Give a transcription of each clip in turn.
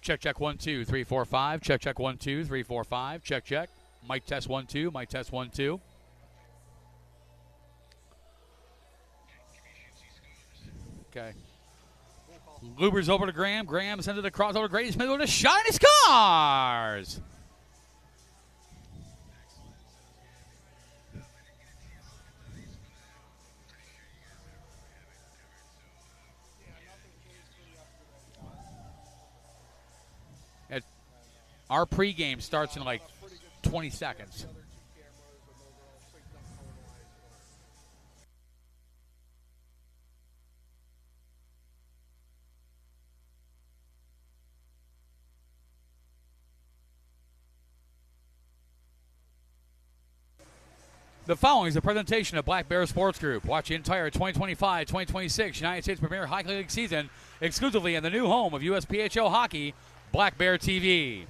Check, check, 1, 2, 3, 4, 5. Check, check, 1, 2, 3, 4, 5. Check, check. Mic test 1, 2. Mic test 1, 2. Okay. Luber's over to Graham. Graham sends it across over to Grady Smith with a shot, and he scores! Our pregame starts in like 20 seconds. The following is a presentation of Black Bear Sports Group. Watch the entire 2025-2026 United States Premier Hockey League season exclusively in the new home of USPHL Hockey, Black Bear TV.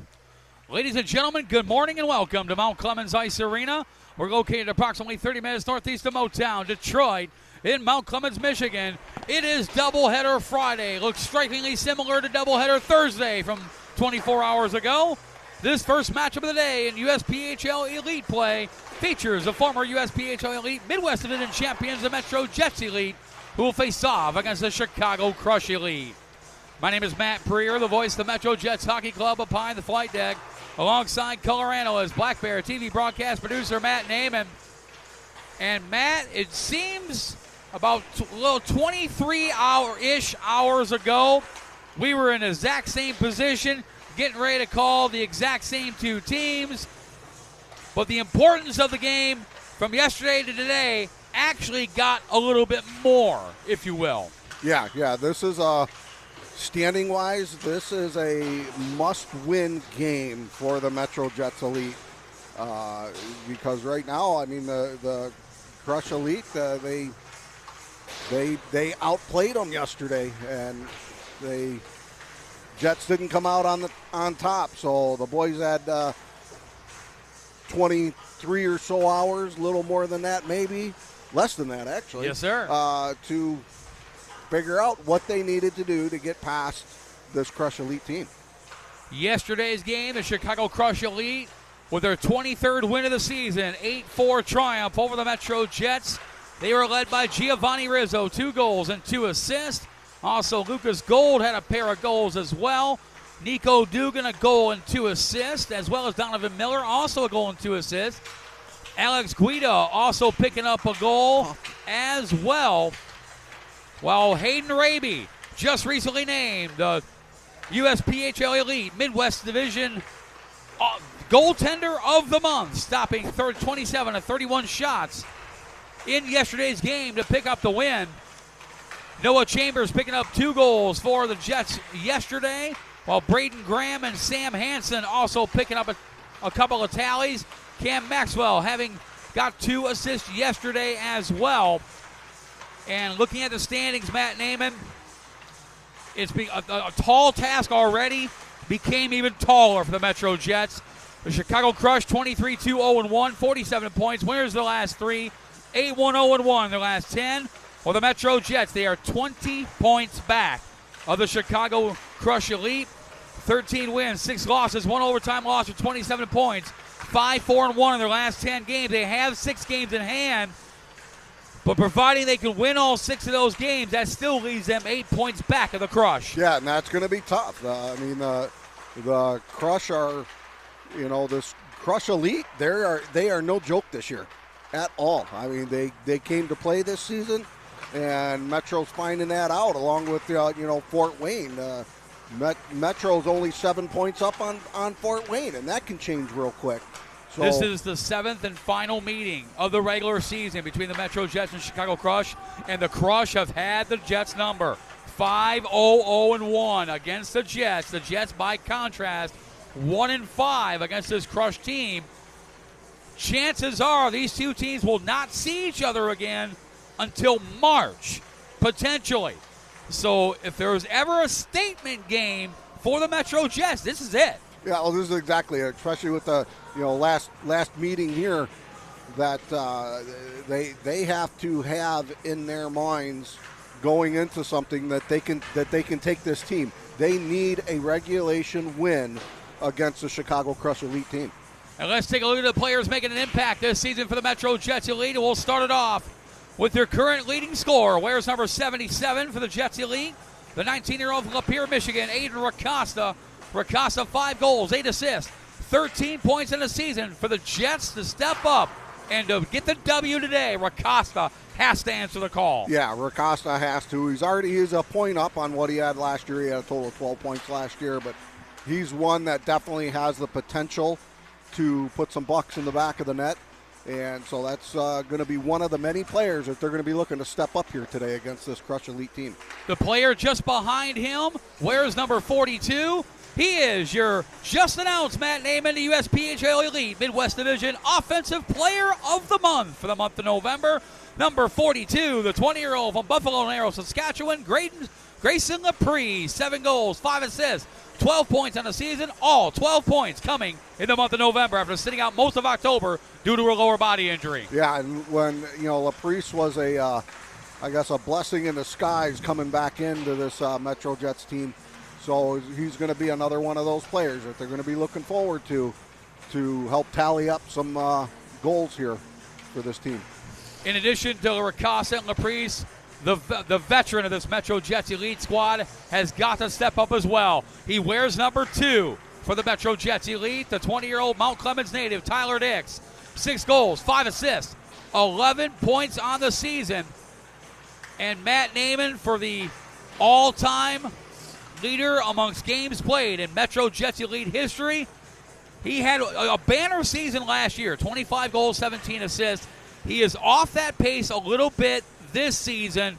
Ladies and gentlemen, good morning and welcome to Mount Clemens Ice Arena. We're located approximately 30 minutes northeast of Motown, Detroit, in Mount Clemens, Michigan. It is Doubleheader Friday. Looks strikingly similar to Doubleheader Thursday from 24 hours ago. This first matchup of the day in USPHL Elite play features the former USPHL Elite Midwest Division champions, the Metro Jets Elite, who will face off against the Chicago Crush Elite. My name is Matt Preer, the voice of the Metro Jets Hockey Club up behind the flight deck, alongside color analyst, Black Bear TV broadcast producer Matt Naiman. And Matt, it seems about 23 hours ago, we were in the exact same position, getting ready to call the exact same two teams. But the importance of the game from yesterday to today actually got a little bit more, if you will. Yeah, this is standing-wise, this is a must-win game for the Metro Jets Elite because right now, I mean, the Crush Elite, they outplayed them yesterday, and the Jets didn't come out on top. So the boys had 23 or so hours, a little more than that, maybe less than that, actually. Yes, sir. To figure out what they needed to do to get past this Crush Elite team. Yesterday's game, the Chicago Crush Elite, with their 23rd win of the season, 8-4 triumph over the Metro Jets. They were led by Giovanni Rizzo, 2 goals and 2 assists. Also, Lucas Gold had a pair of goals as well. Nico Dugan, a goal and 2 assists, as well as Donovan Miller, also a goal and 2 assists. Alex Guida also picking up a goal as well. While Hayden Raby, just recently named the USPHL Elite Midwest Division goaltender of the month, stopping 27 of 31 shots in yesterday's game to pick up the win. Noah Chambers picking up 2 goals for the Jets yesterday, while Braden Graham and Sam Hansen also picking up a couple of tallies. Cam Maxwell having got 2 assists yesterday as well. And looking at the standings, Matt Naiman, it's been a tall task already, became even taller for the Metro Jets. The Chicago Crush, 23-2-0-1, 47 points, winners the last 3, 8-1-0-1 their last 10. Well, the Metro Jets, they are 20 points back of the Chicago Crush Elite. 13 wins, 6 losses, 1 overtime loss for 27 points, 5-4-1 in their last 10 games. They have 6 games in hand. But providing they can win all 6 of those games, that still leaves them 8 points back of the Crush. Yeah, and that's going to be tough. I mean, the Crush are, this Crush Elite, they are no joke this year at all. I mean, they came to play this season, and Metro's finding that out along with, Fort Wayne. Metro's only 7 points up on Fort Wayne, and that can change real quick. So, this is the 7th and final meeting of the regular season between the Metro Jets and Chicago Crush, and the Crush have had the Jets number. 5-0-0-1 against the Jets. The Jets, by contrast, 1-5 against this Crush team. Chances are these two teams will not see each other again until March, potentially. So if there was ever a statement game for the Metro Jets, this is it. Yeah, well, this is exactly it, especially with the last meeting here that they have to have in their minds going into something that they can take this team. They need a regulation win against the Chicago Crush Elite team. And let's take a look at the players making an impact this season for the Metro Jets Elite. And we'll start it off with their current leading scorer. Wears number 77 for the Jets Elite. The 19-year-old from Lapeer, Michigan, Aiden Raccosta. Raccosta, 5 goals, 8 assists, 13 points in the season for the Jets to step up and to get the W today. Raccosta has to answer the call. Yeah, Raccosta has to. He's a point up on what he had last year. He had a total of 12 points last year, but he's one that definitely has the potential to put some bucks in the back of the net. And so that's going to be one of the many players that they're going to be looking to step up here today against this Crush Elite team. The player just behind him wears number 42. He is your just announced Matt Naiman, the USPHL Elite Midwest Division Offensive Player of the Month for the month of November. Number 42, the 20-year-old from Buffalo Narrow, Saskatchewan, Grayson Laprie, 7 goals, 5 assists, 12 points on the season, all 12 points coming in the month of November after sitting out most of October due to a lower body injury. Yeah, and when, Laprise was a blessing in disguise coming back into this Metro Jets team. So he's going to be another one of those players that they're going to be looking forward to help tally up some goals here for this team. In addition to Raccosta and Laprise, the veteran of this Metro Jets Elite squad has got to step up as well. He wears number 2 for the Metro Jets Elite, the 20-year-old Mount Clemens native, Tyler Dix. 6 goals, 5 assists, 11 points on the season. And Matt Naiman for the all-time leader amongst games played in Metro Jets Elite history. He had a banner season last year, 25 goals, 17 assists. He is off that pace a little bit this season.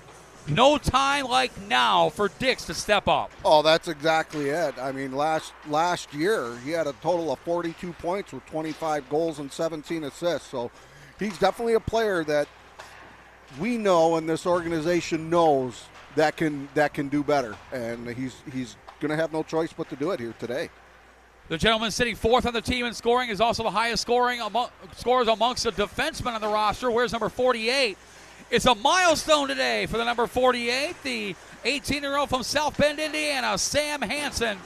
No time like now for Dix to step up. Oh, that's exactly it. I mean, last year he had a total of 42 points with 25 goals and 17 assists. So he's definitely a player that we know and this organization knows that can do better. And he's going to have no choice but to do it here today. The gentleman sitting 4th on the team in scoring is also the highest scorers amongst the defensemen on the roster. Wears number 48. It's a milestone today for the number 48, the 18-year-old from South Bend, Indiana, Sam Hansen.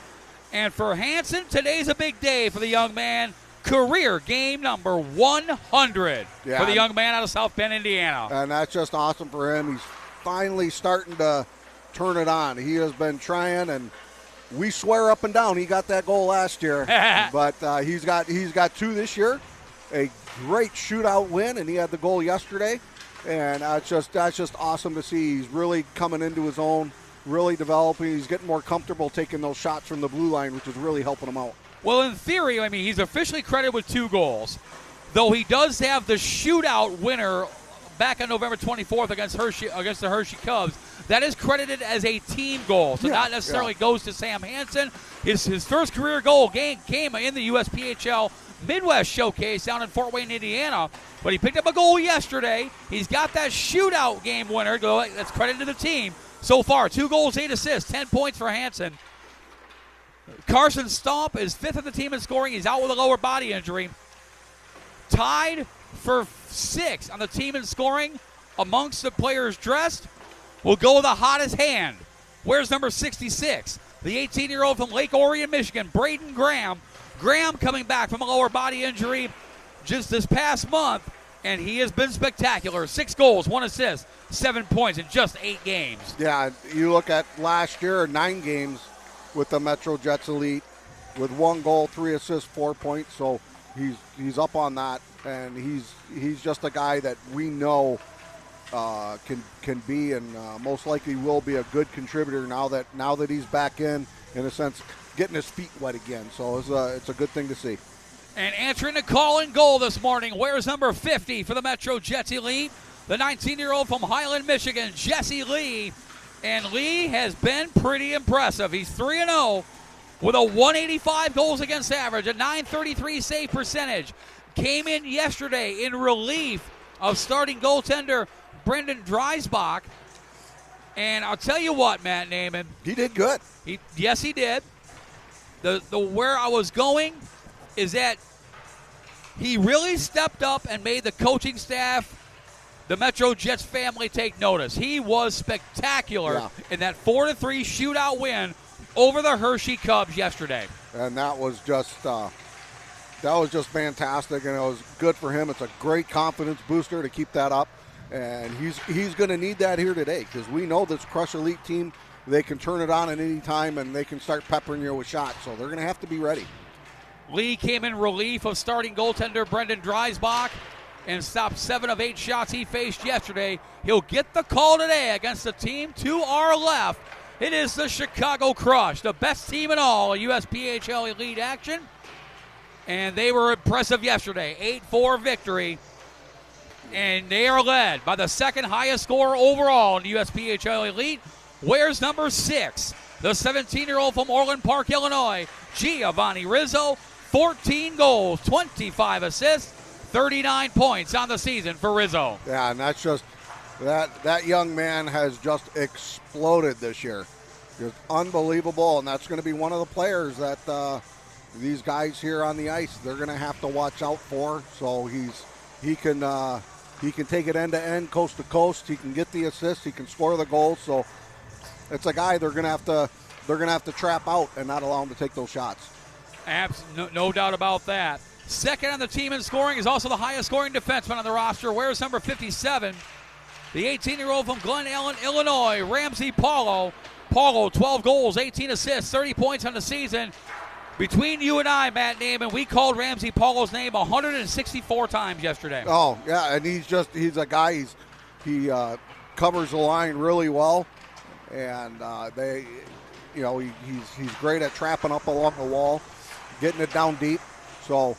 And for Hansen, today's a big day for the young man. Career game number 100 for the young man out of South Bend, Indiana. And that's just awesome for him. He's finally starting to turn it on. He has been trying, and we swear up and down he got that goal last year. But he's got 2 this year. A great shootout win, and he had the goal yesterday. And that's just awesome to see. He's really coming into his own, really developing. He's getting more comfortable taking those shots from the blue line, which is really helping him out. Well, in theory, I mean, he's officially credited with 2 goals, though he does have the shootout winner back on November 24th against the Hershey Cubs. That is credited as a team goal, so not necessarily goes to Sam Hansen. His first career goal came in the USPHL Midwest Showcase down in Fort Wayne, Indiana, but he picked up a goal yesterday. He's got that shootout game winner. That's credited to the team. So far, 2 goals, 8 assists, 10 points for Hansen. Carson Stomp is 5th of the team in scoring. He's out with a lower body injury. Tied for 6th on the team in scoring amongst the players dressed. We'll go with the hottest hand. Where's number 66? The 18-year-old from Lake Orion, Michigan, Braden Graham. Graham coming back from a lower body injury just this past month, and he has been spectacular. 6 goals, 1 assist, 7 points in just 8 games. Yeah, you look at last year, 9 games with the Metro Jets Elite with 1 goal, 3 assists, 4 points. So he's up on that, and he's just a guy that we know can be and most likely will be a good contributor now that he's back in a sense, getting his feet wet again. So it's a good thing to see. And answering the call and goal this morning, wears number 50 for the Metro Jets Elite, the 19-year-old from Highland, Michigan, Jesse Lee. And Lee has been pretty impressive. He's 3-0 with a 185 goals against average, a 933 save percentage. Came in yesterday in relief of starting goaltender Brendan Dreisbach. And I'll tell you what, Matt Naiman. He did good. Yes, he did. The where I was going is that he really stepped up and made the coaching staff the Metro Jets family take notice. He was spectacular in that 4-3 shootout win over the Hershey Cubs yesterday. And that was just fantastic, and it was good for him. It's a great confidence booster to keep that up, and he's going to need that here today, because we know this Crush Elite team, they can turn it on at any time, and they can start peppering you with shots, so they're going to have to be ready. Lee came in relief of starting goaltender Brendan Dreisbach and stopped 7 of 8 shots he faced yesterday. He'll get the call today against the team to our left. It is the Chicago Crush, the best team in all of USPHL Elite action. And they were impressive yesterday, 8-4 victory. And they are led by the second highest scorer overall in the USPHL Elite. Wears number 6, the 17-year-old from Orland Park, Illinois, Giovanni Rizzo. 14 goals, 25 assists, 39 points on the season for Rizzo. Yeah, and that's just, that young man has just exploded this year. Just unbelievable, and that's going to be one of the players that these guys here on the ice, they're going to have to watch out for. So he can take it end to end, coast to coast. He can get the assists. He can score the goals. So it's a guy they're going to have to trap out and not allow him to take those shots. No doubt about that. Second on the team in scoring is also the highest scoring defenseman on the roster. Wears number 57, the 18-year-old from Glen Ellen, Illinois, Ramsey Paulo. Paulo, 12 goals, 18 assists, 30 points on the season. Between you and I, Matt Naiman, we called Ramsey Paulo's name 164 times yesterday. Oh, yeah, and he's a guy, he covers the line really well, and he's great at trapping up along the wall, getting it down deep. So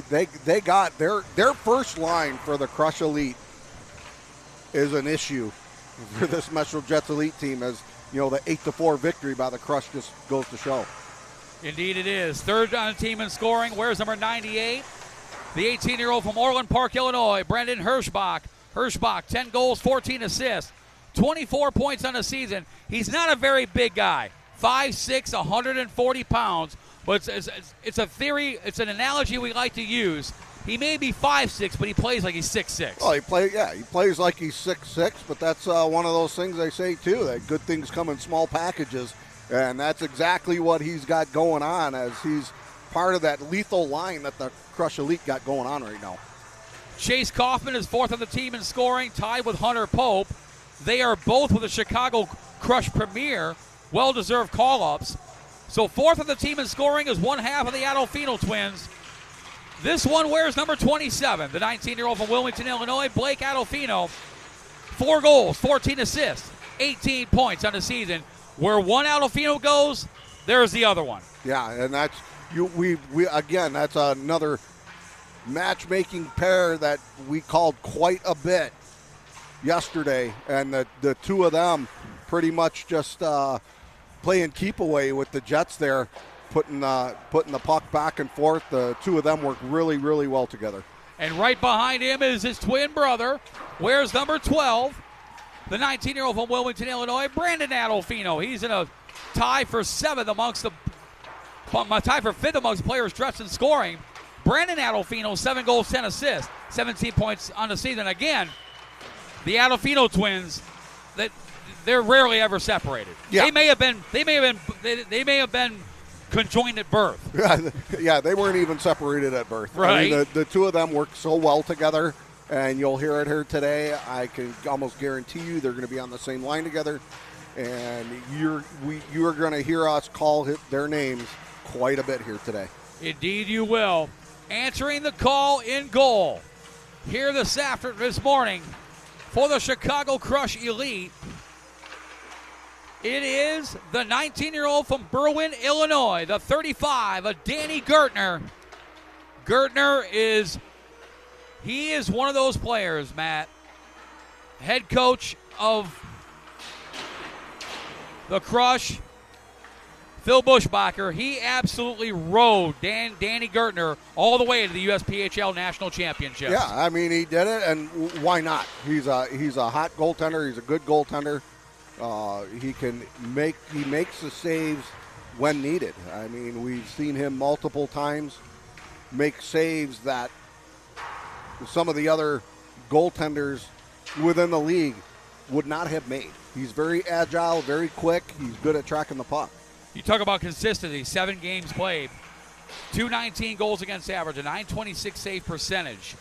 they got their first line for the Crush Elite is an issue for this Metro Jets Elite team, as the 8-4 victory by the Crush just goes to show. Indeed it is. Third on the team in scoring, wears number 98, the 18-year-old from Orland Park, Illinois, Brendan Hirschbach. Hirschbach, 10 goals, 14 assists, 24 points on the season. He's not a very big guy, 5'6", 140 pounds, but it's a theory, it's an analogy we like to use. He may be 5'6", but he plays like he's 6'6". Oh, he plays like he's 6'6", but that's one of those things they say too, that good things come in small packages, and that's exactly what he's got going on, as he's part of that lethal line that the Crush Elite got going on right now. Chase Kaufman is fourth on the team in scoring, tied with Hunter Pope. They are both with the Chicago Crush Premier, well-deserved call-ups. So fourth on the team in scoring is one half of the Adolfino twins. This one wears number 27, the 19-year-old from Wilmington, Illinois, Blake Adolfino. 4 goals, 14 assists, 18 points on the season. Where one Adolfino goes, there's the other one. Yeah, and that's that's another matchmaking pair that we called quite a bit yesterday, and the two of them pretty much just playing keep away with the Jets there, putting the puck back and forth. The two of them work really, really well together. And right behind him is his twin brother, wears number 12, the 19-year-old from Wilmington, Illinois, Brandon Adolfino. He's in a tie for fifth amongst the players dressed in scoring. Brandon Adolfino, 7 goals, 10 assists, 17 points on the season. Again, the Adolfino twins, they're rarely ever separated. Yeah. They may have been conjoined at birth. Yeah, they weren't even separated at birth. Right. I mean, the two of them work so well together, and you'll hear it here today. I can almost guarantee you they're going to be on the same line together, and you're going to hear us call their names quite a bit here today. Indeed you will. Answering the call in goal here this morning for the Chicago Crush Elite, it is the 19-year-old from Berwyn, Illinois, the 35, Danny Gertner. Gertner is one of those players, Matt, head coach of the Crush, Phil Bushbacher. He absolutely rode Danny Gertner all the way to the USPHL National Championships. Yeah, I mean, he did it, and why not? He's a hot goaltender. He's a good goaltender. He makes the saves when needed. I mean, we've seen him multiple times make saves that some of the other goaltenders within the league would not have made. He's very agile, very quick. He's good at tracking the puck. You talk about consistency, 7 games played, 219 goals against average, a 926 save percentage.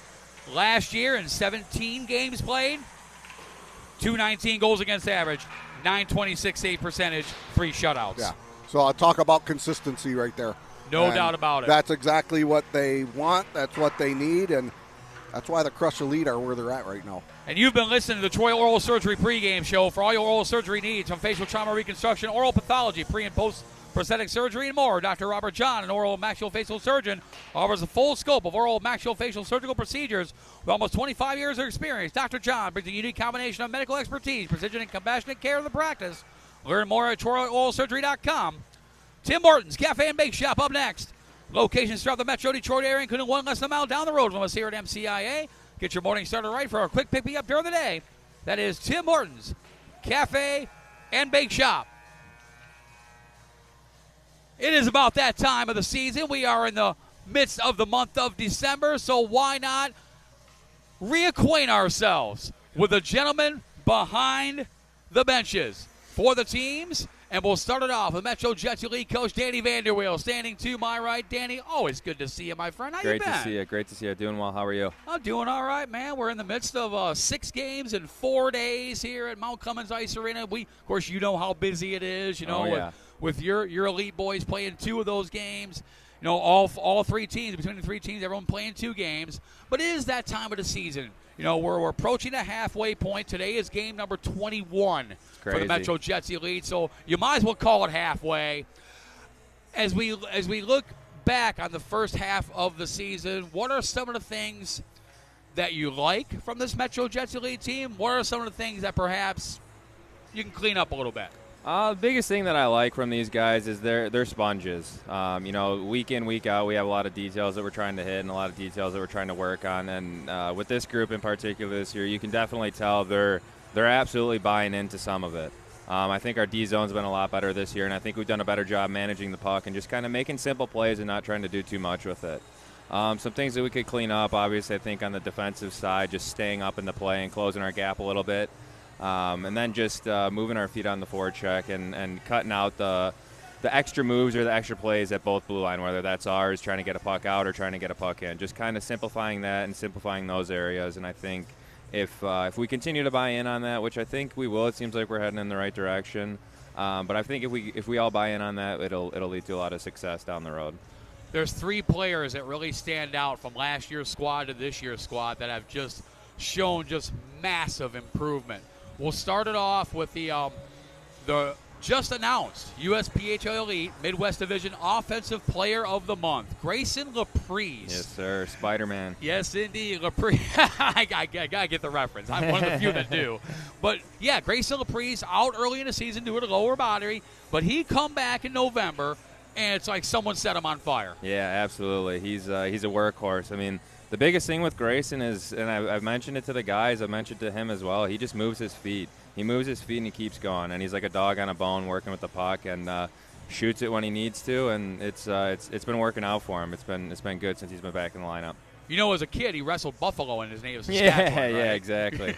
Last year in 17 games played, 219 goals against average, 926 save percentage, 3 shutouts. Yeah. So I'll talk about consistency right there. No doubt about it. That's exactly what they want. That's what they need, and that's why the Crush Elite are where they're at right now. And you've been listening to the Troy Oral Surgery pregame show for all your oral surgery needs, from facial trauma reconstruction, oral pathology, pre- and post-prosthetic surgery, and more. Dr. Robert John, an oral and maxillofacial surgeon, offers a full scope of oral and maxillofacial surgical procedures with almost 25 years of experience. Dr. John brings a unique combination of medical expertise, precision, and compassionate care to the practice. Learn more at TroyOralSurgery.com. Tim Hortons Cafe and Bake Shop up next. Locations throughout the Metro Detroit area, including one less than a mile down the road from us here at MCIA. Get your morning started right for a quick pick-me-up during the day. That is Tim Hortons Cafe and Bake Shop. It is about that time of the season. We are in the midst of the month of December, so why not reacquaint ourselves with the gentleman behind the benches for the teams. And we'll start it off with Metro Jets Elite coach Danny Vanderweel standing to my right. Danny, always good to see you, my friend. How you been? Great to see you. Great to see you. Doing well. How are you? I'm doing all right, man. We're in the midst of 6 games in 4 days here at Mount Cummins Ice Arena. Of course, you know how busy it is. You know, with your Elite boys playing 2 of those games. You know, all 3 teams, between the 3 teams, everyone playing 2 games. But it is that time of the season. You know, we're approaching the halfway point. Today is game number 21 for the Metro Jets Elite, so you might as well call it halfway. As we look back on the first half of the season, what are some of the things that you like from this Metro Jets Elite team? What are some of the things that perhaps you can clean up a little bit? The biggest thing that I like from these guys is they're sponges. You know, week in, week out, we have a lot of details that we're trying to hit and a lot of details that we're trying to work on. And with this group in particular this year, you can definitely tell they're absolutely buying into some of it. I think our D zone's been a lot better this year, and I think we've done a better job managing the puck and just kind of making simple plays and not trying to do too much with it. Some things that we could clean up, obviously, I think on the defensive side, just staying up in the play and closing our gap a little bit. And then just moving our feet on the forecheck and cutting out the extra moves or the extra plays at both blue line, whether that's ours trying to get a puck out or trying to get a puck in. Just kind of simplifying that and simplifying those areas. And I think if we continue to buy in on that, which I think we will, it seems like we're heading in the right direction. But I think if we all buy in on that, it'll lead to a lot of success down the road. There's 3 players that really stand out from last year's squad to this year's squad that have just shown just massive improvement. We'll start it off with the just announced USPHL Elite Midwest Division Offensive Player of the Month, Grayson Laprise. Yes, sir. Spider-Man. Yes, indeed. Laprise. I gotta get the reference. I'm one of the few that do. But, yeah, Grayson Laprise out early in the season due to lower body, but he come back in November, and it's like someone set him on fire. Yeah, absolutely. He's a workhorse. I mean, the biggest thing with Grayson is, and I've mentioned it to the guys, I've mentioned it to him as well, he just moves his feet. He moves his feet and he keeps going, and he's like a dog on a bone working with the puck and shoots it when he needs to, and it's been working out for him. It's been good since he's been back in the lineup. You know, as a kid, he wrestled buffalo in his native Saskatchewan, right? Yeah, exactly.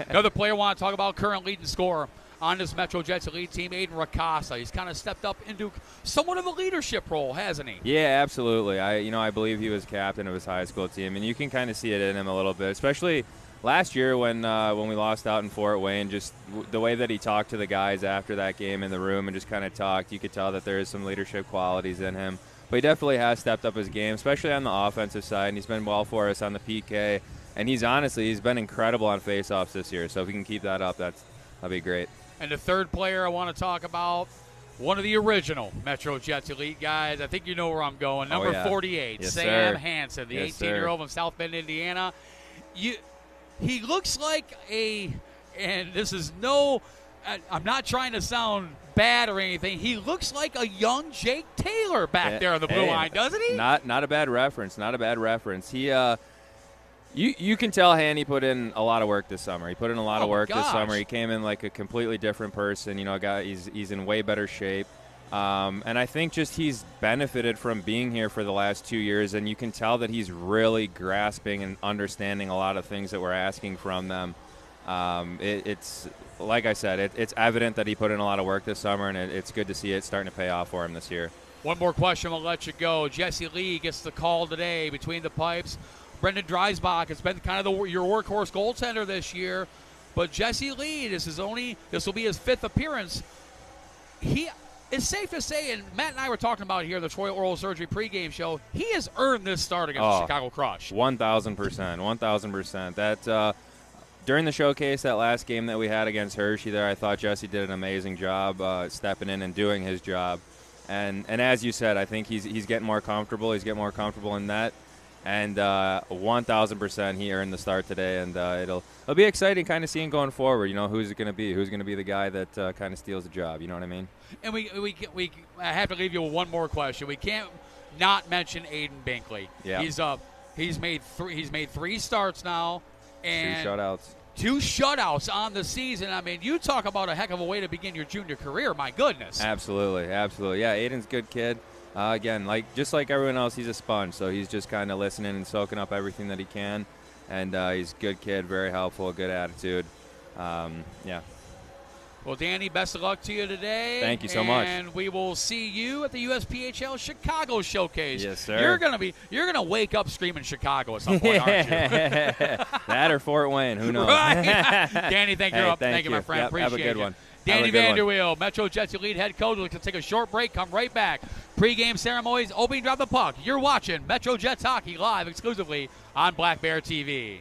Another player I want to talk about, current leading scorer on this Metro Jets Elite team, Aiden Rakasa. He's kind of stepped up into somewhat of a leadership role, hasn't he? Yeah, absolutely. I believe he was captain of his high school team, and you can kind of see it in him a little bit, especially last year when we lost out in Fort Wayne. Just the way that he talked to the guys after that game in the room and just kind of talked, you could tell that there is some leadership qualities in him. But he definitely has stepped up his game, especially on the offensive side, and he's been well for us on the PK. And he's been incredible on faceoffs this year. So if he can keep that up, that'll be great. And the third player I want to talk about, one of the original Metro Jets Elite guys. I think you know where I'm going. Number 48, yes, Sam sir. Hansen, the Yes, 18-year-old from South Bend, Indiana. He looks like and this is I'm not trying to sound bad or anything. He looks like a young Jake Taylor back there on the blue line, doesn't he? Not a bad reference. Not a bad reference. He You can tell Hanny put in a lot of work this summer. He put in a lot of work this summer. He came in like a completely different person. You know, he's in way better shape. And I think just he's benefited from being here for the last 2 years, and you can tell that he's really grasping and understanding a lot of things that we're asking from them. It's like I said, it's evident that he put in a lot of work this summer, and it's good to see it starting to pay off for him this year. One more question, we'll let you go. Jesse Lee gets the call today between the pipes. Brendan Dreisbach has been kind of your workhorse goaltender this year, but Jesse Lee, this will be his 5th appearance. It's safe to say, and Matt and I were talking about here in the Troy Oral Surgery pregame show, he has earned this start against the Chicago Crush. 1,000%. 1,000%. That during the showcase, that last game that we had against Hershey there, I thought Jesse did an amazing job stepping in and doing his job. And as you said, I think he's getting more comfortable. He's getting more comfortable in that. And 1,000% he earned the start today, and it'll be exciting kind of seeing going forward. You know, who's it going to be? Who's going to be the guy that kind of steals the job? You know what I mean? And I have to leave you with one more question. We can't not mention Aiden Binkley. Yeah. He's made 3 starts now, and 2 shutouts. 2 shutouts on the season. I mean, you talk about a heck of a way to begin your junior career. My goodness. Absolutely. Yeah, Aiden's a good kid. Again, just like everyone else, he's a sponge, so he's just kind of listening and soaking up everything that he can. And he's a good kid, very helpful, good attitude. Yeah. Well, Danny, best of luck to you today. Thank you so much. And we will see you at the USPHL Chicago Showcase. Yes, sir. You're gonna wake up screaming Chicago at some point, aren't you? That or Fort Wayne, who knows? Right. Danny, thank you, thank you, my friend. Yep, Appreciate have a good you. one. Danny Vanderweel, Metro Jets Elite head coach. We're going to take a short break, come right back. Pre-game ceremonies, opening drop the puck. You're watching Metro Jets hockey live exclusively on Black Bear TV.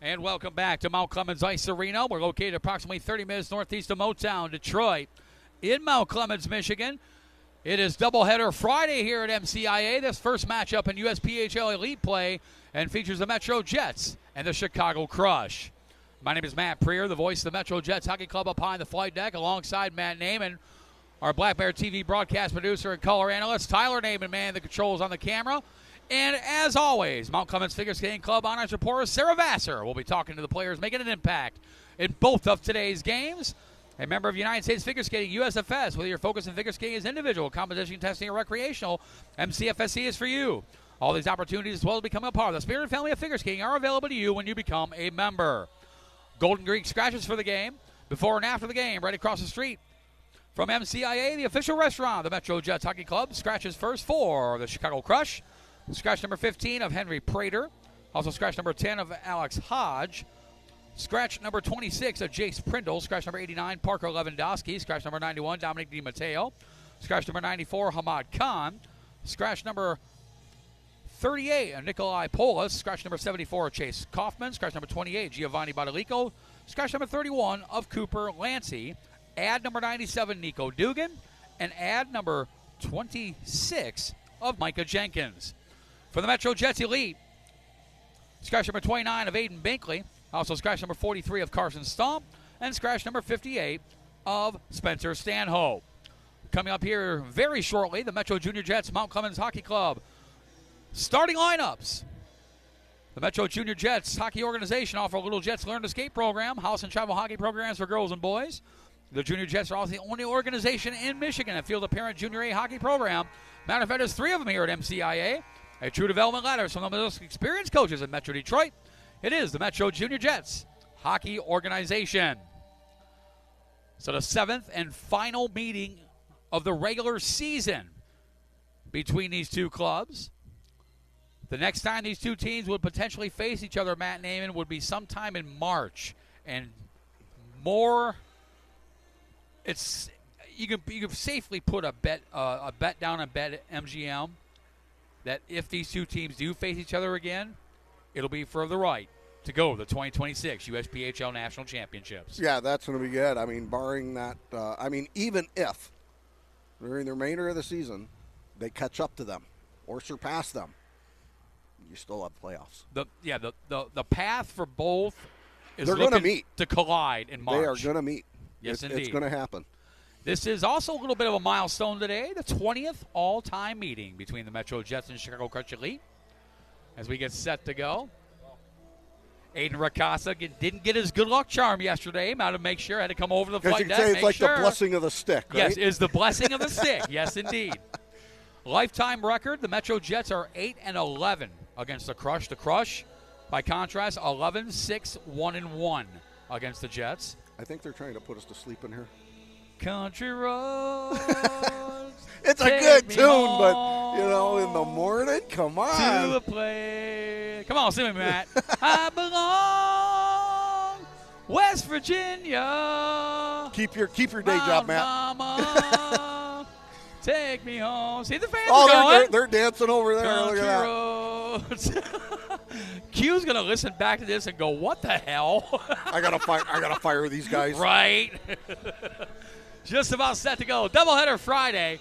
And welcome back to Mount Clemens Ice Arena. We're located approximately 30 minutes northeast of Motown, Detroit, in Mount Clemens, Michigan. It is doubleheader Friday here at MCIA. This first matchup in USPHL Elite play and features the Metro Jets and the Chicago Crush. My name is Matt Preer, the voice of the Metro Jets Hockey Club up high in the flight deck, alongside Matt Naiman, our Black Bear TV broadcast producer and color analyst. Tyler Naiman, man, the controls on the camera. And as always, Mount Clemens Figure Skating Club honors reporter Sarah Vassar will be talking to the players making an impact in both of today's games. A member of United States Figure Skating, USFS, whether your focus in figure skating is individual, competition, testing, or recreational, MCFSC is for you. All these opportunities, as well as becoming a part of the Spirit family of figure skating, are available to you when you become a member. Golden Greek scratches for the game, before and after the game, right across the street from MCIA, the official restaurant of the Metro Jets Hockey Club. Scratches first for the Chicago Crush. Scratch number 15 of Henry Prater. Also scratch number 10 of Alex Hodge. Scratch number 26 of Jace Prindle. Scratch number 89, Parker Lewandowski. Scratch number 91, Dominic DiMatteo. Scratch number 94, Hamad Khan. Scratch number 38 of Nikolai Polis. Scratch number 74 of Chase Kaufman. Scratch number 28, Giovanni Badalico. Scratch number 31 of Cooper Lancy. Add number 97, Nico Dugan. And add number 26 of Micah Jenkins. For the Metro Jets Elite, scratch number 29 of Aiden Binkley. Also scratch number 43 of Carson Stomp. And scratch number 58 of Spencer Stanhope. Coming up here very shortly, the Metro Junior Jets Mount Clemens Hockey Club starting lineups. The Metro Junior Jets Hockey Organization offer a Little Jets Learn to Skate program, house and travel hockey programs for girls and boys. The Junior Jets are also the only organization in Michigan that field a parent Junior A hockey program. Matter of fact, there's 3 of them here at MCIA. A true development ladder from the most experienced coaches in Metro Detroit. It is the Metro Junior Jets Hockey Organization. So the 7th and final meeting of the regular season between these two clubs. The next time these two teams would potentially face each other, Matt Naiman, would be sometime in March. And more, you can safely put a bet down and bet at MGM that if these two teams do face each other again, it'll be for the right to go to the 2026 USPHL National Championships. Yeah, that's going to be good. I mean, barring that, even if during the remainder of the season they catch up to them or surpass them, you still have playoffs. The path for both is they're going to meet to collide in March. They are going to meet. Yes, indeed. It's going to happen. This is also a little bit of a milestone today, the 20th all-time meeting between the Metro Jets and Chicago Crush Elite. As we get set to go, Aiden Ricasa didn't get his good luck charm yesterday. Had to make sure, had to come over the flight deck. Because you can say it's like the blessing of the stick, right? Yes, it's the blessing of the stick. Yes, indeed. Lifetime record, the Metro Jets are 8-11 against the Crush. The Crush, by contrast, 11-6-1-1 against the Jets. I think they're trying to put us to sleep in here. Country roads. It's a good tune, but, in the morning, come on. To a place. Come on, sing me, Matt. I belong West Virginia. Keep your day job, Matt. Mama, take me home. See the fans going. They're dancing over there. Country Look at roads. Q's going to listen back to this and go, what the hell? I gotta fire these guys. Right. Just about set to go. Doubleheader Friday.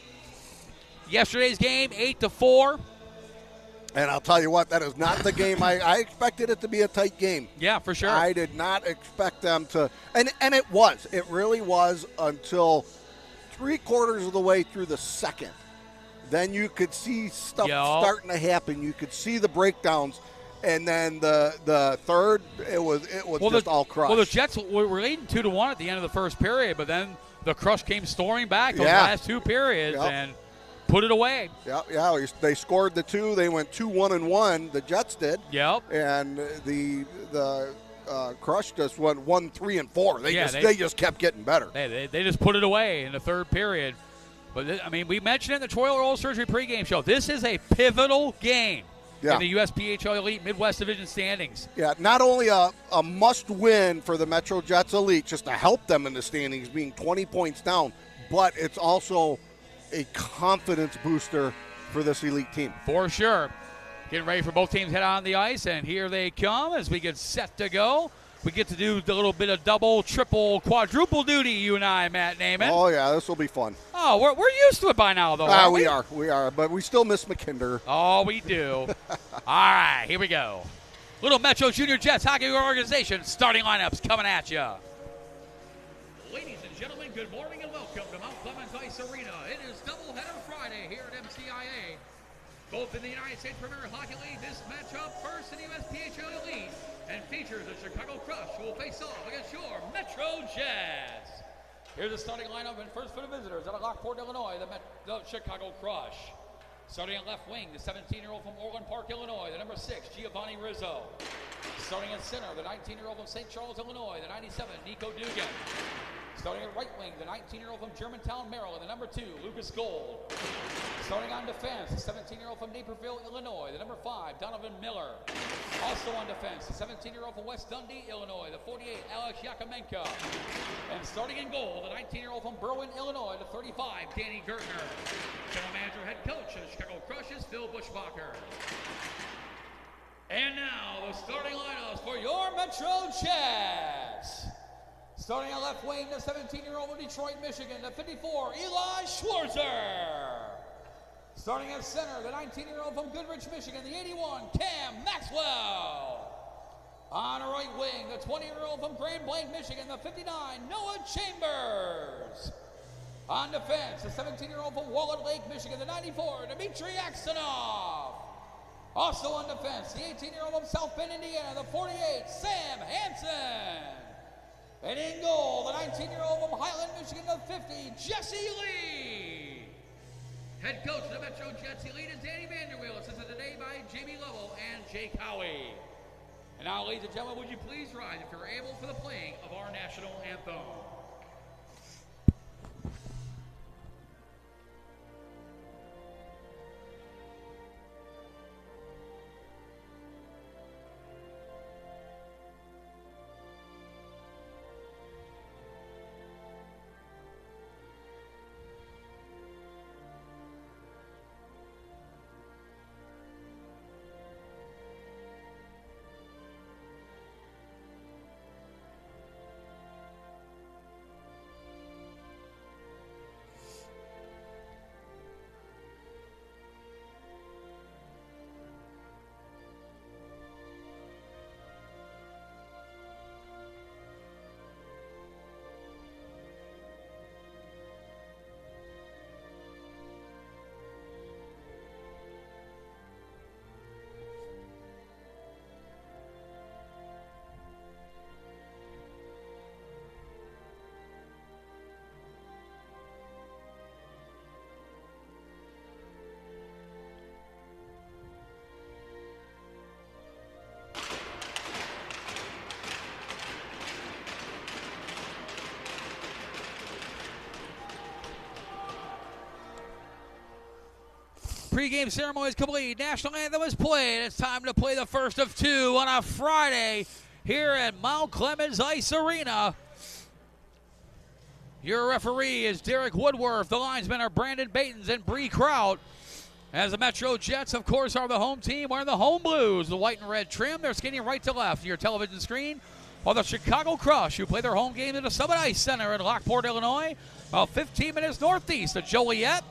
Yesterday's game, 8-4. And I'll tell you what, that is not the game. I expected it to be a tight game. Yeah, for sure. I did not expect them to. And it was. It really was until 3/4 of the way through the second. Then you could see stuff starting to happen. You could see the breakdowns. And then the third, it was just all Crush. Well, the Jets were leading 2-1 at the end of the first period, but then the Crush came storming back those last 2 periods and put it away. Yeah. They scored the 2. They went 2-1-1. The Jets did. Yep. And the Crush just went 1-3-4. They just kept getting better. They just put it away in the third period. But we mentioned it in the Troy Oral Surgery pregame show. This is a pivotal game. In the USPHL Elite Midwest Division standings. Yeah, not only a must-win for the Metro Jets Elite, just to help them in the standings, being 20 points down, but it's also a confidence booster for this Elite team. For sure. Getting ready for both teams to head on the ice, and here they come as we get set to go. We get to do the little bit of double, triple, quadruple duty, you and I, Matt Naiman. Oh, yeah, this will be fun. Oh, we're used to it by now, though, aren't we? We are, but we still miss McKinder. Oh, we do. All right, here we go. Little Metro Junior Jets Hockey Organization starting lineups coming at you. Ladies and gentlemen, good morning and welcome to Mount Clemens Ice Arena. It is Doubleheader Friday here at MCIA. Both in the United States Premier Hockey League, this matchup first in the USPHL Elite and features the Chicago Crush, who will face off against your Metro Jets. Here's the starting lineup, and first for the visitors out of Lockport, Illinois, the Chicago Crush. Starting at left wing, the 17-year-old from Orland Park, Illinois, the number 6, Giovanni Rizzo. Starting at center, the 19-year-old from St. Charles, Illinois, the 97, Nico Dugan. Starting at right wing, the 19-year-old from Germantown, Maryland, the number 2, Lucas Gold. Starting on defense, the 17-year-old from Naperville, Illinois, the number 5, Donovan Miller. Also on defense, the 17-year-old from West Dundee, Illinois, the 48, Alex Yakomenko. And starting in goal, the 19-year-old from Berwyn, Illinois, the 35, Danny Gertner. General manager, head coach of the Chicago Crush is Phil Bushbacher. And now, the starting lineups for your Metro Jets. Starting at left wing, the 17-year-old from Detroit, Michigan, the 54, Eli Schwarzer. Starting at center, the 19-year-old from Goodrich, Michigan, the 81, Cam Maxwell. On the right wing, the 20-year-old from Grand Blanc, Michigan, the 59, Noah Chambers. On defense, the 17-year-old from Wallet Lake, Michigan, the 94, Dmitry Aksanov. Also on defense, the 18-year-old from South Bend, Indiana, the 48, Sam Hansen. And in goal, the 19-year-old from Highland, Michigan, the 50, Jesse Lee. Head coach of the Metro Jets Elite is Danny Vanderweel, assisted today by Jamie Lovell and Jake Howie. And now, ladies and gentlemen, would you please rise if you're able for the playing of our national anthem. Pre-game ceremony is complete. National anthem is played. It's time to play the first of two on a Friday here at Mount Clemens Ice Arena. Your referee is Derek Woodworth. The linesmen are Brandon Batens and Bree Kraut. As the Metro Jets, of course, are the home team wearing the home blues, the white and red trim. They're skating right to left. Your television screen are the Chicago Crush, who play their home game in the Summit Ice Center in Lockport, Illinois, about 15 minutes northeast of Joliet.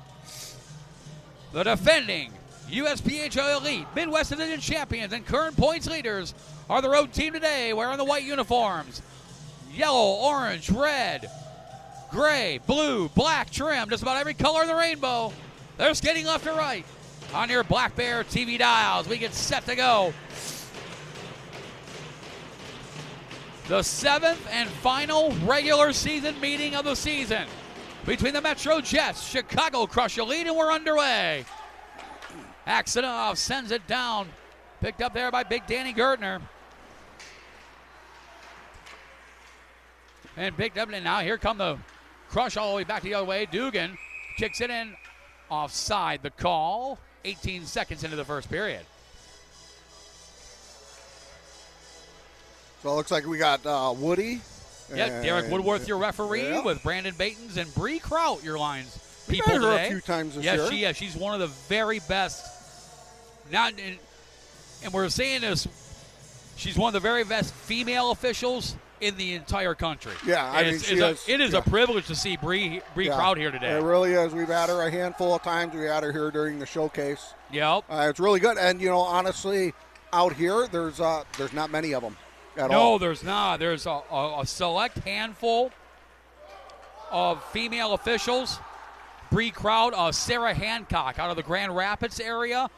The defending USPHL Elite, Midwest Division champions, and current points leaders are the road team today, wearing the white uniforms. Yellow, orange, red, gray, blue, black trim, just about every color of the rainbow. They're skating left to right on your Black Bear TV dials. We get set to go. The 7th and final regular season meeting of the season between the Metro Jets, Chicago Crush Elite, and we're underway. Aksanov sends it down. Picked up there by big Danny Gertner. And picked up, and now here come the Crush all the way back the other way. Dugan kicks it in. Offside the call. 18 seconds into the first period. So it looks like we got Woody. Yeah, Derek Woodworth, your referee, with Brandon Batens and Bree Kraut, your lines people met her today. a few times this year. Yes, she's one of the very best. Not and we're saying this, she's one of the very best female officials in the entire country. Yeah, I mean, it is a privilege to see Bree Crowd here today. It really is. We've had her a handful of times. We had her here during the showcase. Yep. It's really good. And, honestly, out here, there's not many of them at all. No, there's not. There's a select handful of female officials. Bree Crowd, Sarah Hancock out of the Grand Rapids area.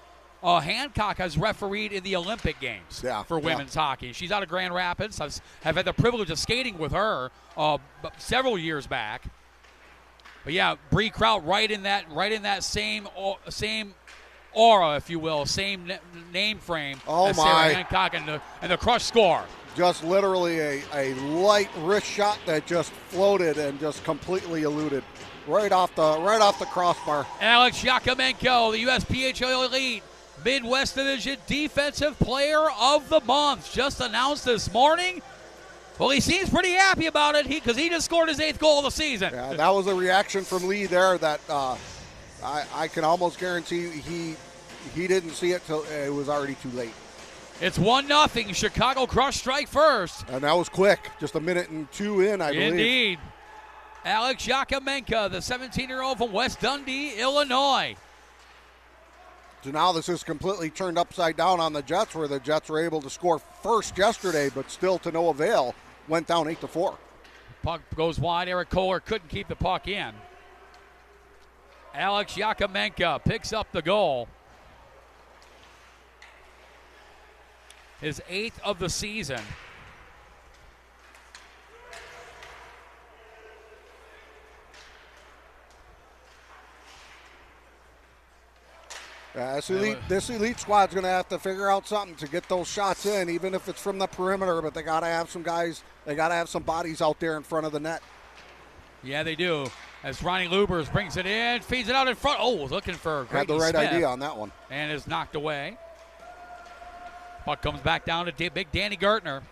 Hancock has refereed in the Olympic Games for women's hockey. She's out of Grand Rapids. I've had the privilege of skating with her several years back. But yeah, Bree Crowd right in that same aura, if you will, same name frame as Sarah Hancock and the crush score. Just literally a light wrist shot that just floated and just completely eluded right off the crossbar. Alex Yakomenko, the USPHL Elite Midwest Division Defensive Player of the Month, just announced this morning. Well, he seems pretty happy about it because he just scored his 8th goal of the season. Yeah, that was a reaction from Lee there that I can almost guarantee he didn't see it till it was already too late. It's 1-0. Chicago Crush strike first. And that was quick. Just a minute and 2 in, I believe. Indeed. Alex Yakomenko, the 17-year-old from West Dundee, Illinois. So now this is completely turned upside down on the Jets, where the Jets were able to score first yesterday, but still to no avail. Went down 8-4. Puck goes wide. Eric Kohler couldn't keep the puck in. Alex Yakomenko picks up the goal. His 8th of the season. This elite squad's going to have to figure out something to get those shots in, even if it's from the perimeter. But they got to have some guys. They got to have some bodies out there in front of the net. Yeah, they do. As Ronnie Lubers brings it in, feeds it out in front. Oh, looking for Grady Had the right Smith, idea on that one, and is knocked away. Puck comes back down to big Danny Gertner.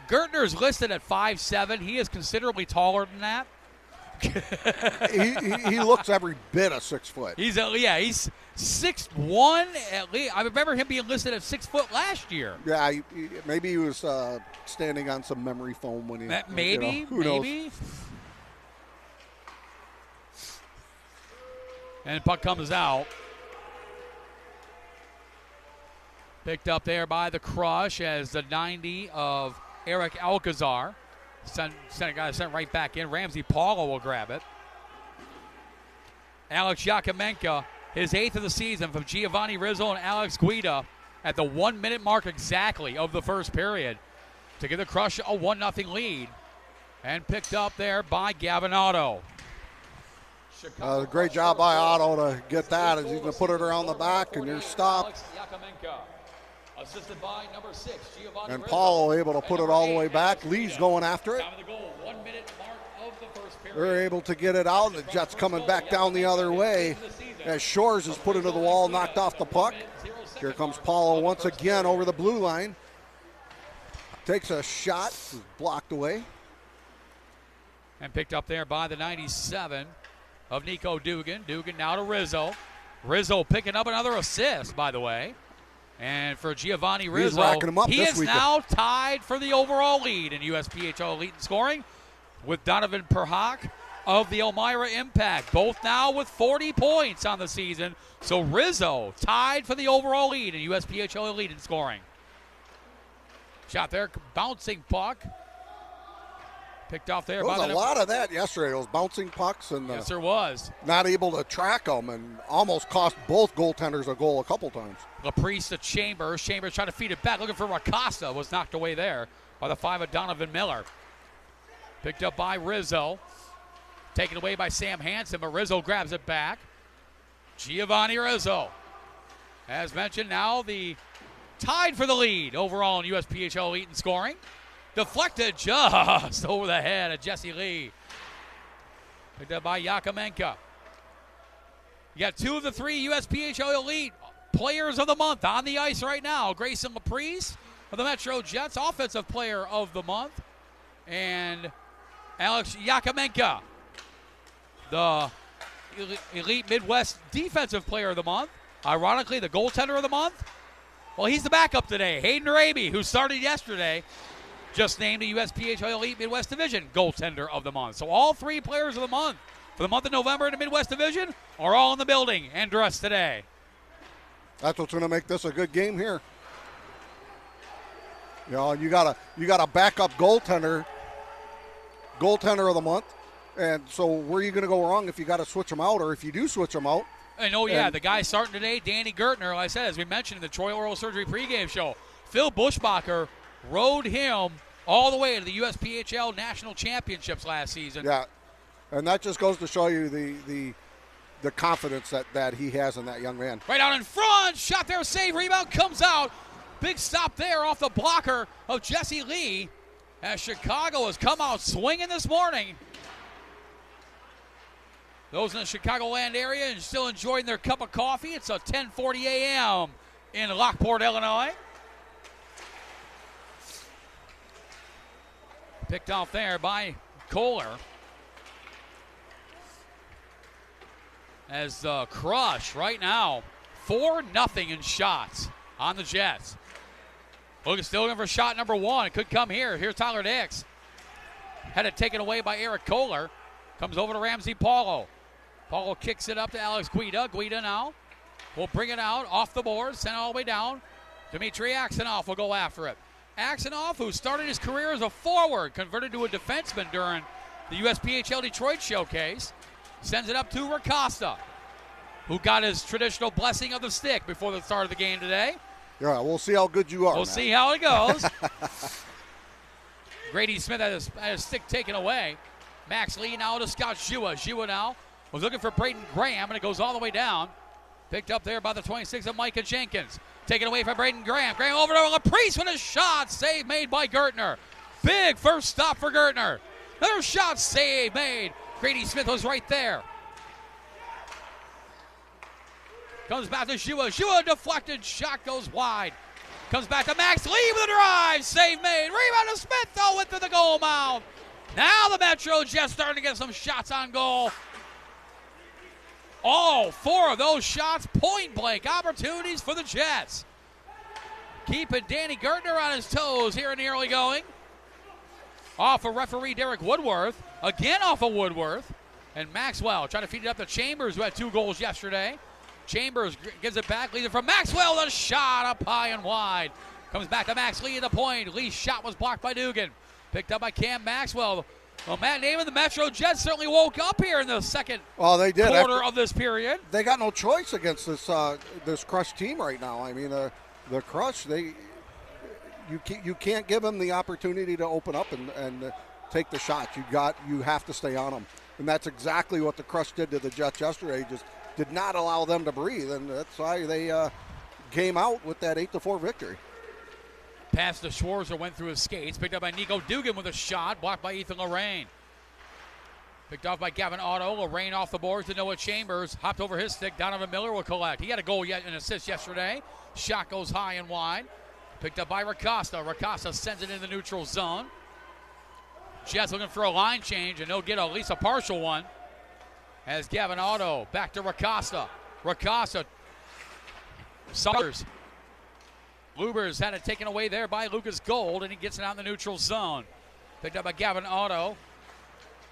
Gertner's listed at 5'7". He is considerably taller than that. he looks every bit of 6 foot. He's 6'1". At least I remember him being listed at 6 foot last year. Yeah, maybe he was standing on some memory foam when he. Maybe. Who knows? And puck comes out. Picked up there by the Crush as the 90 of Eric Alcazar. Sent right back in. Ramsey Paulo will grab it. Alex Yakomenko, his 8th of the season from Giovanni Rizzo and Alex Guida at the 1 minute mark exactly of the first period to give the Crush a 1-0 lead. And picked up there by Gavin Otto. Great job by Otto to get that as he's going to put it around the back and you're stopped. Assisted by number 6, Giovanni and Rizzo. Paulo able to put it all the way back. Lee's going after it. They're able to get it out, and the Jets coming back down the other way as Shores is put into the wall, knocked off the puck. Here comes Paulo once again over the blue line. Takes a shot, is blocked away. And picked up there by the 97 of Nico Dugan. Dugan now to Rizzo. Rizzo picking up another assist, by the way. And for Giovanni Rizzo, he is now tied for the overall lead in USPHL Elite in scoring with Donovan Perhak of the Elmira Impact. Both now with 40 points on the season. So Rizzo tied for the overall lead in USPHL Elite in scoring. Shot there, bouncing puck. Picked off there. There was a lot of that yesterday, those bouncing pucks. And yes, there was. Not able to track them and almost cost both goaltenders a goal a couple times. Laprice to Chambers. Chambers trying to feed it back. Looking for Racasta. Was knocked away there by the 5 of Donovan Miller. Picked up by Rizzo. Taken away by Sam Hansen, but Rizzo grabs it back. Giovanni Rizzo. As mentioned, now the tied for the lead overall in USPHL Elite in scoring. Deflected just over the head of Jesse Lee. Picked up by Yakomenko. You got 2 of the 3 USPHL Elite Players of the Month on the ice right now. Grayson Laprice of the Metro Jets, Offensive Player of the Month. And Alex Yakomenko, the Elite Midwest Defensive Player of the Month. Ironically, the Goaltender of the Month Well, he's the backup today. Hayden Raby, who started yesterday, just named the USPHL Elite Midwest Division goaltender of the month. So all 3 players of the month for the month of November in the Midwest Division are all in the building and dressed today. That's what's going to make this a good game here. You know, you got a backup goaltender of the month, and so where are you going to go wrong if you got to switch them out, or if you do switch them out? And the guy starting today, Danny Gertner, like I said, as we mentioned in the Troy Oral Surgery pregame show, Phil Bushbacher rode him all the way to the USPHL National Championships last season. Yeah, and that just goes to show you the confidence that he has in that young man. Right out in front, shot there, save, rebound, comes out. Big stop there off the blocker of Jesse Lee as Chicago has come out swinging this morning. Those in the Chicagoland area and still enjoying their cup of coffee. It's a 10:40 a.m. in Lockport, Illinois. Picked off there by Kohler. As Crush right now, 4-0 in shots on the Jets. Logan still looking for shot number 1. It could come here. Here's Tyler Dix. Had it taken away by Eric Kohler. Comes over to Ramsey Paulo. Paulo kicks it up to Alex Guida. Guida now will bring it out off the board, send it all the way down. Dmitry Aksanov will go after it. Aksanov, who started his career as a forward, converted to a defenseman during the USPHL Detroit Showcase, sends it up to Racosta, who got his traditional blessing of the stick before the start of the game today. Yeah, we'll see how good you are. We'll see how it goes. Grady Smith had his stick taken away. Max Lee now to Scott Jua. Jua now was looking for Braden Graham, and it goes all the way down. Picked up there by the 26 of Micah Jenkins. Taken away from Braden Graham. Graham over to Laprice with a shot. Save made by Gertner. Big first stop for Gertner. Another shot save made. Grady Smith was right there. Comes back to Jua. Jua deflected. Shot goes wide. Comes back to Max Lee with a drive. Save made. Rebound to Smith, though, into the goal mouth. Now the Metro Jets starting to get some shots on goal. All 4 of those shots, point-blank opportunities for the Jets. Keeping Danny Gertner on his toes here in the early going. Off of referee Derek Woodworth. Again off of Woodworth. And Maxwell trying to feed it up to Chambers, who had 2 goals yesterday. Chambers gives it back, leads it from Maxwell. The shot up high and wide. Comes back to Max Lee at the point. Lee's shot was blocked by Dugan. Picked up by Cam Maxwell. Well, Matt Naaman, the Metro Jets certainly woke up here in the second quarter of this period. They got no choice against this Crush team right now. I mean, the Crush, you can't give them the opportunity to open up and take the shot. You have to stay on them, and that's exactly what the Crush did to the Jets yesterday. Just did not allow them to breathe, and that's why they came out with that 8-4 victory. Pass to Schwarzer, went through his skates. Picked up by Nico Dugan with a shot. Blocked by Ethan Lorraine. Picked off by Gavin Otto. Lorraine off the boards to Noah Chambers. Hopped over his stick. Donovan Miller will collect. He had a goal an assist yesterday. Shot goes high and wide. Picked up by Racosta. Racosta sends it in the neutral zone. Jets looking for a line change, and they'll get at least a partial one. As Gavin Otto back to Racosta. Racosta. Summers. Lubers had it taken away there by Lucas Gold, and he gets it out in the neutral zone. Picked up by Gavin Otto.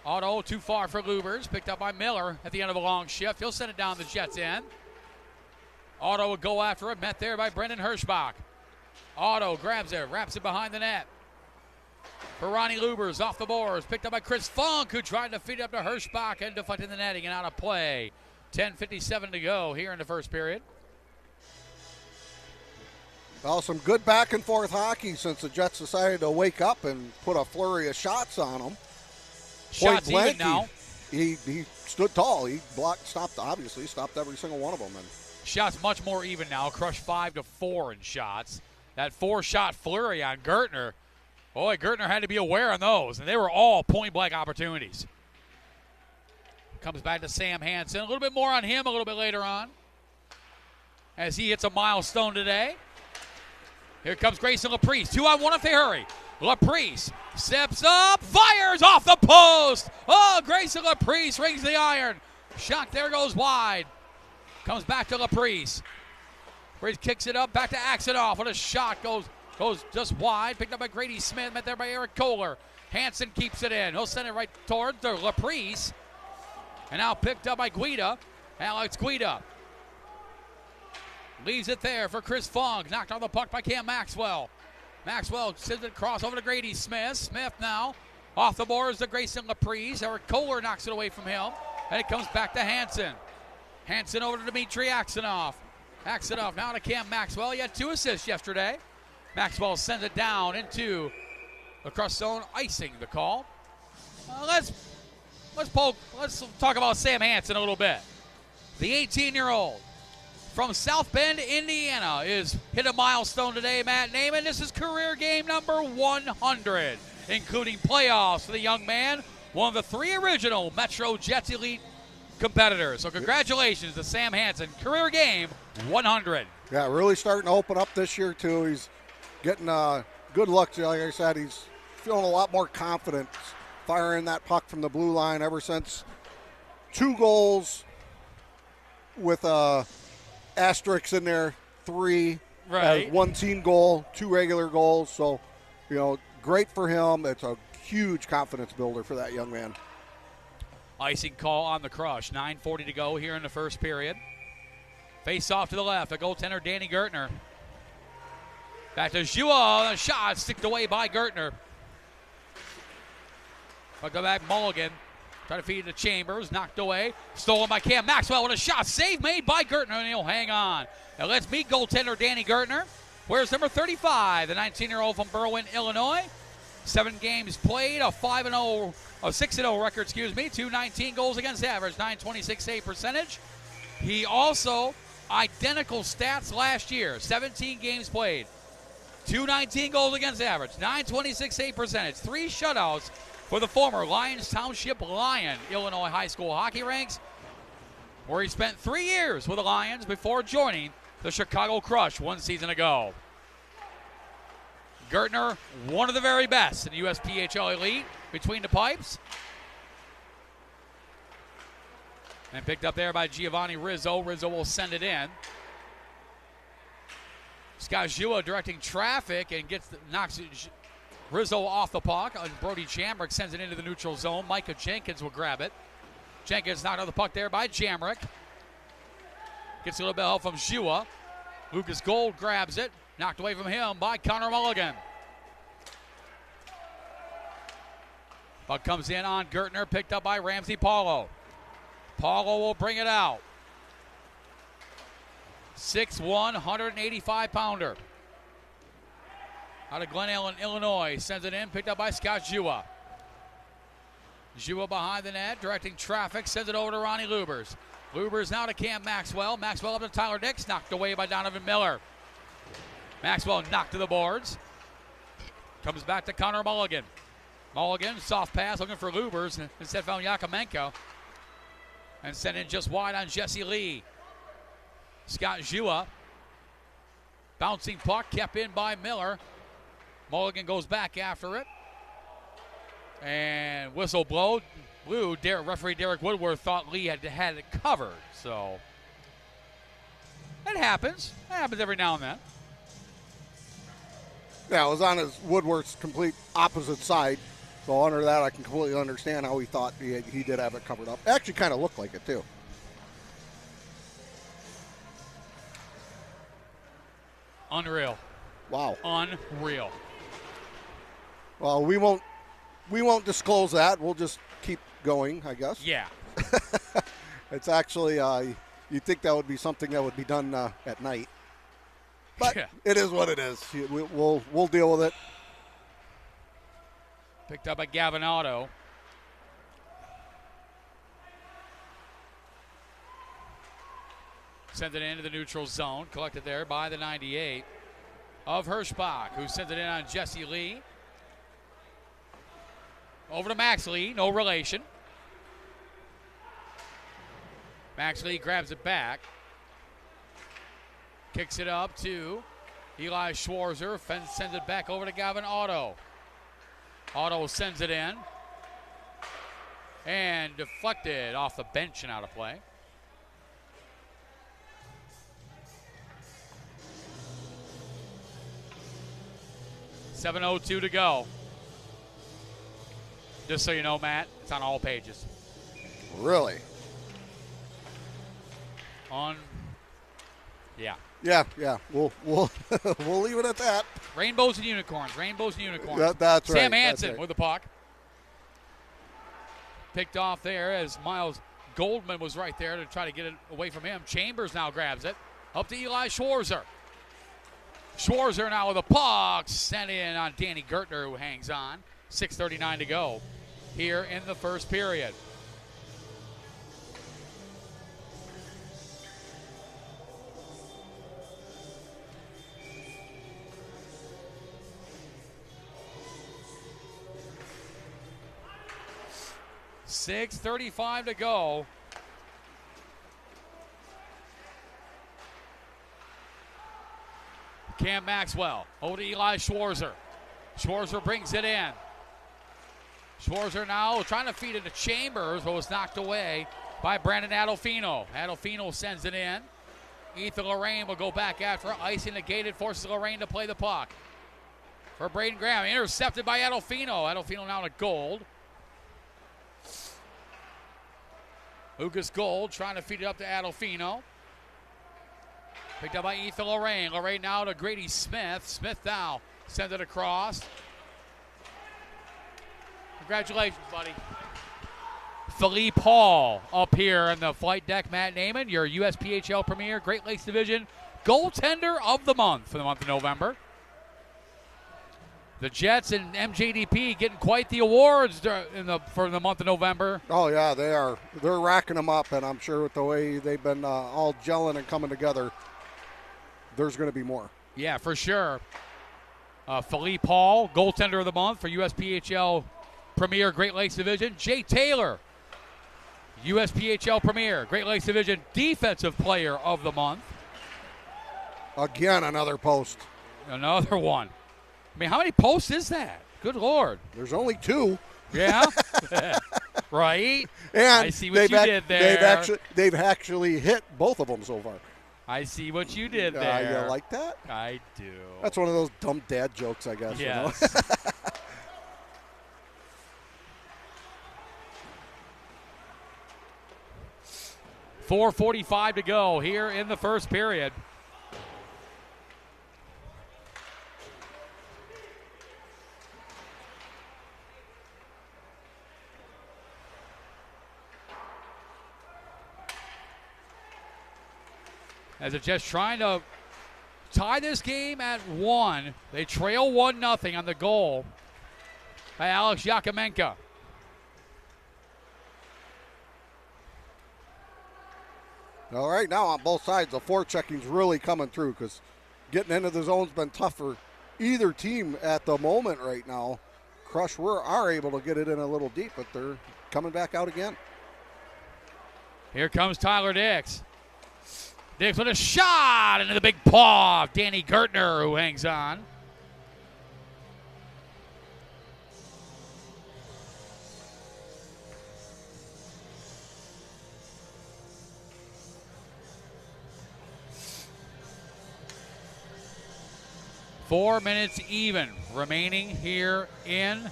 Otto too far for Lubers. Picked up by Miller at the end of a long shift. He'll send it down the Jets' end. Otto will go after it. Met there by Brendan Hirschbach. Otto grabs it, wraps it behind the net. For Ronnie Lubers off the boards. Picked up by Chris Funk, who tried to feed it up to Hirschbach and deflecting the netting and out of play. 10:57 to go here in the first period. Well, some good back-and-forth hockey since the Jets decided to wake up and put a flurry of shots on them. Shots even now. He stood tall. He stopped every single one of them. And shots much more even now. Crushed 5-4 in shots. That 4-shot flurry on Gertner. Boy, Gertner had to be aware on those, and they were all point-blank opportunities. Comes back to Sam Hansen. A little bit more on him a little bit later on as he hits a milestone today. Here comes Grayson Laprice. 2-on-1 if they hurry. Laprice steps up, fires off the post. Oh, Grayson Laprice rings the iron. Shot there goes wide. Comes back to Laprice. He kicks it up, back to Axenoff. What a shot, goes just wide. Picked up by Grady Smith, met there by Eric Kohler. Hansen keeps it in. He'll send it right towards the Laprise. And now picked up by Guida. Alex Guida leaves it there for Chris Fong. Knocked on the puck by Cam Maxwell. Maxwell sends it across over to Grady Smith. Smith now off the boards to Grayson Laprise. Eric Kohler knocks it away from him. And it comes back to Hansen. Hansen over to Dmitry Axenoff. Axenoff now to Cam Maxwell. He had 2 assists yesterday. Maxwell sends it down into the cross zone, icing the call. Let's talk about Sam Hansen a little bit. The 18-year-old from South Bend, Indiana, is hit a milestone today, Matt Naiman. This is career game number 100, including playoffs for the young man, one of the 3 original Metro Jets Elite competitors. So congratulations to Sam Hansen, career game 100. Yeah, really starting to open up this year, too. He's getting good luck. Like I said, he's feeling a lot more confident firing that puck from the blue line ever since 2 goals with asterisks in there, 3 right. as 1 team goal, 2 regular goals. So, great for him. It's a huge confidence builder for that young man. Icing call on the crush. 9:40 to go here in the first period. Face off to the left. The goaltender, Danny Gertner. Back to Jua. The shot sticked away by Gertner. But go back, Mulligan. Try to feed it to Chambers. Knocked away. Stolen by Cam Maxwell. What a shot. Save made by Gertner, and he'll hang on. Now let's meet goaltender Danny Gertner. Where's number 35, the 19-year-old from Berwyn, Illinois. 7 games played, a 6-0 record, 219 goals against average, .926 save percentage. He also, identical stats last year, 17 games played, 219 goals against average, .926 save percentage, 3 shutouts for the former Lyons Township Lion, Illinois high school hockey ranks, where he spent 3 years with the Lions before joining the Chicago Crush 1 season ago. Gertner, one of the very best in the USPHL Elite, between the pipes. And picked up there by Giovanni Rizzo. Rizzo will send it in. Scott Jua directing traffic and knocks Rizzo off the puck. And Brody Jamrick sends it into the neutral zone. Micah Jenkins will grab it. Jenkins knocked on the puck there by Jamrick. Gets a little bit of help from Jua. Lucas Gold grabs it. Knocked away from him by Connor Mulligan. Puck comes in on Gertner, picked up by Ramsey Paulo. Paulo will bring it out. 6'1", 185-pounder. Out of Glen Ellen, Illinois. Sends it in, picked up by Scott Jua. Jua behind the net, directing traffic, sends it over to Ronnie Lubers. Lubers now to Cam Maxwell. Maxwell up to Tyler Dix, knocked away by Donovan Miller. Maxwell knocked to the boards. Comes back to Connor Mulligan. Mulligan, soft pass, looking for Lubers. Instead found Yakomenko. And sent in just wide on Jesse Lee. Scott Jua. Bouncing puck, kept in by Miller. Mulligan goes back after it. And whistle blew. Referee Derek Woodworth thought Lee had it covered. So, it happens. It happens every now and then. Yeah, it was on his Woodworth's complete opposite side. So under that, I can completely understand how he thought he did have it covered up. It actually kind of looked like it, too. Unreal. Wow. Unreal. Well, we won't disclose that. We'll just keep going, I guess. Yeah. It's actually, you'd think that would be something that would be done at night. But yeah. It is what it is. We'll deal with it. Picked up by Gavin Otto. Sends it into the neutral zone. Collected there by the 98 of Hirschbach, who sends it in on Jesse Lee. Over to Max Lee, no relation. Max Lee grabs it back. Kicks it up to Eli Schwarzer. Sends it back over to Gavin Otto. Otto sends it in. And deflected off the bench and out of play. 7:02 to go. Just so you know, Matt, it's on all pages. Really? Yeah. Yeah. We'll we'll leave it at that. Rainbows and unicorns. That's right. Sam Hansen That's right. with the puck. Picked off there as Miles Goldman was right there to try to get it away from him. Chambers now grabs it. Up to Eli Schwarzer. Schwarzer now with the puck. Sent in on Danny Gertner, who hangs on. 6:39 to go here in the first period. $6:35 to go. Cam Maxwell over to Eli Schwarzer. Schwarzer brings it in. Schwarzer now trying to feed it to Chambers, but was knocked away by Brandon Adolfino. Adolfino sends it in. Ethan Lorraine will go back after it. Icing negated, forces Lorraine to play the puck. For Braden Graham, intercepted by Adolfino. Adolfino now to Gold. Lucas Gold trying to feed it up to Adolfino. Picked up by Ethan Lorraine. Lorraine now to Grady Smith. Smith now sends it across. Congratulations, buddy. Philippe Hall up here in the flight deck. Matt Naiman, your USPHL Premier Great Lakes Division goaltender of the month for the month of November. The Jets and MJDP getting quite the awards for the month of November. Oh yeah, they are. They're racking them up, and I'm sure with the way they've been all gelling and coming together, there's going to be more. Yeah, for sure. Philippe Hall, goaltender of the month for USPHL Premier Great Lakes Division. Jay Taylor, USPHL Premier Great Lakes Division Defensive Player of the month. Again, another post. Another one. I mean, how many posts is that? Good Lord. There's only 2. Yeah? Right? And I see what you did there. They've actually hit both of them so far. I see what you did there. You like that? I do. That's one of those dumb dad jokes, I guess. Yes. You know? 4:45 to go here in the first period. As the Jets trying to tie this game at 1. They trail 1-0 on the goal by Alex Yakimenko. All right, now on both sides, the forechecking's really coming through because getting into the zone's been tough for either team at the moment right now. Crush are able to get it in a little deep, but they're coming back out again. Here comes Tyler Dix. Dix with a shot into the big paw of Danny Gertner, who hangs on. Four minutes even remaining here in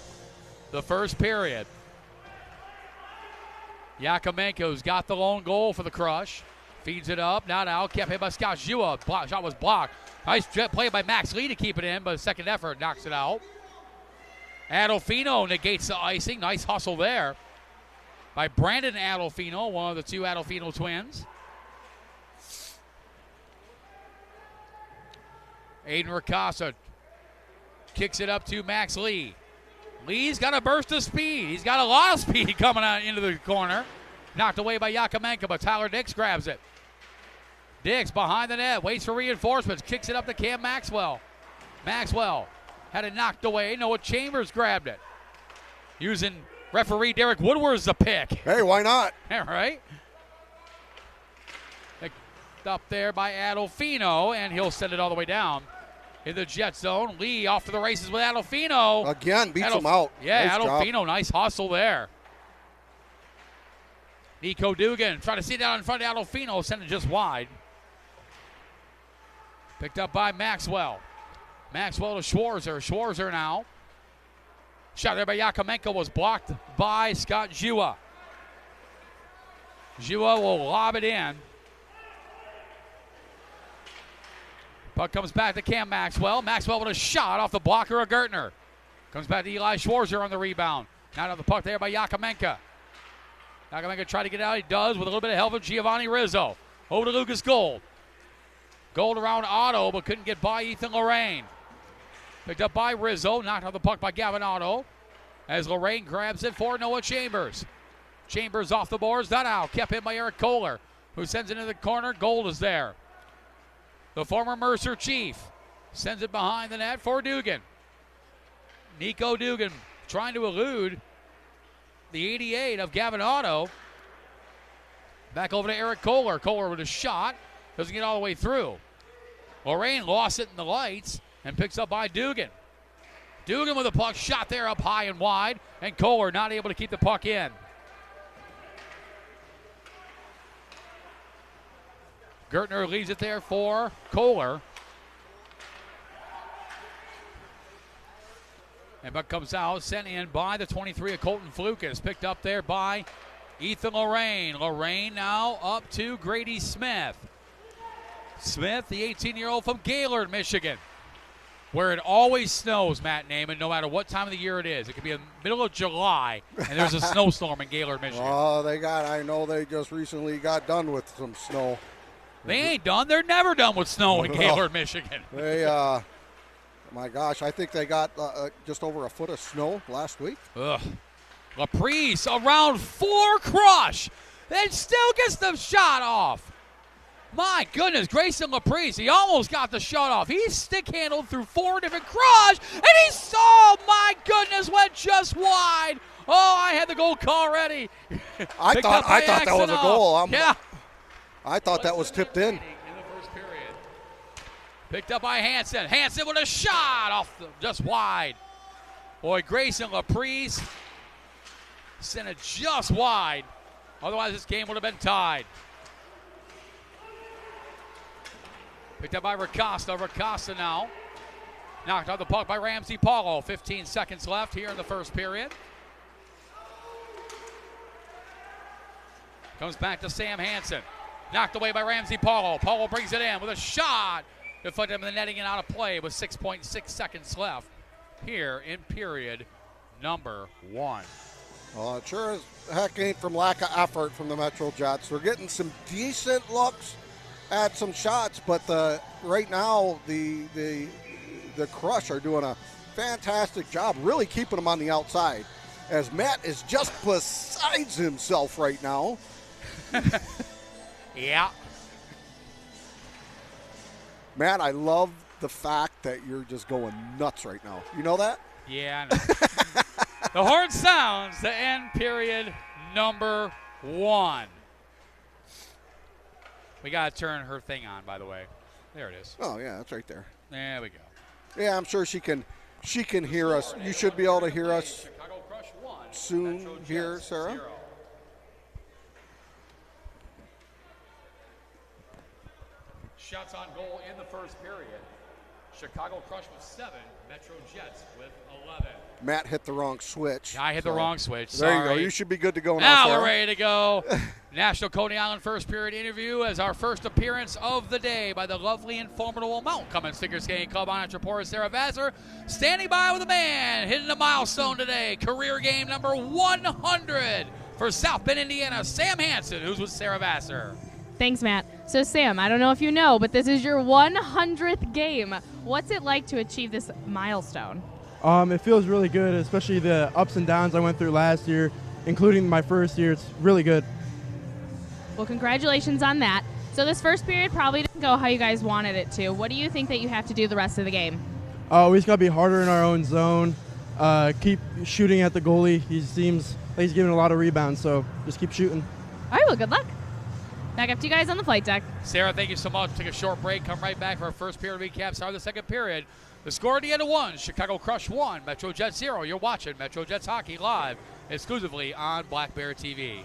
the first period. Yakimenko's got the lone goal for the Crush. Feeds it up. Now kept hit by Scott Jua. Shot was blocked. Nice play by Max Lee to keep it in, but a second effort knocks it out. Adolfino negates the icing. Nice hustle there by Brandon Adolfino, one of the 2 Adolfino twins. Aiden Ricasa kicks it up to Max Lee. Lee's got a burst of speed. He's got a lot of speed coming out into the corner. Knocked away by Yakimenko, but Tyler Dix grabs it. Dix behind the net, waits for reinforcements, kicks it up to Cam Maxwell. Maxwell had it knocked away. Noah Chambers grabbed it. Using referee Derek Woodward's the pick. Hey, why not? All right. Picked up there by Adolfino, and he'll send it all the way down in the Jet zone. Lee off to the races with Adolfino. Again, beats him out. Yeah, nice Adolfino, job. nice hustle there. Nico Dugan trying to see down in front of Adolfino, send it just wide. Picked up by Maxwell. Maxwell to Schwarzer. Schwarzer now. Shot there by Yakomenko was blocked by Scott Jua. Jua will lob it in. Puck comes back to Cam Maxwell. Maxwell with a shot off the blocker of Gertner. Comes back to Eli Schwarzer on the rebound. Now to the puck there by Yakomenko. Yakomenko tried to get out. He does with a little bit of help of Giovanni Rizzo. Over to Lucas Gold. Gold around Otto, but couldn't get by Ethan Lorraine. Picked up by Rizzo. Knocked out the puck by Gavin Otto. As Lorraine grabs it for Noah Chambers. Chambers off the boards. Not out. Kept in by Eric Kohler, who sends it into the corner. Gold is there. The former Mercer Chief sends it behind the net for Dugan. Nico Dugan trying to elude the 88 of Gavin Otto. Back over to Eric Kohler. Kohler with a shot. Doesn't get all the way through. Lorraine lost it in the lights and picks up by Dugan. Dugan with a puck shot there up high and wide, and Kohler not able to keep the puck in. Gertner leaves it there for Kohler. And puck comes out, sent in by the 23 of Colton Flukas. Picked up there by Ethan Lorraine. Lorraine now up to Grady Smith. Smith, the 18-year-old from Gaylord, Michigan, where it always snows, Matt Naaman, no matter what time of the year it is. It could be in the middle of July, and there's a snowstorm in Gaylord, Michigan. Oh, I know they just recently got done with some snow. They ain't done. They're never done with snow in Gaylord, Michigan. They, my gosh, I think they got just over a foot of snow last week. Ugh. Laprise around 4 crush, then still gets the shot off. My goodness, Grayson Laprise, he almost got the shot off. He's stick-handled through 4 different crush, and oh my goodness, went just wide. Oh, I had the goal call ready. I thought that was a goal. Yeah. I thought that was tipped in. In the first period. Picked up by Hansen. Hansen with a shot off just wide. Boy, Grayson Laprise sent it just wide. Otherwise, this game would have been tied. Picked up by Ricosta. Ricosta now. Knocked out the puck by Ramsey Paulo. 15 seconds left here in the first period. Comes back to Sam Hansen. Knocked away by Ramsey Paulo. Paulo brings it in with a shot. Deflected him in the netting and out of play with 6.6 seconds left here in period number 1. Well, it sure as heck ain't from lack of effort from the Metro Jets. They're getting some decent looks at some shots, but right now the Crush are doing a fantastic job really keeping them on the outside, as Matt is just besides himself right now. Yeah. Matt, I love the fact that you're just going nuts right now. You know that? Yeah, I know. The horn sounds to end period number 1. We got to turn her thing on, by the way. There it is. Oh, yeah, that's right there. There we go. Yeah, I'm sure she can hear us. You should be able to hear us Chicago Crush 1, soon Metro Jets here, Sarah. 0. Shots on goal in the first period. Chicago Crush with 7, Metro Jets with 11. Matt hit the wrong switch. I hit the wrong switch. There Sorry. you go. You should be good to go now, Now Sarah. we're ready to go. National Coney Island first period interview as our first appearance of the day by the lovely and formidable Mount Cummins Figure Skating Club on reporter Sarah Vassar, standing by with a man hitting a milestone today. Career game number 100 for South Bend, Indiana. Sam Hansen, who's with Sarah Vassar. Thanks, Matt. So, Sam, I don't know if you know, but this is your 100th game. What's it like to achieve this milestone? It feels really good, especially the ups and downs I went through last year, including my first year. It's really good. Well, congratulations on that. So this first period probably didn't go how you guys wanted it to. What do you think that you have to do the rest of the game? We just got to be harder in our own zone, keep shooting at the goalie. He seems like he's giving a lot of rebounds, so just keep shooting. All right, well, good luck. Back up to you guys on the flight deck. Sarah, thank you so much. Take a short break. Come right back for our first period recap. Start of the second period. The score at the end of 1, Chicago Crush 1, Metro Jets 0. You're watching Metro Jets Hockey live exclusively on Black Bear TV.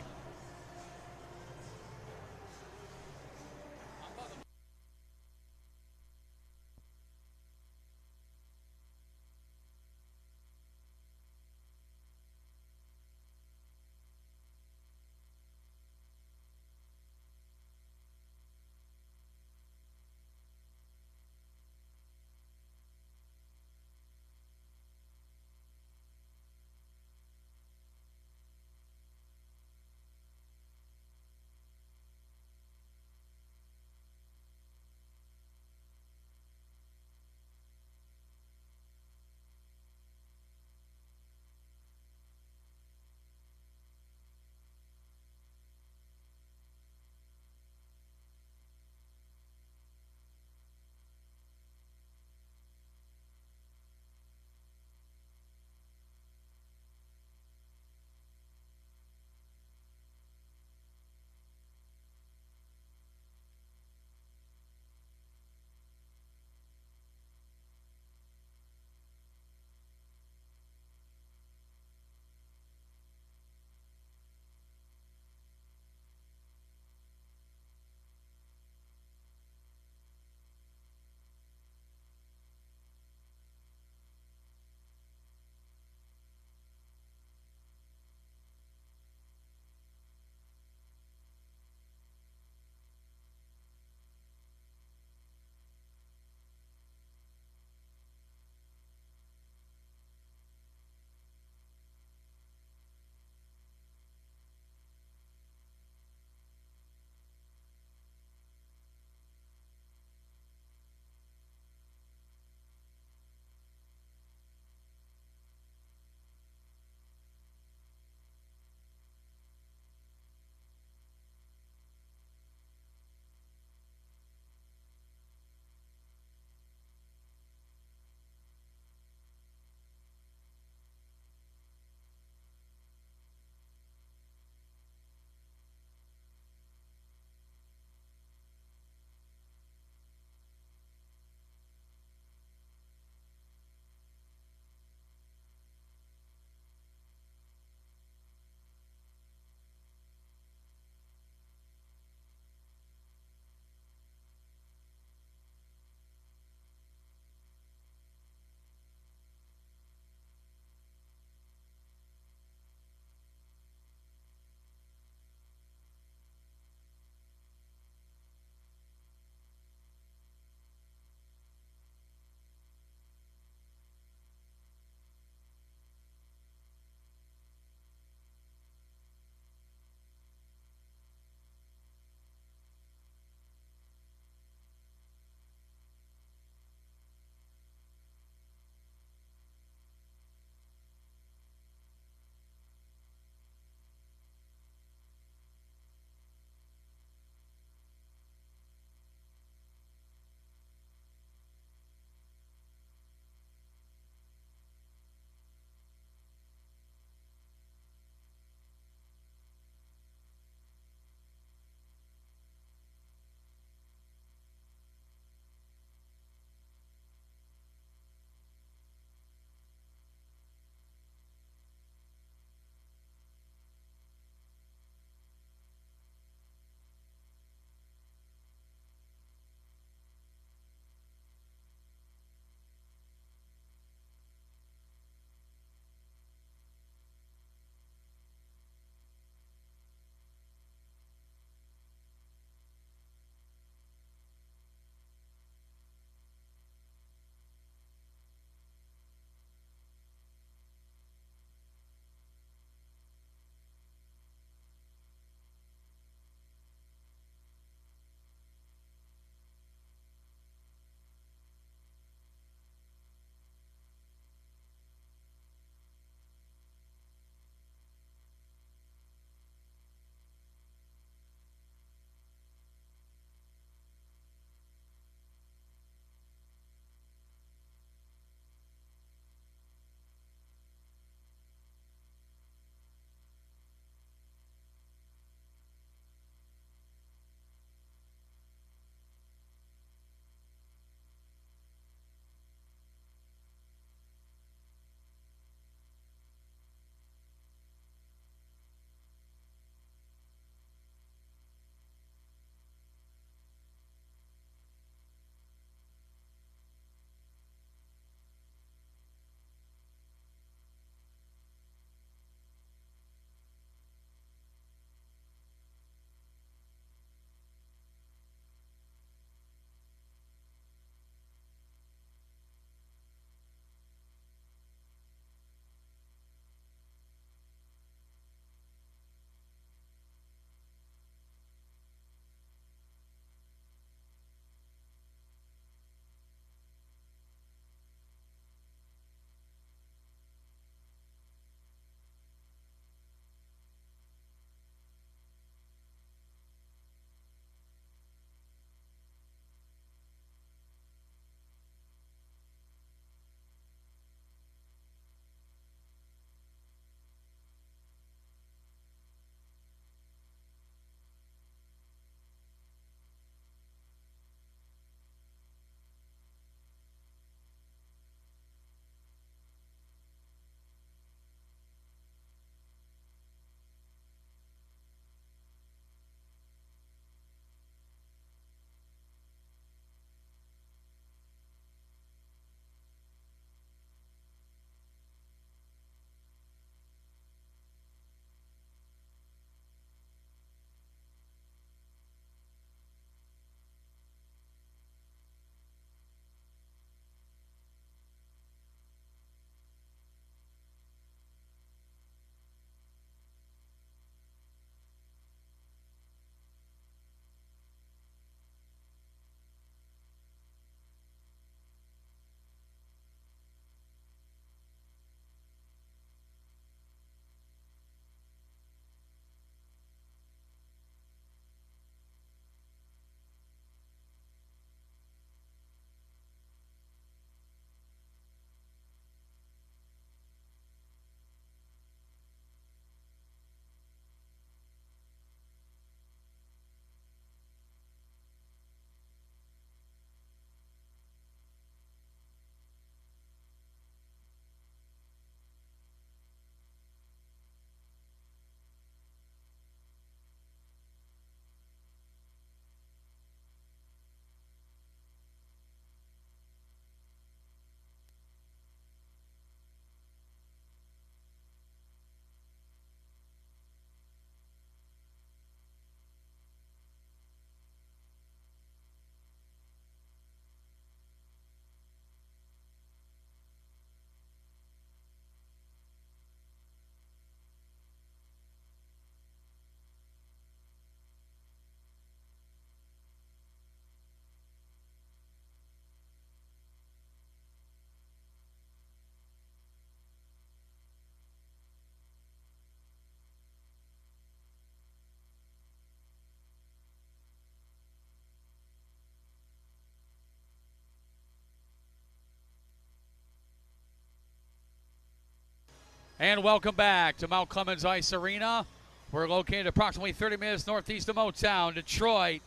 And welcome back to Mount Clemens Ice Arena. We're located approximately 30 minutes northeast of Motown, Detroit,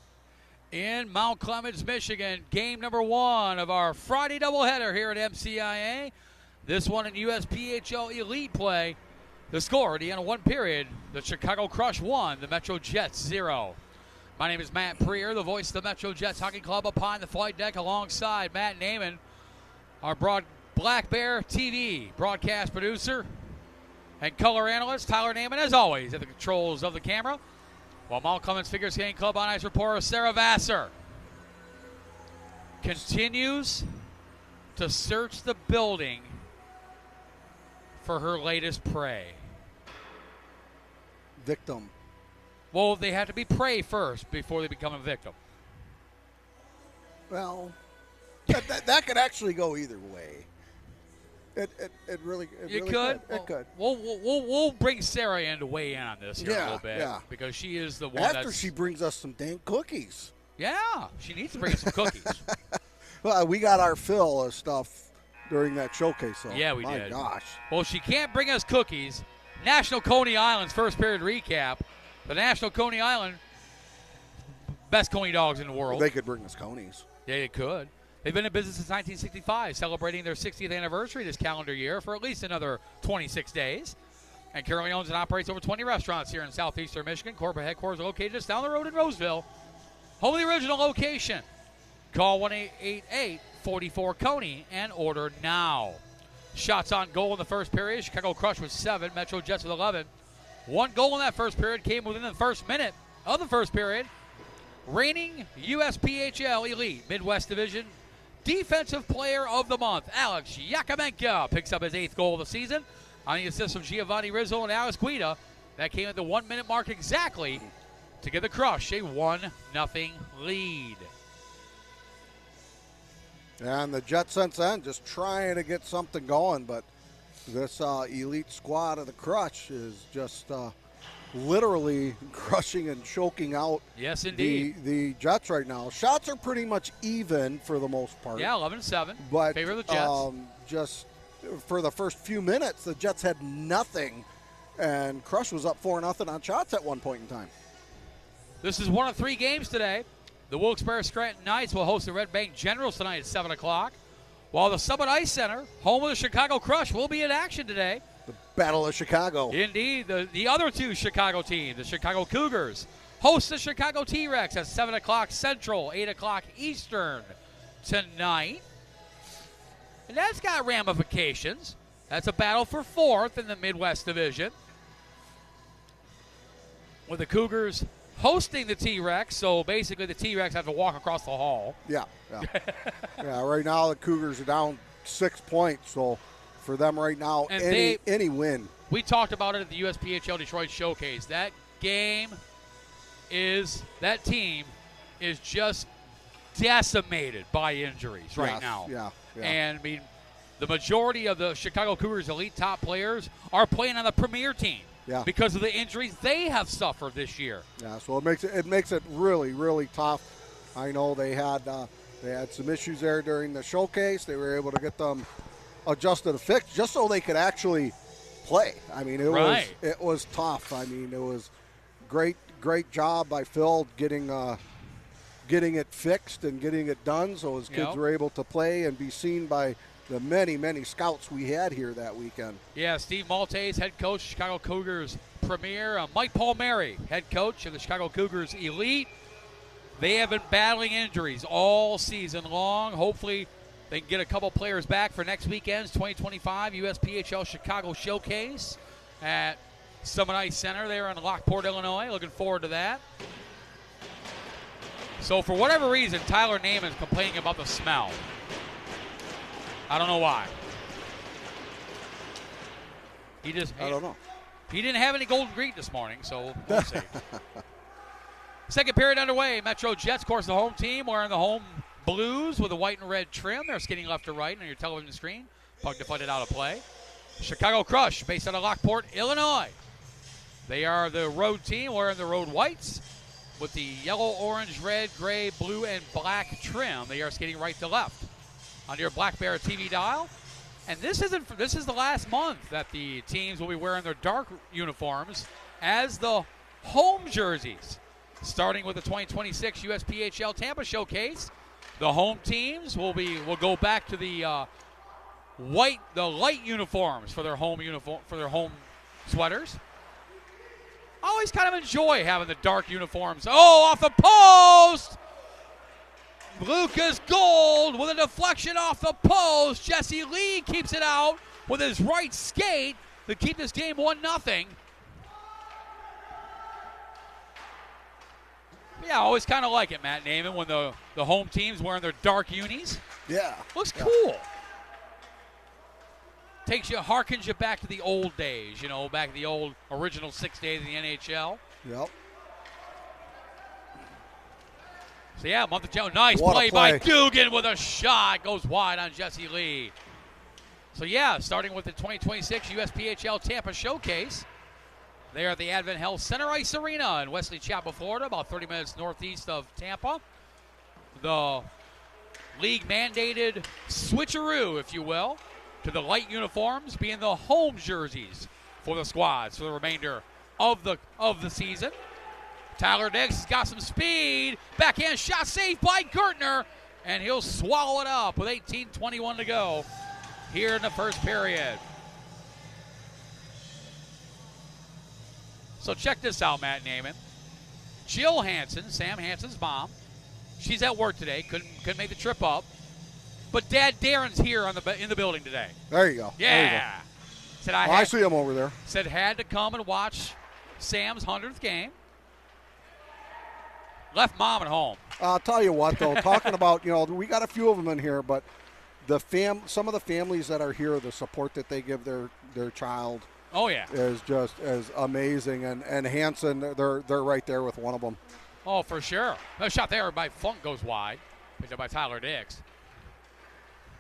in Mount Clemens, Michigan. Game number 1 of our Friday doubleheader here at MCIA. This one in USPHL Elite play. The score at the end of one period, the Chicago Crush 1, the Metro Jets 0. My name is Matt Preer, the voice of the Metro Jets Hockey Club up on the flight deck alongside Matt Naiman, our Black Bear TV broadcast producer and color analyst Tyler Naiman, as always, at the controls of the camera. While Mount Clemens Figure Skating Club on ice reporter Sarah Vassar continues to search the building for her latest prey. Victim. Well, they have to be prey first before they become a victim. Well, that could actually go either way. It really could. It could. We'll bring Sarah in to weigh in on this here a little bit. Yeah. Because she is the one After she brings us some dang cookies. Yeah, she needs to bring us some cookies. Well, we got our fill of stuff during that showcase. So Yeah, we my did. Gosh. Well, she can't bring us cookies. National Coney Island's first period recap. The National Coney Island, best Coney dogs in the world. They could bring us conies. Yeah, they could. They've been in business since 1965, celebrating their 60th anniversary this calendar year for at least another 26 days. And currently owns and operates over 20 restaurants here in southeastern Michigan. Corporate headquarters located just down the road in Roseville. Home of the original location. Call 1-888-44-CONEY and order now. Shots on goal in the first period. Chicago Crush with 7, Metro Jets with 11. One goal in that first period came within the first minute of the first period. Reigning USPHL Elite Midwest Division Defensive Player of the Month, Alex Yakomenko, picks up his 8th goal of the season on the assist from Giovanni Rizzo and Alex Guida. That came at the 1 minute mark exactly to give the Crush a 1-0 lead. And the Jets since then just trying to get something going, but this elite squad of the Crush is just literally crushing and choking out yes, indeed. the Jets right now. Shots are pretty much even for the most part. Yeah, 11-7. But favor of the Jets. Just for the first few minutes, the Jets had nothing, and Crush was up 4-0 on shots at one point in time. This is one of 3 games today. The Wilkes-Barre Scranton Knights will host the Red Bank Generals tonight at 7 o'clock, while the Summit Ice Center, home of the Chicago Crush, will be in action today. The Battle of Chicago. Indeed, the other 2 Chicago teams, the Chicago Cougars, host the Chicago T-Rex at 7 o'clock Central, 8 o'clock Eastern tonight. And that's got ramifications. That's a battle for 4th in the Midwest Division, with the Cougars hosting the T-Rex, so basically the T-Rex have to walk across the hall. Yeah. Yeah, right now the Cougars are down 6 points, so for them right now, And any win. We talked about it at the USPHL Detroit Showcase. That team is just decimated by injuries right now. Yeah. And, I mean, the majority of the Chicago Cougars elite top players are playing on the premier team because of the injuries they have suffered this year. Yeah, so it makes it really, really tough. I know they had some issues there during the showcase. They were able to get them adjusted and fixed just so they could actually play. I mean, it was tough. I mean, it was great job by Phil getting it fixed and getting it done so his kids were able to play and be seen by the many, many scouts we had here that weekend. Yeah, Steve Maltese, head coach, Chicago Cougars Premier. Mike Palmieri, head coach of the Chicago Cougars Elite. They have been battling injuries all season long. Hopefully they can get a couple players back for next weekend's 2025 USPHL Chicago Showcase at Summit Ice Center there in Lockport, Illinois. Looking forward to that. So for whatever reason, Tyler Naiman's complaining about the smell. I don't know why. I don't know. He didn't have any golden greet this morning, so we'll see. Second period underway. Metro Jets, of course, the home team, wearing the home blues with a white and red trim. They're skating left to right on your television screen. Puck deflected out of play. Chicago Crush, based out of Lockport, Illinois. They are the road team wearing the road whites with the yellow, orange, red, gray, blue, and black trim. They are skating right to left. On your Black Bear TV dial, And this is the last month that the teams will be wearing their dark uniforms as the home jerseys. Starting with the 2026 USPHL Tampa Showcase, the home teams will go back to the light uniforms for their home sweaters. I always kind of enjoy having the dark uniforms. Oh, off the post! Lucas Gold with a deflection off the post. Jesse Lee keeps it out with his right skate to keep this game 1-0. Yeah, I always kind of like it, Matt Naaman, when the home team's wearing their dark unis. Yeah. Looks cool. Harkens you back to the old days, back to the old original 6 days in the NHL. Yep. So, yeah, month of June. Nice What play a play by Dugan with a shot. Goes wide on Jesse Lee. So, yeah, starting with the 2026 USPHL Tampa Showcase. They are at the Advent Health Center Ice Arena in Wesley Chapel, Florida, about 30 minutes northeast of Tampa. The league-mandated switcheroo, if you will, to the light uniforms being the home jerseys for the squads for the remainder of the season. Tyler Dix has got some speed. Backhand shot saved by Gertner, and he'll swallow it up with 18:21 to go here in the first period. So check this out, Matt Naaman. Jill Hansen, Sam Hansen's mom, she's at work today, couldn't make the trip up. But Dad Darren's here in the building today. There you go. Yeah. There you go. Said I see him over there. Said had to come and watch Sam's 100th game. Left Mom at home. I'll tell you what, though, talking about, we got a few of them in here, but some of the families that are here, the support that they give their child, oh yeah, is just as amazing. And Hansen, they're right there with one of them. Oh, for sure. The shot there by Funk goes wide, picked up by Tyler Dix.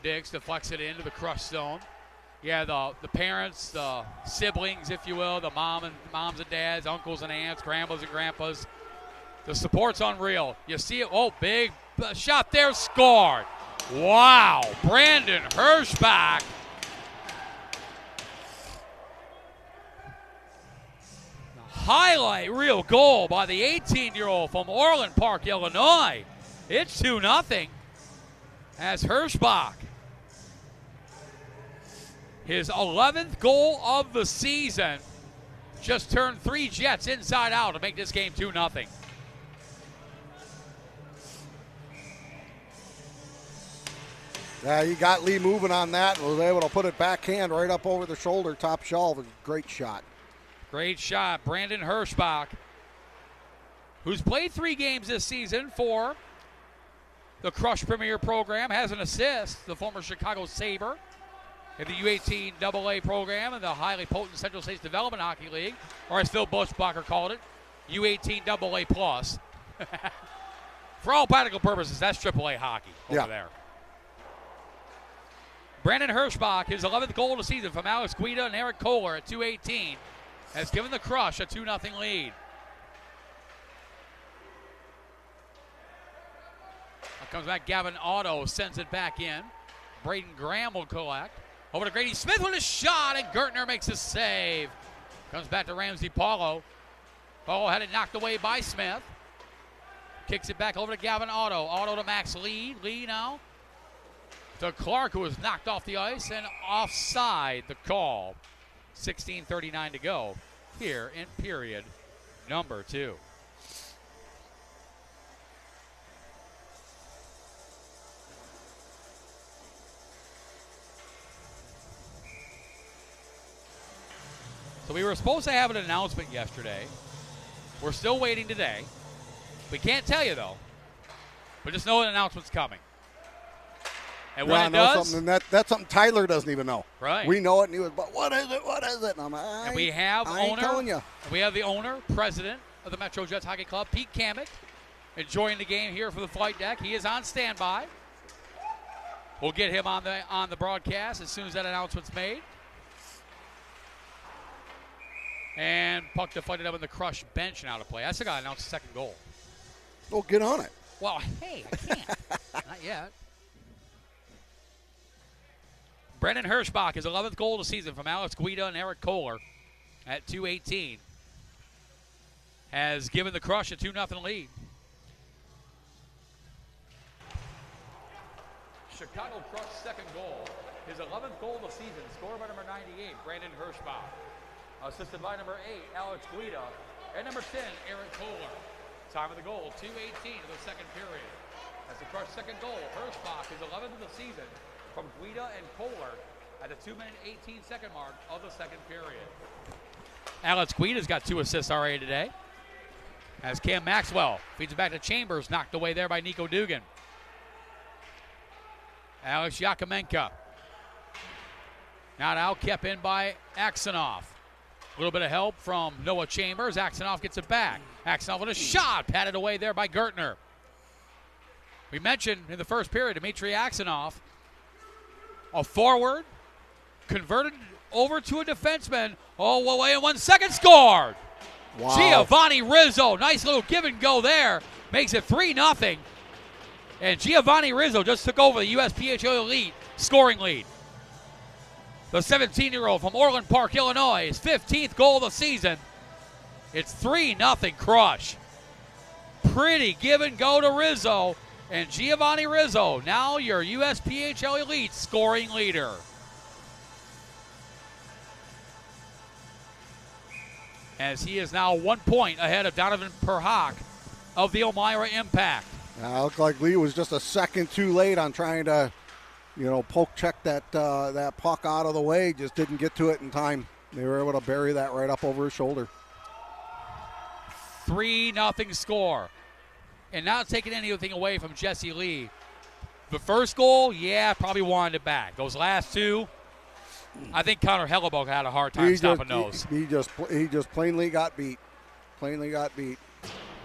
Dix deflects it into the crush zone. Yeah, the parents, the siblings, if you will, the moms and dads, uncles and aunts, grandmas and grandpas. The support's unreal. You see it. Oh, big shot there, scored. Wow, Brandon Hirschbach. Highlight reel goal by the 18-year-old from Orland Park, Illinois. It's 2-0 as Hirschbach, his 11th goal of the season, just turned 3 Jets inside out to make this game 2-0. Yeah, you got Lee moving on that. Was able to put it backhand right up over the shoulder, top shelf. Great shot. Great shot. Brandon Hirschbach, who's played 3 games this season for the Crush Premier program, has an assist. The former Chicago Sabre in the U18 AA program and the highly potent Central States Development Hockey League, or as Phil Bushbacher called it, U18 AA plus. For all practical purposes, that's AAA hockey over there. Brandon Hirschbach, his 11th goal of the season from Alex Guida and Eric Kohler at 2:18, has given the Crush a 2-0 lead. Now comes back Gavin Otto, sends it back in. Braden Graham will collect. Over to Grady Smith with a shot, and Gertner makes a save. Comes back to Ramsey Paulo. Paulo had it knocked away by Smith. Kicks it back over to Gavin Otto. Otto to Max Lee. Lee now to Clark, who was knocked off the ice, and offside the call. 16:39 to go here in period number 2. So we were supposed to have an announcement yesterday. We're still waiting today. We can't tell you, though. But just know an announcement's coming. And when it does, that's something Tyler doesn't even know. Right. We know it, and he was, but what is it? What is it? And I'm like, and we have I ain't telling you. We have the owner, president of the Metro Jets Hockey Club, Pete Kamek, enjoying the game here for the flight deck. He is on standby. We'll get him on the broadcast as soon as that announcement's made. And puck deflected up in the Crush bench now to play. I still got to announce the second goal. Well, get on it. Well, hey, I can't. Not yet. Brendan Hirschbach, his 11th goal of the season from Alex Guida and Eric Kohler at 2:18, has given the Crush a 2-0 lead. Chicago Crush second goal, his 11th goal of the season, scored by number 98, Brandon Hirschbach. Assisted by number 8, Alex Guida, and number 10, Eric Kohler. Time of the goal, 2:18 of the second period. As the Crush second goal, Hirschbach, his 11th of the season, from Guida and Kohler at the 2-minute 18-second mark of the second period. Alex Guida's got 2 assists already today. As Cam Maxwell feeds it back to Chambers, knocked away there by Nico Dugan. Alex Yakomenko. Not out, kept in by Aksanov. A little bit of help from Noah Chambers. Aksanov gets it back. Aksanov with a shot, patted away there by Gertner. We mentioned in the first period, Dmitry Aksanov, a forward, converted over to a defenseman. Oh, away in 1 second, scored. Wow. Giovanni Rizzo, nice little give and go there. Makes it 3-0. And Giovanni Rizzo just took over the USPHL Elite scoring lead. The 17-year-old from Orland Park, Illinois, his 15th goal of the season. It's 3-0 Crush. Pretty give and go to Rizzo. And Giovanni Rizzo, now your USPHL Elite scoring leader. As he is now 1 point ahead of Donovan Perhock of the Elmira Impact. Looked like Lee was just a second too late on trying to, poke check that puck out of the way. Just didn't get to it in time. They were able to bury that right up over his shoulder. 3-0 score. And not taking anything away from Jesse Lee. The first goal, probably wanted it back. Those last 2, I think Connor Hellebuck had a hard time stopping those. He just plainly got beat.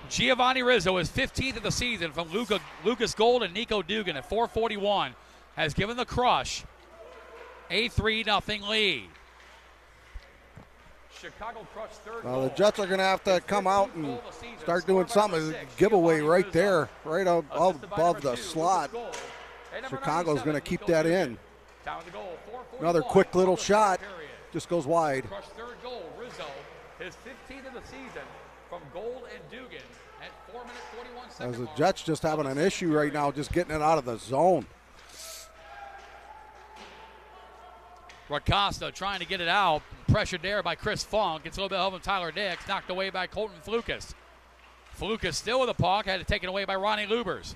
Giovanni Rizzo is 15th of the season from Lucas Gold and Nico Dugan at 4:41, has given the Crush a 3-0 lead. Chicago Crush third goal. The Jets are going to have to come out and start doing something. There's a giveaway right there, right above the slot. Chicago's going to keep that in. Another quick little shot, just goes wide. Crush third goal, Rizzo, his 15th of the season from Gold and Dugan at 4-minute 41 seconds. As the Jets just having an issue right now, just getting it out of the zone. Racosta trying to get it out. Pressured there by Chris Funk. Gets a little bit of help from Tyler Dix. Knocked away by Colton Flukas. Flukas still with the puck. Had it taken away by Ronnie Lubers.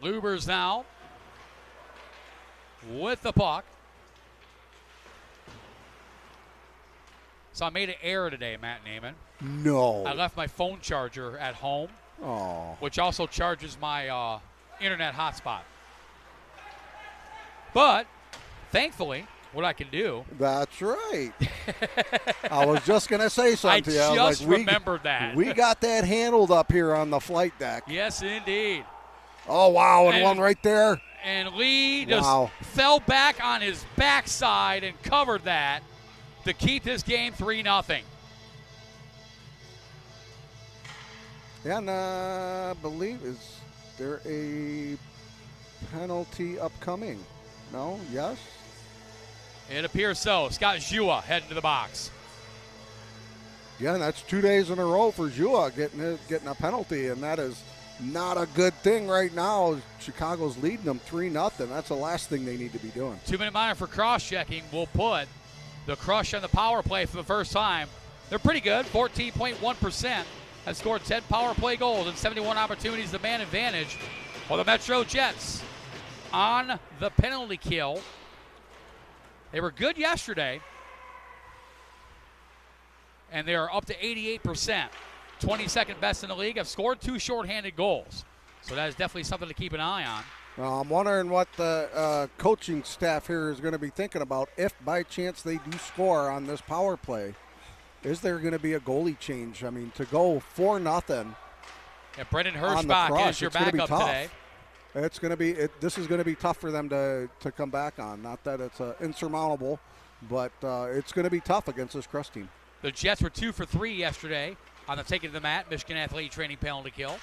Lubers now with the puck. So I made an error today, Matt Naiman. No. I left my phone charger at home, which also charges my internet hotspot. But thankfully, what I can do. That's right. I was just going to say something to you. I just remembered that. We got that handled up here on the flight deck. Yes, indeed. Oh, wow, and one right there. And Lee just fell back on his backside and covered that to keep this game 3-0. And I believe, is there a penalty upcoming? No? Yes? It appears so. Scott Jua heading to the box. Yeah, and that's 2 days in a row for Jua getting a penalty, and that is not a good thing right now. Chicago's leading them 3-0. That's the last thing they need to be doing. 2-minute minor for cross-checking will put the Crush on the power play for the first time. They're pretty good, 14.1%. Have scored 10 power play goals and 71 opportunities to man advantage. While the Metro Jets on the penalty kill. They were good yesterday, and they are up to 88%. 22nd best in the league, have scored 2 shorthanded goals. So that is definitely something to keep an eye on. Well, I'm wondering what the coaching staff here is going to be thinking about if by chance they do score on this power play. Is there going to be a goalie change? I mean, to go 4-0. Yeah, Brendan Hirschbach is your backup today. It's going to be. This is going to be tough for them to come back on. Not that it's insurmountable, but it's going to be tough against this Crush team. The Jets were 2 for 3 yesterday on the taking to the mat Michigan Athlete Training penalty kill.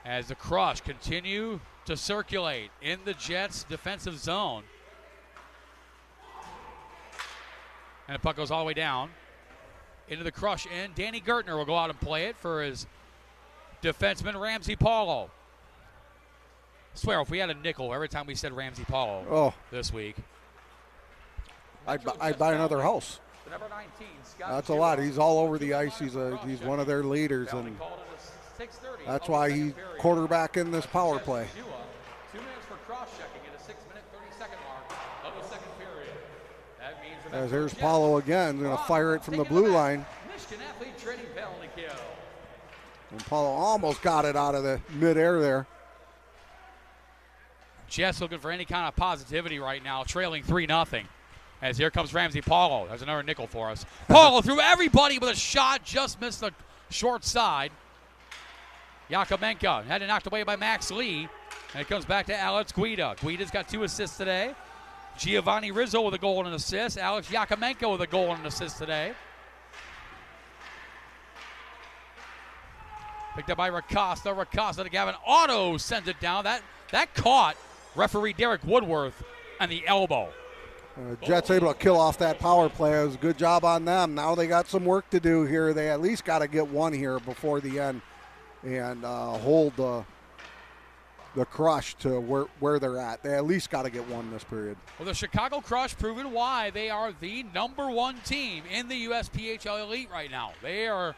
As the Crush continue to circulate in the Jets' defensive zone. And the puck goes all the way down into the crush end. Danny Gertner will go out and play it for his defenseman, Ramsey Paulo. I swear, if we had a nickel every time we said Ramsey Paulo this week, I'd buy another house. the number 19, Scott That's a lot. He's all over the ice. He's one of their leaders, and that's why he's quarterback in this power play. 2 minutes for cross-checking at a 6-minute, 30-second mark of the second period. That means As there's Paulo again, going to fire it from the blue line. Michigan athlete trading penalty kill. And Paulo almost got it out of the midair there. Jets looking for any kind of positivity right now, trailing 3-0. As here comes Ramsey Paulo. There's another nickel for us. Paulo through everybody with a shot, just missed the short side. Yakomenko had it knocked away by Max Lee. And it comes back to Alex Guida. Guida's got 2 assists today. Giovanni Rizzo with a goal and an assist. Alex Yakomenko with a goal and an assist today. Picked up by Racosta. Racosta to Gavin Otto sends it down. That caught referee Derek Woodworth on the elbow. Jets able to kill off that power play. It was a good job on them. Now they got some work to do here. They at least got to get one here before the end and hold the Crush to where they're at. They at least got to get one this period. Well, the Chicago Crush proving why they are the number 1 team in the USPHL Elite right now. They are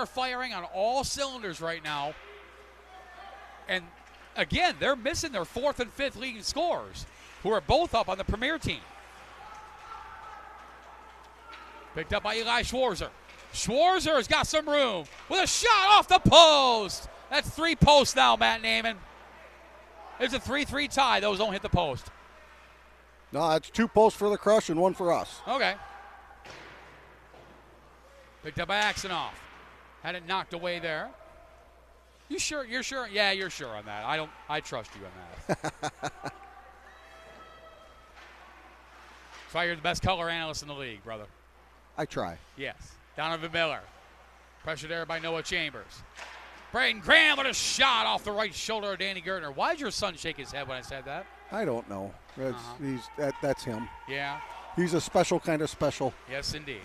firing on all cylinders right now. And again, they're missing their 4th and 5th leading scorers, who are both up on the premier team. Picked up by Eli Schwarzer. Schwarzer has got some room with a shot off the post. That's 3 posts now, Matt Naiman. It's a 3-3 tie. Those don't hit the post. No, that's 2 posts for the Crush and 1 for us. Okay. Picked up by Axenoff. Had it knocked away there. You sure? You're sure? Yeah, you're sure on that. I trust you on that. That's why you're the best color analyst in the league, brother. I try. Yes. Donovan Miller. Pressured there by Noah Chambers. Braden Graham with a shot off the right shoulder of Danny Gertner. Why did your son shake his head when I said that? I don't know. That's him. Yeah. He's a special kind of special. Yes, indeed.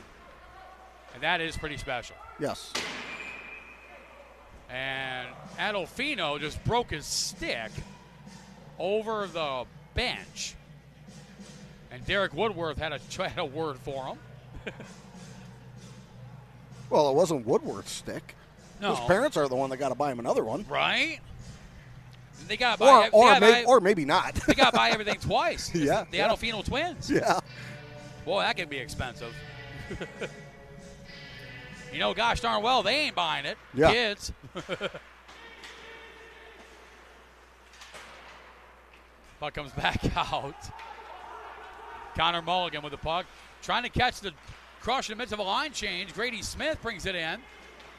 And that is pretty special. Yes. And Adolfino just broke his stick over the bench. And Derek Woodworth had a word for him. Well, it wasn't Woodworth's stick. No. His parents are the one that got to buy him another one. Right? They got to buy or maybe not. They got to buy everything twice. Yeah. The Adolfino twins. Yeah. Boy, that can be expensive. You know, gosh darn well, they ain't buying it. Yeah. Kids. Puck comes back out. Connor Mulligan with the puck. Trying to catch the Crush in the midst of a line change. Grady Smith brings it in.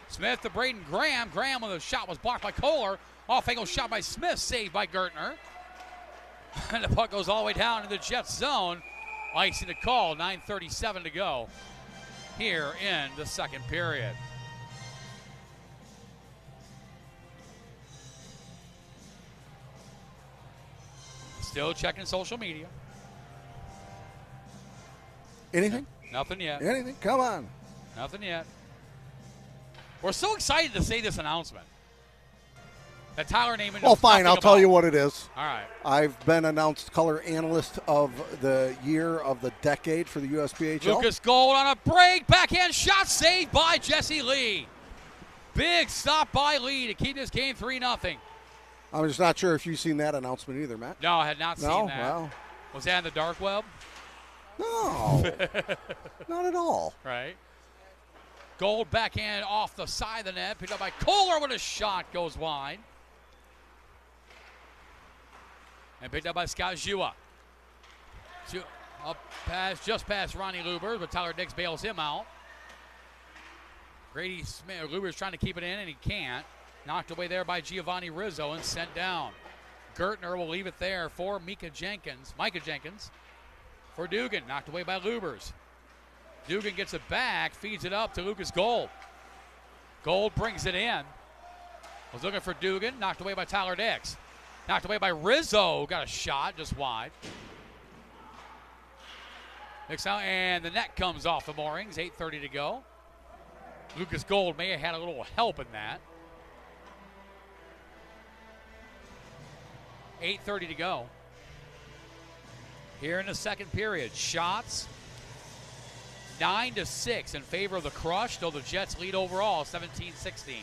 Smith to Braden Graham. Graham with a shot was blocked by Kohler. Off-angle shot by Smith, saved by Gertner. And the puck goes all the way down in the Jets zone. Icing the call, 9:37 to go here in the second period. Still checking social media. Anything? Nothing yet. Anything? Come on. Nothing yet. We're so excited to say this announcement that Tyler Naiman. Well, fine. I'll tell you what it is. All right. I've been announced color analyst of the year of the decade for the USPHL. Lucas Gold on a break. Backhand shot saved by Jesse Lee. Big stop by Lee to keep this game 3-0. I'm just not sure if you've seen that announcement either, Matt. No, I had not seen that. Well. Was that in the dark web? No. Not at all. Right. Gold backhand off the side of the net. Picked up by Kohler with a shot. Goes wide. And picked up by Scott Jua. Up past, just past Ronnie Lubers, but Tyler Dix bails him out. Grady Smith, Lubers trying to keep it in, and he can't. Knocked away there by Giovanni Rizzo and sent down. Gertner will leave it there for Micah Jenkins. For Dugan, knocked away by Lubers. Dugan gets it back, feeds it up to Lucas Gold. Gold brings it in. Was looking for Dugan, knocked away by Tyler Dix. Knocked away by Rizzo. Got a shot just wide. Mix out, and the net comes off the moorings. 8:30 to go. Lucas Gold may have had a little help in that. 8:30 to go. Here in the second period. Shots 9-6 in favor of the Crush, though the Jets lead overall 17-16.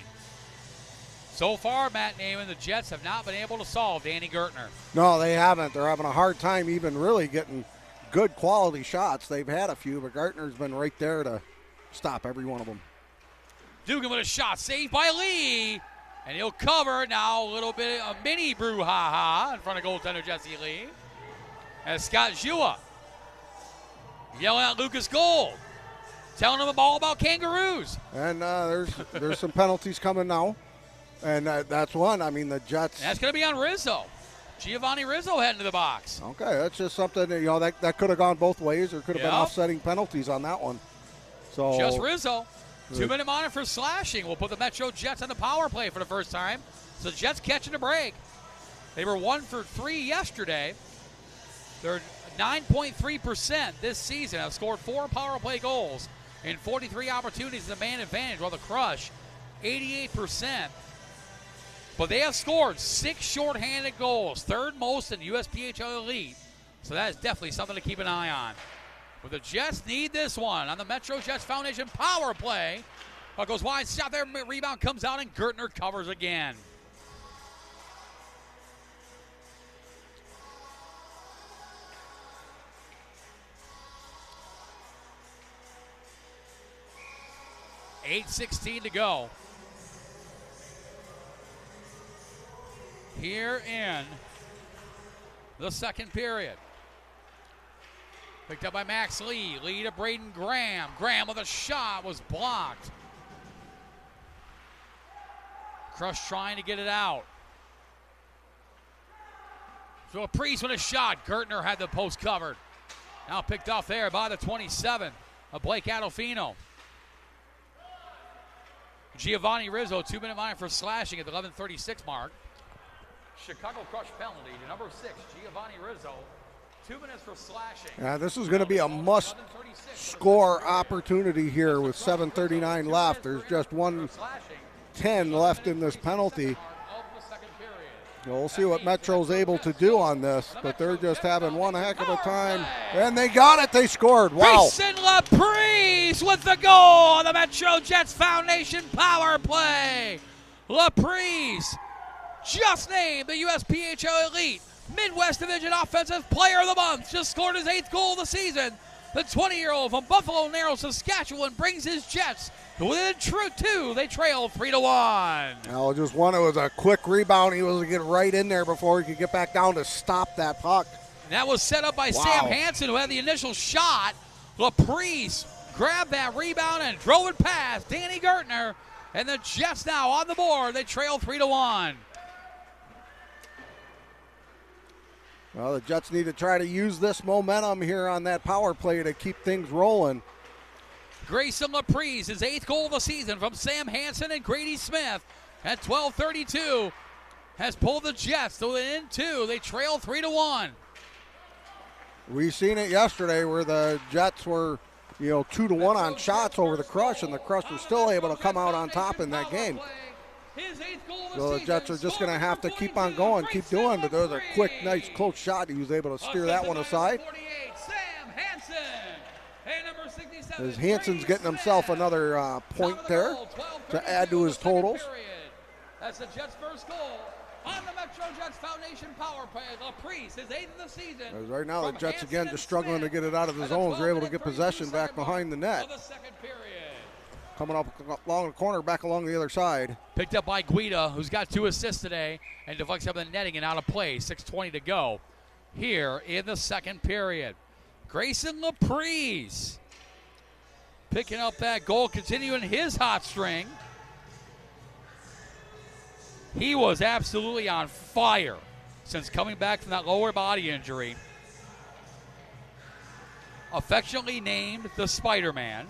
So far, Matt Naiman, the Jets have not been able to solve Danny Gertner. No, they haven't. They're having a hard time even really getting good quality shots. They've had a few, but Gertner's been right there to stop every one of them. Dugan with a shot saved by Lee, and he'll cover now. A little bit of mini brouhaha in front of goaltender Jesse Lee. As Scott Jua yelling at Lucas Gold, telling him all about kangaroos. And there's some penalties coming now, and that's one. I mean, the Jets. And that's going to be on Rizzo. Giovanni Rizzo heading to the box. Okay, that's just something that could have gone both ways, or could have been Yep. offsetting penalties on that one. So Just Rizzo. 2-minute monitor for slashing. We'll put the Metro Jets on the power play for the first time. So the Jets catching a break. They were 1 for 3 yesterday. They're 9.3% this season. Have scored 4 power play goals in 43 opportunities in the man advantage, while the Crush 88%. But they have scored 6 shorthanded goals, third most in USPHL Elite. So that is definitely something to keep an eye on. But the Jets need this one on the Metro Jets Foundation power play. Puck goes wide, shot there, rebound comes out, and Gertner covers again. $8:16 to go. Here in the second period. Picked up by Max Lee. Lee to Braden Graham. Graham with a shot was blocked. Crush trying to get it out. So a Priest with a shot. Gertner had the post covered. Now picked off there by the 27 of Blake Adolfino. Giovanni Rizzo, 2-minute line for slashing at the 11:36 mark. Chicago Crush penalty to number 6, Giovanni Rizzo. 2 minutes for slashing. Yeah, this is going to be a must-score opportunity here with 7:39 left. There's just 1:10 left in this penalty. We'll see what Metro's able to do on this, but they're just having one heck of a time. And they got it. They scored. Wow. Grayson Laprise with the goal on the Metro Jets Foundation power play. Laprise just named the USPHL Elite Midwest Division Offensive Player of the Month. Just scored his 8th goal of the season. The 20-year-old from Buffalo Narrow, Saskatchewan brings his Jets to within 2. They trail 3-1. Well, just one. It was a quick rebound. He was able to get right in there before he could get back down to stop that puck. And that was set up by Sam Hansen, who had the initial shot. Laprise grabbed that rebound and drove it past Danny Gertner. And the Jets now on the board. They trail 3-1. Well, the Jets need to try to use this momentum here on that power play to keep things rolling. Grayson Laprise, his 8th goal of the season from Sam Hansen and Grady Smith at 12:32 has pulled the Jets to within 2. They trail 3-1. We seen it yesterday where the Jets were, 2-1 on shots over the Crush, and the Crush was still able to come out on top in that game. So the Jets are just going to have to keep on going, keep doing, but there's a quick, nice, close shot. He was able to steer that one aside. As Hansen's getting himself another point there to add to his totals. That's the Jets' first goal on the Metro Jets Foundation power play. Laprise, his 8th of the season. As right now, the Jets again just struggling to get it out of the zones. They're able to get possession back behind the net. Coming up along the corner, back along the other side. Picked up by Guida, who's got 2 assists today, and deflects up the netting and out of play. 6:20 to go here in the second period. Grayson Laprise picking up that goal, continuing his hot string. He was absolutely on fire since coming back from that lower body injury. Affectionately named the Spider-Man.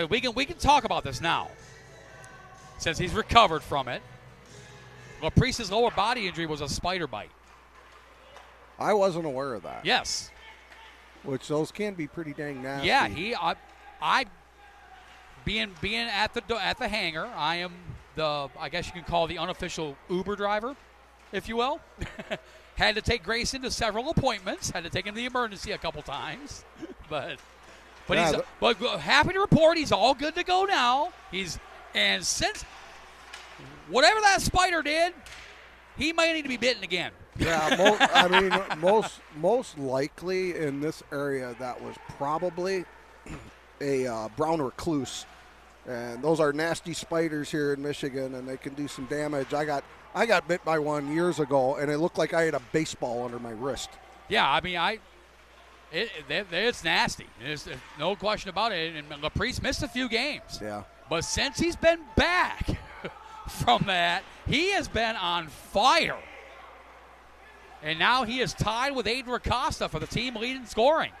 We can talk about this now. since he's recovered from it. Laprice's lower body injury was a spider bite. I wasn't aware of that. Yes. Which those can be pretty dang nasty. Yeah, I being at the hangar, I am I guess you can call the unofficial Uber driver, if you will. Had to take Grayson to several appointments. Had to take him to the emergency a couple times, but Yeah, but happy to report he's all good to go now. And since whatever that spider did, he might need to be bitten again. Yeah, most likely in this area that was probably a brown recluse, and those are nasty spiders here in Michigan, and they can do some damage. I got bit by one years ago, and it looked like I had a baseball under my wrist. Yeah, I mean, it's nasty. There's no question about it. And Laprice missed a few games. Yeah. But since he's been back from that, he has been on fire. And now he is tied with Aiden Racosta for the team lead in scoring.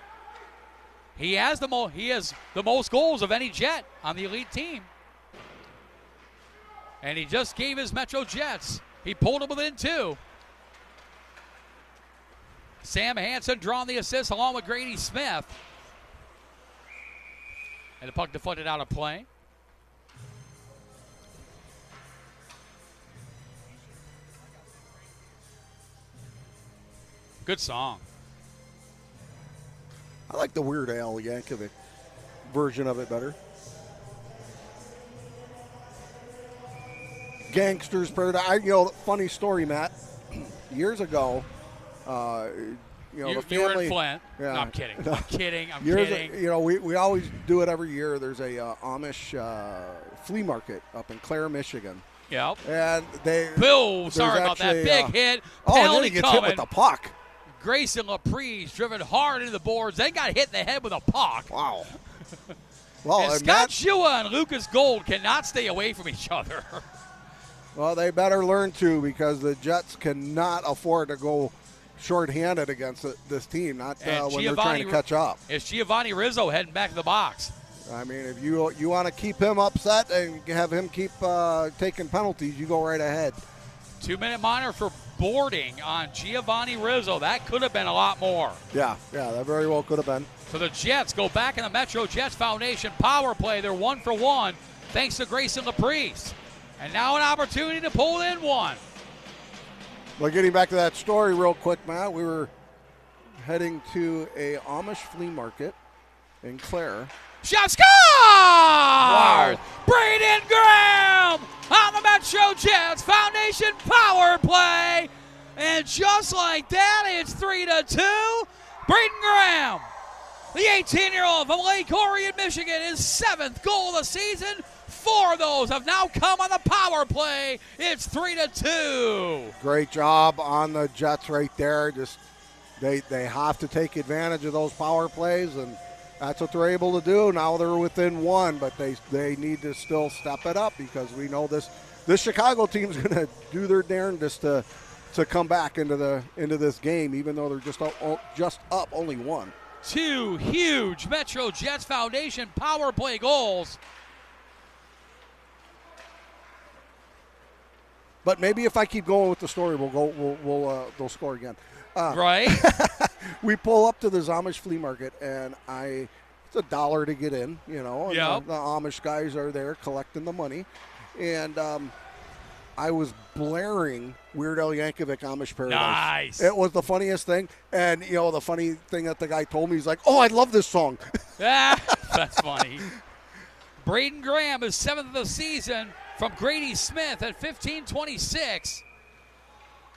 He has the most goals of any Jet on the elite team. And he just gave his Metro Jets. He pulled them within 2. Sam Hansen drawing the assist along with Grady Smith. And the puck deflected out of play. Good song. I like the Weird Al Yankovic version of it better. Gangsters Paradise. Funny story, Matt. Years ago, the You family. were in Flint. Yeah. No, I'm kidding. I'm kidding. I'm Years, kidding. we always do it every year. There's a Amish flea market up in Clare, Michigan. Yep. And Sorry about that. Big hit. And then Penalty he gets coming. hit with the puck. Grayson Laprise driven hard into the boards, then got hit in the head with a puck. Wow. Well, And and Scott Matt, Shua and Lucas Gold cannot stay away from each other. well, they better learn to, because the Jets cannot afford to go shorthanded against this team, not when they're trying to catch up. It's Giovanni Rizzo heading back to the box. I mean, if you want to keep him upset and have him keep taking penalties, you go right ahead. 2-minute minor for boarding on Giovanni Rizzo. That could have been a lot more. Yeah, that very well could have been. So the Jets go back in the Metro Jets Foundation power play. They're 1 for 1 thanks to Grayson Laprise. And now an opportunity to pull in one. Well, getting back to that story real quick, Matt, we were heading to a Amish flea market in Clare. Shot score! Wow. Braden Graham on the Metro Jets Foundation power play. And just like that, it's 3-2. Braden Graham, the 18-year-old from Lake Orion, Michigan, his 7th goal of the season. 4 of those have now come on the power play. It's 3-2. Great job on the Jets right there. Just they have to take advantage of those power plays, and that's what they're able to do. Now they're within 1, but they need to still step it up, because we know this Chicago team's going to do their darndest to come back into this game, even though they're just up only 1. 2 huge Metro Jets Foundation power play goals. But maybe if I keep going with the story, they'll score again. Right. We pull up to the Amish flea market, and it's $1 to get in, and Yep. the Amish guys are there collecting the money. And I was blaring Weird Al Yankovic, Amish Paradise. Nice. It was the funniest thing. And, the funny thing that the guy told me, he's like, oh, I love this song. That's funny. Braden Graham is 7th of the season from Grady Smith at 15-26.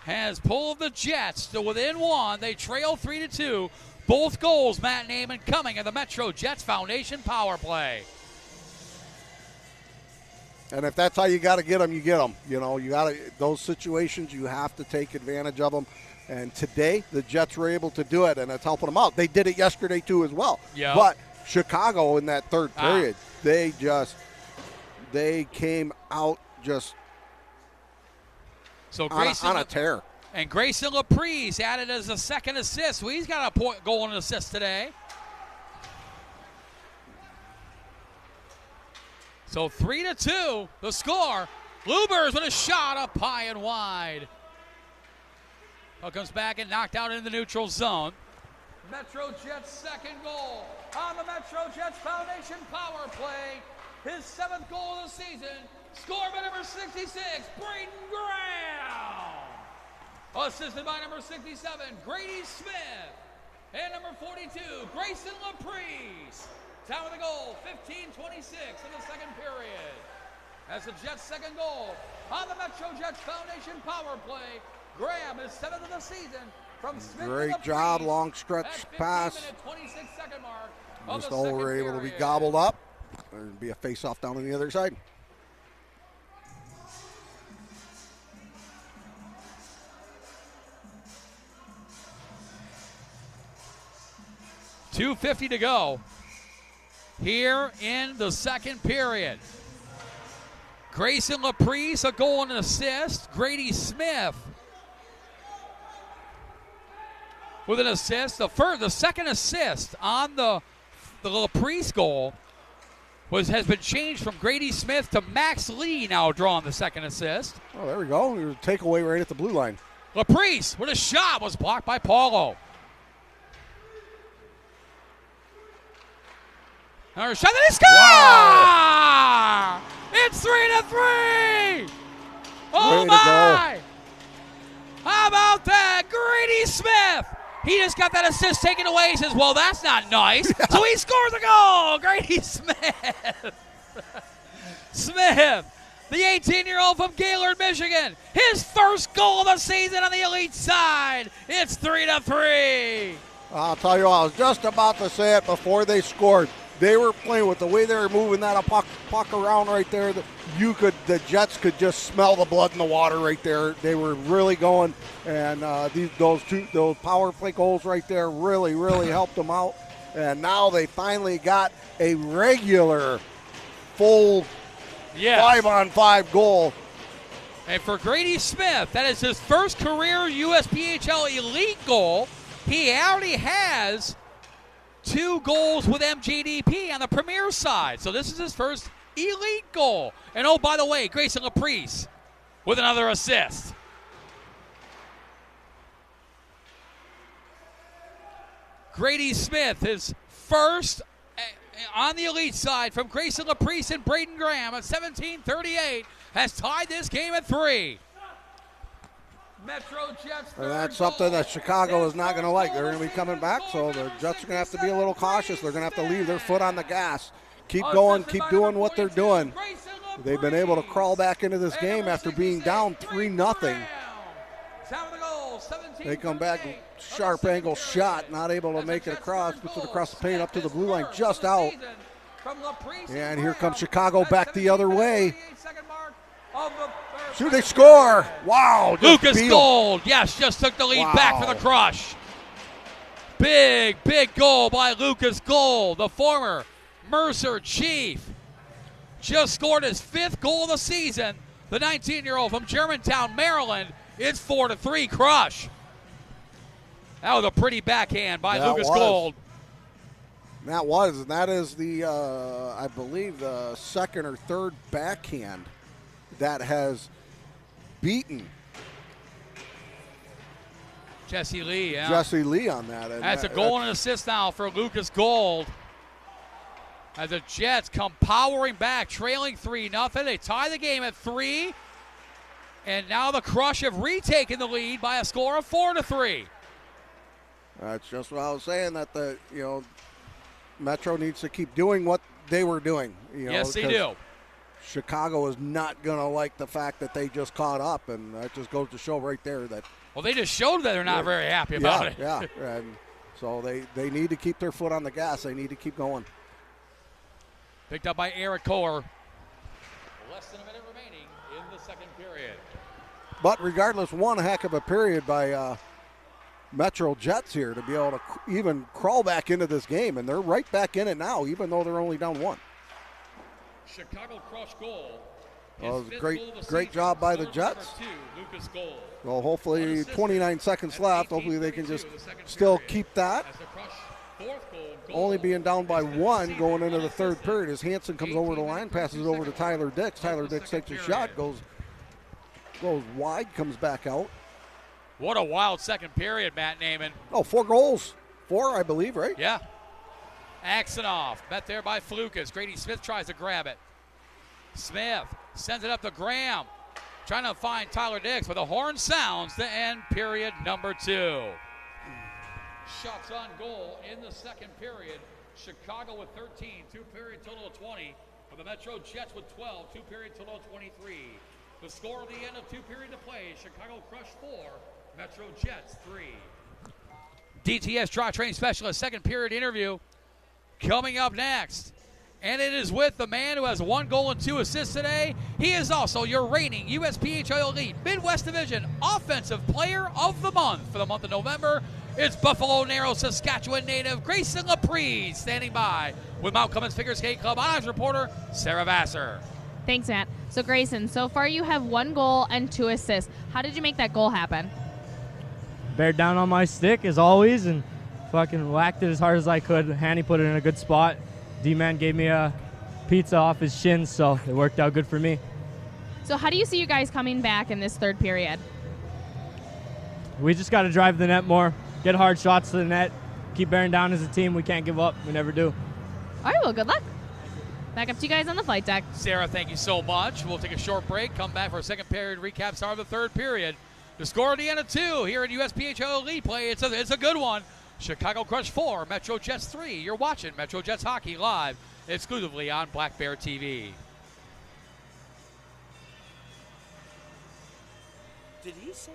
Has pulled the Jets to within 1. They trail 3-2. Both goals, Matt Naiman, coming in the Metro Jets Foundation power play. And if that's how you got to get them, you get them. You got to those situations. You have to take advantage of them. And today, the Jets were able to do it, and it's helping them out. They did it yesterday too, as well. Yeah. But Chicago in that third period, they came out just on a tear. And Grayson Laprise added as a second assist. So he's got a goal and assist today. So 3-2, the score. Lubers with a shot up high and wide. Puck comes back and knocked out in the neutral zone. Metro Jets' second goal on the Metro Jets Foundation power play. His 7th goal of the season, scored by number 66, Braden Graham. Assisted by number 67, Grady Smith. And number 42, Grayson Laprise. Time of the goal, 15:26 in the second period. As the Jets' second goal on the Metro Jets Foundation power play. Graham is 7th of the season from Smith. Great job, long stretch pass. 26-second mark of Just the all second were able to be period. gobbled up. There'd be a face-off down on the other side. .250 to go here in the second period. Grayson Laprise, a goal and an assist. Grady Smith with an assist. The second assist on the Laprise goal has been changed from Grady Smith to Max Lee, now drawing the second assist. Oh, there we go. There's a takeaway right at the blue line. Laprise with a shot was blocked by Paulo. Another shot, that he score! Wow. It's 3-3! Oh Way to my! How about that? Grady Smith! He just got that assist taken away. He says, well, that's not nice. So he scores a goal! Grady Smith! Smith, the 18-year-old from Gaylord, Michigan. His first goal of the season on the elite side. It's 3-3. I'll tell you what, I was just about to say it before they scored. They were playing with the way they were moving that puck around right there. The Jets could just smell the blood in the water right there. They were really going, and those power play goals right there really, really helped them out. And now they finally got a regular, full 5-on-5 goal. And for Grady Smith, that is his first career USPHL elite goal. He already has 2 goals with MJDP on the Premier side. So this is his first elite goal. And oh, by the way, Grayson Laprise with another assist. Grady Smith, his first on the elite side from Grayson Laprise and Braden Graham at 17:38, has tied this game at 3. Metro Jets. And that's something that Chicago is not going to like. They're going to be coming back, so the Jets are going to have to be a little cautious. They're going to have to leave their foot on the gas. Keep going, keep doing what they're doing. They've been able to crawl back into this game after being down 3-0. They come back, sharp angle shot, not able to make it across, puts it across the paint up to the blue line, just out. And here comes Chicago back the other way. Should they score? Wow. Lucas Gold, yes, just took the lead back for the Crush. Big goal by Lucas Gold, the former Mercer Chief. Just scored his 5th goal of the season. The 19-year-old from Germantown, Maryland. It's 4-3 Crush. That was a pretty backhand by Lucas Gold. That is the, I believe, the second or third backhand that has beaten Jesse Lee, Jesse Lee on that. And that's a goal and an assist now for Lucas Gold. As the Jets come powering back, trailing 3-0. They tie the game at 3. And now the Crush have retaken the lead by a score of 4-3. That's just what I was saying, that Metro needs to keep doing what they were doing. Yes, they do. Chicago is not going to like the fact that they just caught up, and that just goes to show right there that. Well, they just showed that they're not very happy about it. Yeah, and so they need to keep their foot on the gas. They need to keep going. Picked up by Eric Kohler. Less than a minute remaining in the second period. But regardless, one heck of a period by Metro Jets here to be able to even crawl back into this game, and they're right back in it now, even though they're only down 1. Chicago Crush goal. Well, it was a great job by the Jets. Lucas Gold. Well, hopefully 29 seconds left. Hopefully they can just still keep that. As the Crush 4th goal only being down by 1 going into the third period as Hanson comes over the line, passes it over to Tyler Dix. Tyler Dix takes a shot, goes wide, comes back out. What a wild second period, Matt Naiman. Oh, 4 goals. 4, I believe, right? Yeah. Axonoff, met there by Flukas. Grady Smith tries to grab it. Smith sends it up to Graham. Trying to find Tyler Dix, but the horn sounds to end period number 2. Shots on goal in the second period. Chicago with 13, 2-period total of 20. For the Metro Jets with 12, 2-period total of 23. The score at the end of 2 period to play, Chicago Crush 4, Metro Jets 3. DTS Draw Train Specialist second period interview coming up next. And it is with the man who has 1 goal and 2 assists today. He is also your reigning USPHL Elite Midwest Division Offensive Player of the Month for the month of November. It's Buffalo Narrows, Saskatchewan native Grayson Laprise standing by with Mount Clemens Figure Skate Club Honors reporter Sarah Vassar. Thanks, Matt. So, Grayson, so far you have 1 goal and 2 assists. How did you make that goal happen? Bared down on my stick, as always, and fucking whacked it as hard as I could. Hanny put it in a good spot. D-Man gave me a pizza off his shins, so it worked out good for me. So how do you see you guys coming back in this third period? We just got to drive the net more, get hard shots to the net, keep bearing down as a team. We can't give up. We never do. All right, well, good luck. Back up to you guys on the flight deck. Sarah, thank you so much. We'll take a short break, come back for a second period recap, start of the third period. The score at the end of 2 here at USPHL Elite Play. It's a good one. Chicago Crush 4, Metro Jets 3. You're watching Metro Jets Hockey live exclusively on Black Bear TV. Did he say?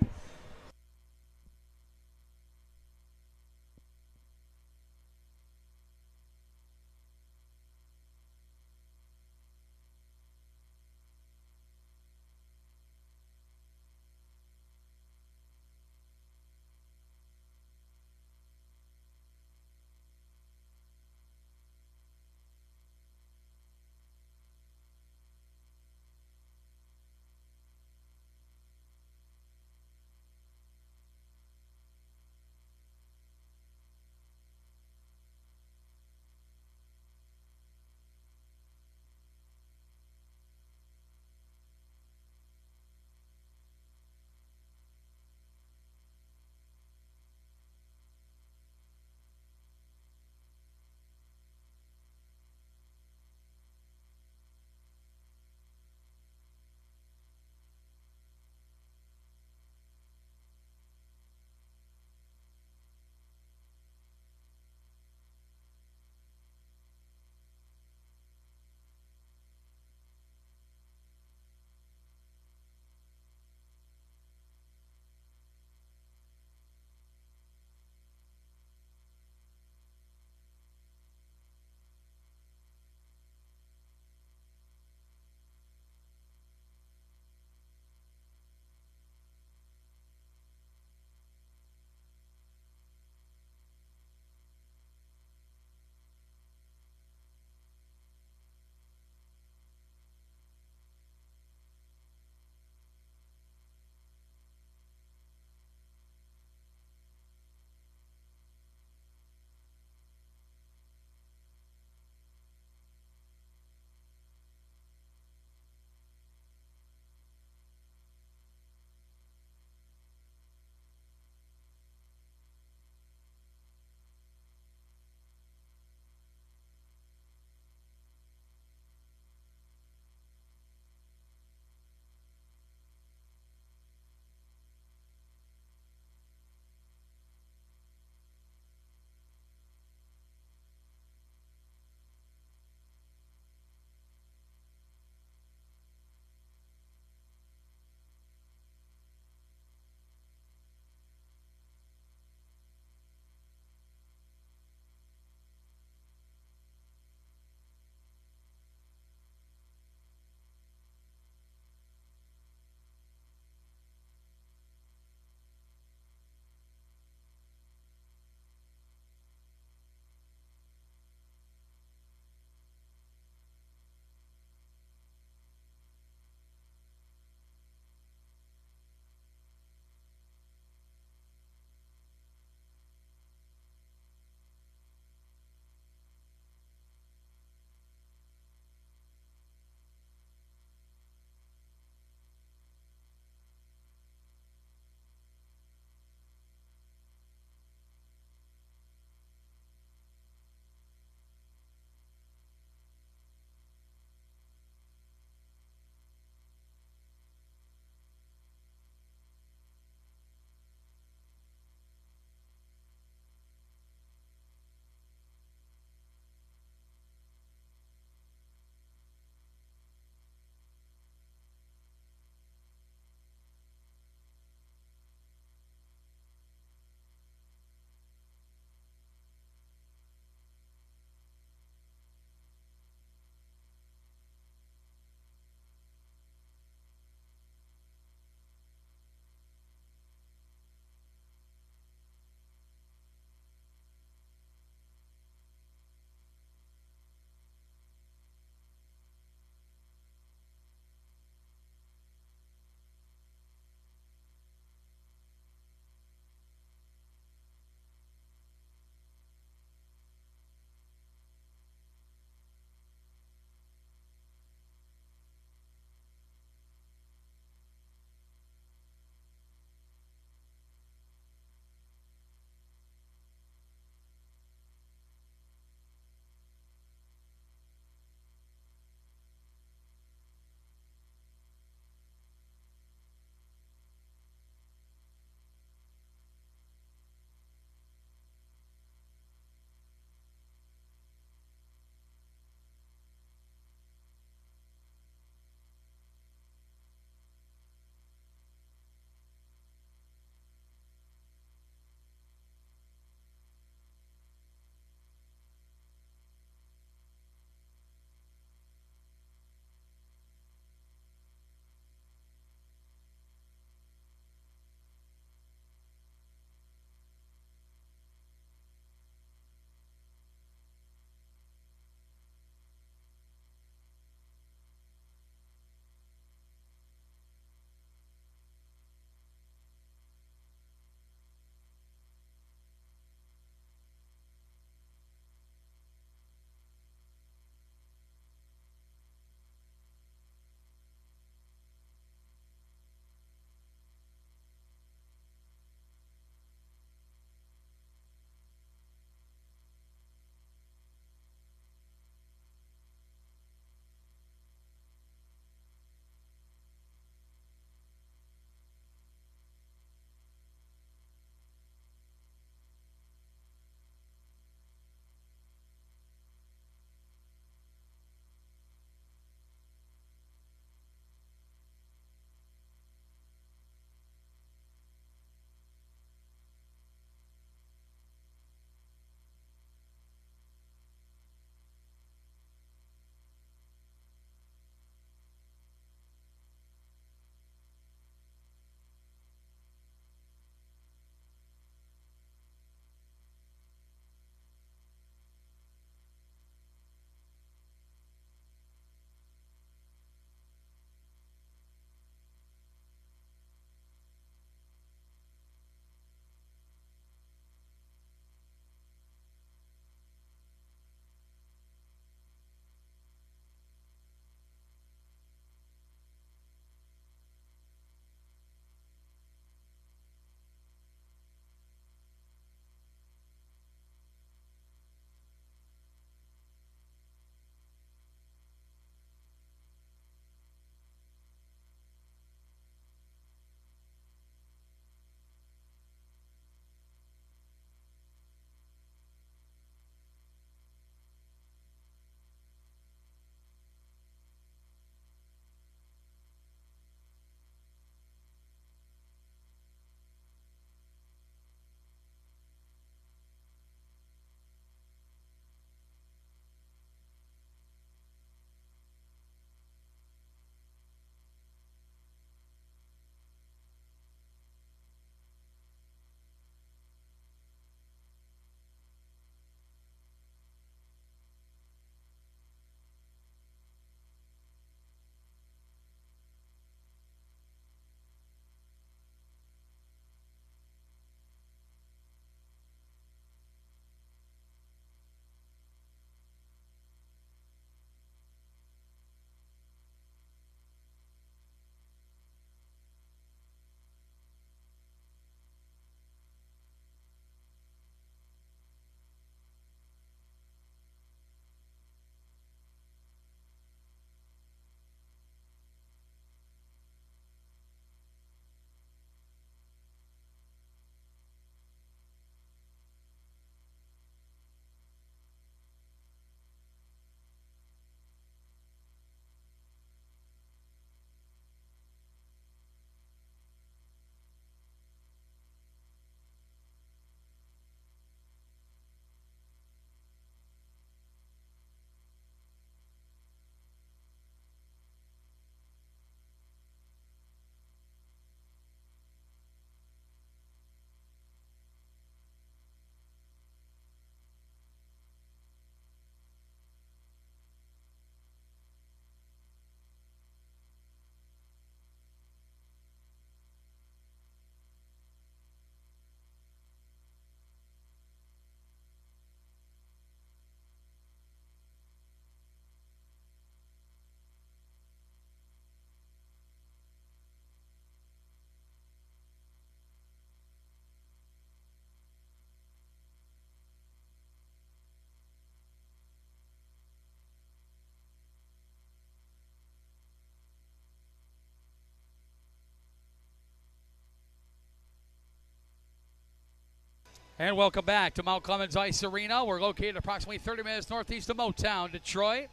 And welcome back to Mount Clemens Ice Arena. We're located approximately 30 minutes northeast of Motown, Detroit,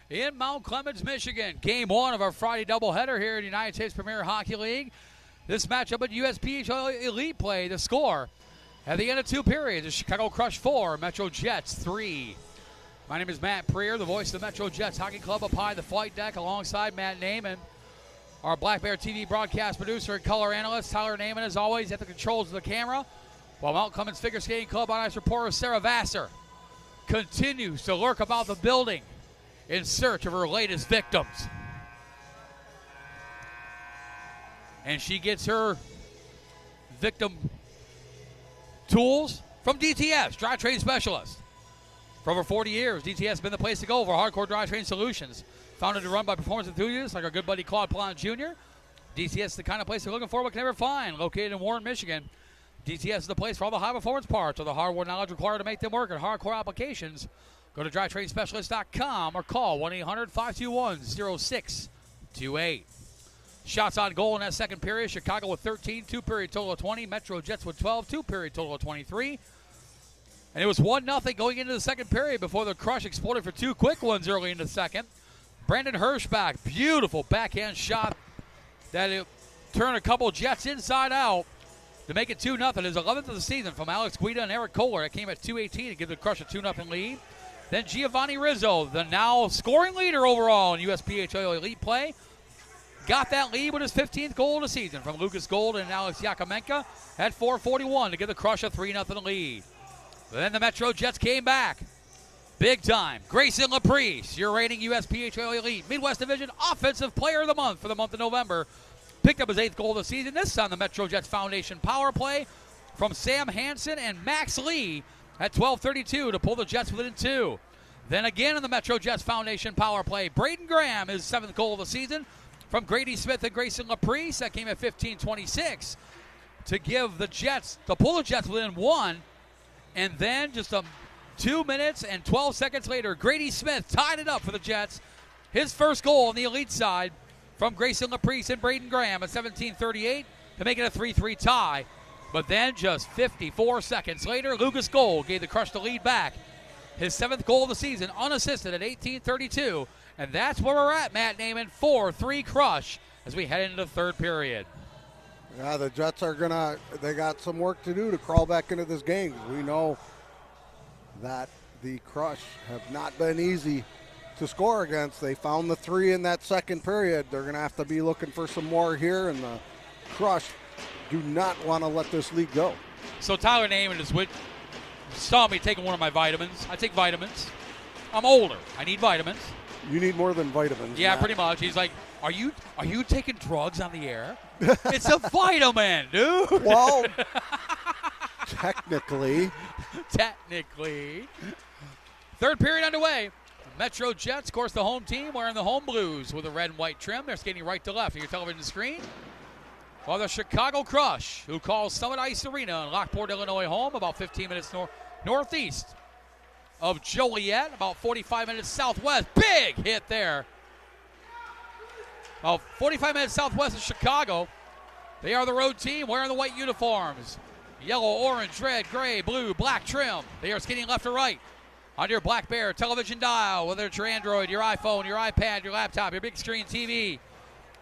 in Mount Clemens, Michigan. Game 1 of our Friday doubleheader here in the United States Premier Hockey League. This matchup at USPHL Elite play. The score at the end of 2 periods is Chicago Crush 4, Metro Jets 3. My name is Matt Preer, the voice of the Metro Jets Hockey Club up high the flight deck alongside Matt Naiman. Our Black Bear TV broadcast producer and color analyst Tyler Naiman, as always, at the controls of the camera. While Mount Clemens Figure Skating Club on ice reporter Sarah Vassar continues to lurk about the building in search of her latest victims. And she gets her victim tools from DTS, Drivetrain Specialist. For over 40 years, DTS has been the place to go for hardcore drivetrain solutions. Founded and run by performance enthusiasts like our good buddy Claude Plante Jr., DTS is the kind of place you're looking for but can never find. Located in Warren, Michigan, DTS is the place for all the high-performance parts or the hardware knowledge required to make them work in hardcore applications. Go to drivetrainspecialist.com or call 1-800-521-0628. Shots on goal in that second period. Chicago with 13, 2-period total of 20. Metro Jets with 12, 2-period total of 23. And it was 1-0 going into the second period before the Crush exploded for 2 quick ones early in the second. Brandon Hirschbach, beautiful backhand shot that it turned a couple Jets inside out to make it 2-0. His 11th of the season from Alex Guida and Eric Kohler. It came at 2:18 to give the Crush a 2-0 lead. Then Giovanni Rizzo, the now scoring leader overall in USPHL Elite play, got that lead with his 15th goal of the season from Lucas Gold and Alex Yakomenka at 4:41 to give the Crush a 3-0 lead. Then the Metro Jets came back. Big time. Grayson Laprise, your reigning USPHL Elite Midwest Division Offensive Player of the Month for the month of November. Picked up his 8th goal of the season. This on the Metro Jets Foundation power play from Sam Hansen and Max Lee at 12:32 to pull the Jets within 2. Then again in the Metro Jets Foundation power play, Braden Graham, his 7th goal of the season from Grady Smith and Grayson Laprise. That came at 15:26 to give the Jets, to pull the Jets within 1. And then just 2 minutes and 12 seconds later, Grady Smith tied it up for the Jets. His first goal on the Elite side from Grayson Laprise and Braden Graham at 17:38 to make it a 3-3 tie. But then just 54 seconds later, Lucas Gold gave the Crush the lead back. His 7th goal of the season, unassisted at 18:32. And that's where we're at, Matt Naiman, 4-3 Crush as we head into the third period. Yeah, the Jets are they got some work to do to crawl back into this game. We know that the Crush have not been easy to score against. They found the 3 in that second period. They're going to have to be looking for some more here, and the Crush do not want to let this lead go. So Tyler Naiman is saw me taking one of my vitamins. I take vitamins. I'm older. I need vitamins. You need more than vitamins. Yeah, Matt. pretty much. He's like, are you taking drugs on the air? It's a vitamin, dude. Well, technically. Third period underway. Metro Jets, of course, the home team, wearing the home blues with a red and white trim. They're skating right to left on your television screen. While the Chicago Crush, who calls Summit Ice Arena in Lockport, Illinois home, about 15 minutes northeast of Joliet, about 45 minutes southwest. Big hit there. About 45 minutes southwest of Chicago. They are the road team wearing the white uniforms. Yellow, orange, red, gray, blue, black trim. They are skating left to right on your Black Bear television dial, whether it's your Android, your iPhone, your iPad, your laptop, your big screen TV.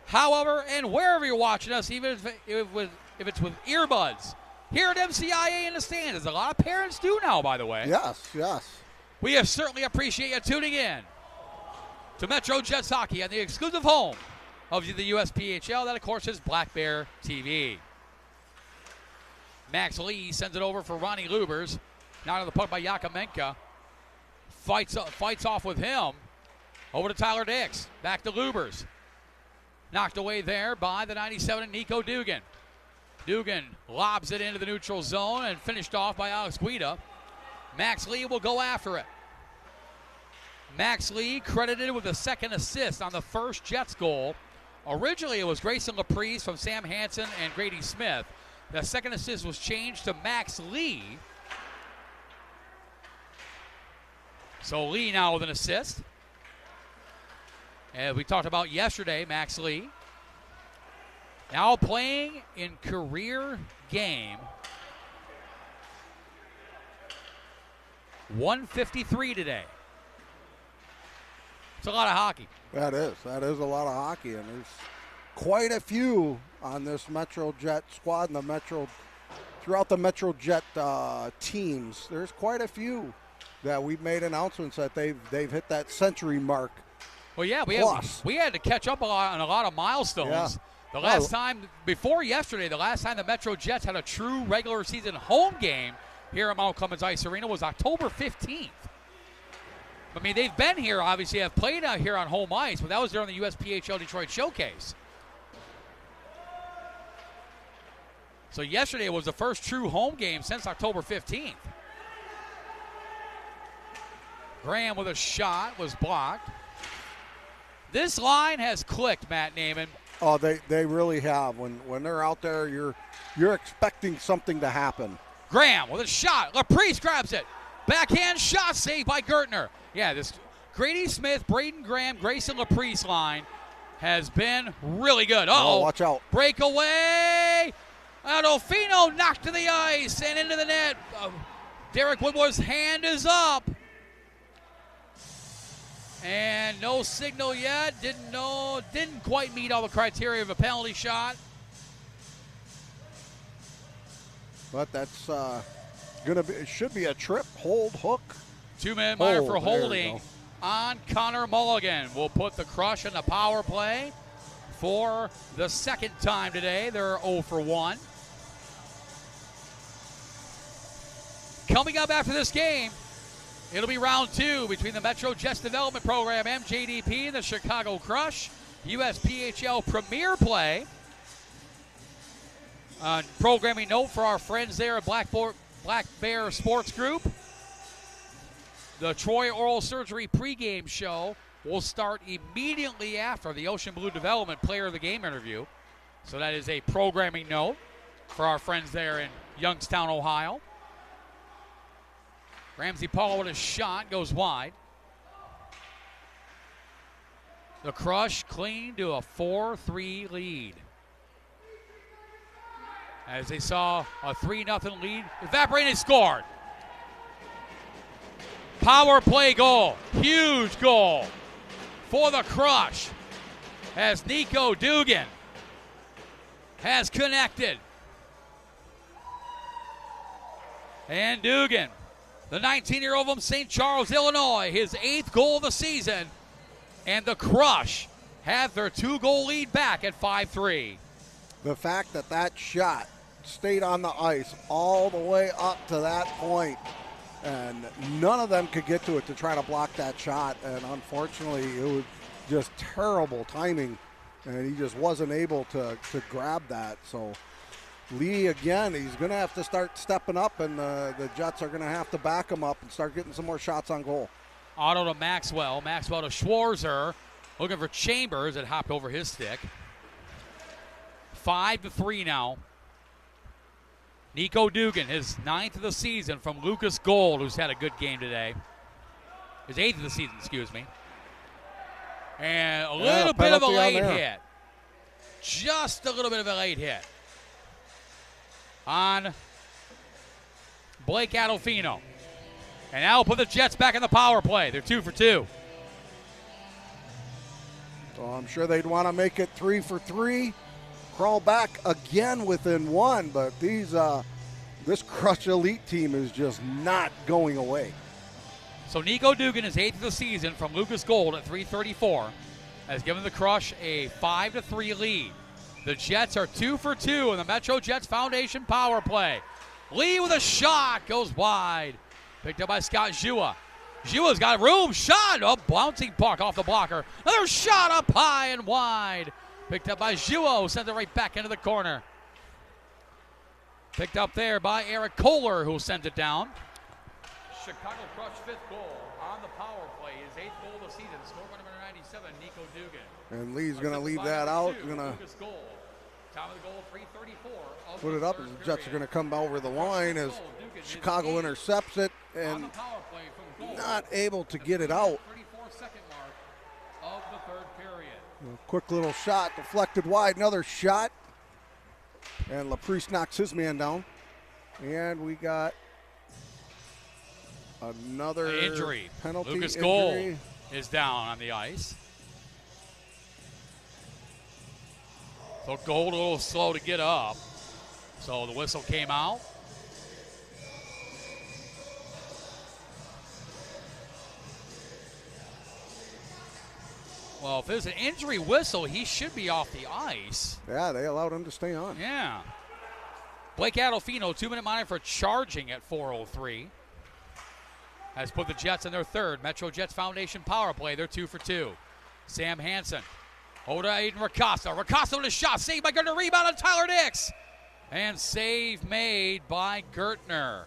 However, and wherever you're watching us, even if it's with earbuds, here at MCIA in the stands, as a lot of parents do now, by the way. Yes. We have certainly appreciate you tuning in to Metro Jets Hockey on the exclusive home of the USPHL. That, of course, is Black Bear TV. Max Lee sends it over for Ronnie Lubers. Now to the puck by Yakomenka. Fights off with him. Over to Tyler Dix. Back to Lubers. Knocked away there by the 97 Nico Dugan. Dugan lobs it into the neutral zone and finished off by Alex Guida. Max Lee will go after it. Max Lee credited with the second assist on the first Jets goal. Originally, it was Grayson Laprise from Sam Hansen and Grady Smith. The second assist was changed to Max Lee. So Lee now with an assist. As we talked about yesterday, Max Lee now playing in career game 153 today. It's a lot of hockey. That is a lot of hockey, and there's quite a few on this MetroJet squad and throughout the MetroJet teams. There's quite a few that we've made announcements that they've hit that century mark. Well, yeah, we had to catch up on a lot of milestones. Yeah. The last time, before yesterday, the last time the MetroJets had a true regular season home game here at Mount Clemens Ice Arena was October 15th. I mean, they've been here, obviously, have played out here on home ice, but that was during the USPHL Detroit Showcase. So yesterday was the first true home game since October 15th. Graham with a shot was blocked. This line has clicked, Matt Naiman. Oh, they really have. When they're out there, you're expecting something to happen. Graham with a shot. Laprise grabs it. Backhand shot saved by Gertner. Yeah, this Grady Smith, Braden Graham, Grayson Laprise line has been really good. Oh, watch out. Breakaway. Adolfino knocked to the ice and into the net. Derek Woodward's hand is up. And no signal yet. Didn't quite meet all the criteria of a penalty shot. But that's it should be a trip, hold, hook. 2-minute minor for holding on Connor Mulligan. We'll put the Crush in the power play for the second time today. They're 0 for 1. Coming up after this game, it'll be round 2 between the MetroJets Development Program, MJDP, and the Chicago Crush. USPHL Premier Play. Programming note for our friends there at Black Bear Sports Group. The Troy Oral Surgery pregame show will start immediately after the Ocean Blue Development Player of the Game interview. So that is a programming note for our friends there in Youngstown, Ohio. Ramsey Paul with a shot, goes wide. The Crush clean to a 4-3 lead. As they saw a 3-0 lead evaporate and scored. Power play goal, huge goal for the Crush as Nico Dugan has connected. And Dugan, the 19-year-old from St. Charles, Illinois, his 8th goal of the season. And the Crush have their 2-goal lead back at 5-3. The fact that shot stayed on the ice all the way up to that point, and none of them could get to it to try to block that shot. And unfortunately, it was just terrible timing, and he just wasn't able to grab that. So Lee, again, he's going to have to start stepping up, and the Jets are going to have to back him up and start getting some more shots on goal. Auto to Maxwell. Maxwell to Schwarzer. Looking for Chambers. It hopped over his stick. 5-3 now. Nico Dugan, his 9th of the season from Lucas Gold, who's had a good game today. His 8th of the season, excuse me. And a little bit of a late hit. Just a little bit of a late hit on Blake Adolfino. And now we'll put the Jets back in the power play. They're 2 for 2. So I'm sure they'd want to make it 3 for 3. Crawl back again within 1, but this Crush Elite team is just not going away. So Nico Dugan is 8th of the season from Lucas Gold at 334 has given the Crush a 5-3 lead. The Jets are 2 for 2 in the MetroJets Foundation power play. Lee with a shot goes wide. Picked up by Scott Jua. Jua's got room. Shot. A bouncing puck off the blocker. Another shot up high and wide. Picked up by Jua, who sent it right back into the corner. Picked up there by Eric Kohler, who sent it down. Chicago Crush 5th goal on the power play. His 8th goal of the season. Score by number 97, Nico Dugan. And Lee's going to leave that out. Going to top of the goal, 334. Put it up. The Jets are going to come over the line as Chicago intercepts it and not able to get it out. 34-second mark of the 3rd period. A quick little shot deflected wide. Another shot. And Laprise knocks his man down. And we got Another injury. penalty Lucas injury. Gold is down on the ice. So Gold a little slow to get up. So the whistle came out. Well, if there's an injury whistle, he should be off the ice. Yeah, they allowed him to stay on. Yeah. Blake Adolfino, 2-minute minor for charging at 4:03. Has put the Jets in their third. Metro Jets Foundation power play. They're 2 for 2. Sam Hansen. Over to Aiden Ricasta. Ricasta with a shot. Saved by Gertner. Rebound on Tyler Dix. And save made by Gertner.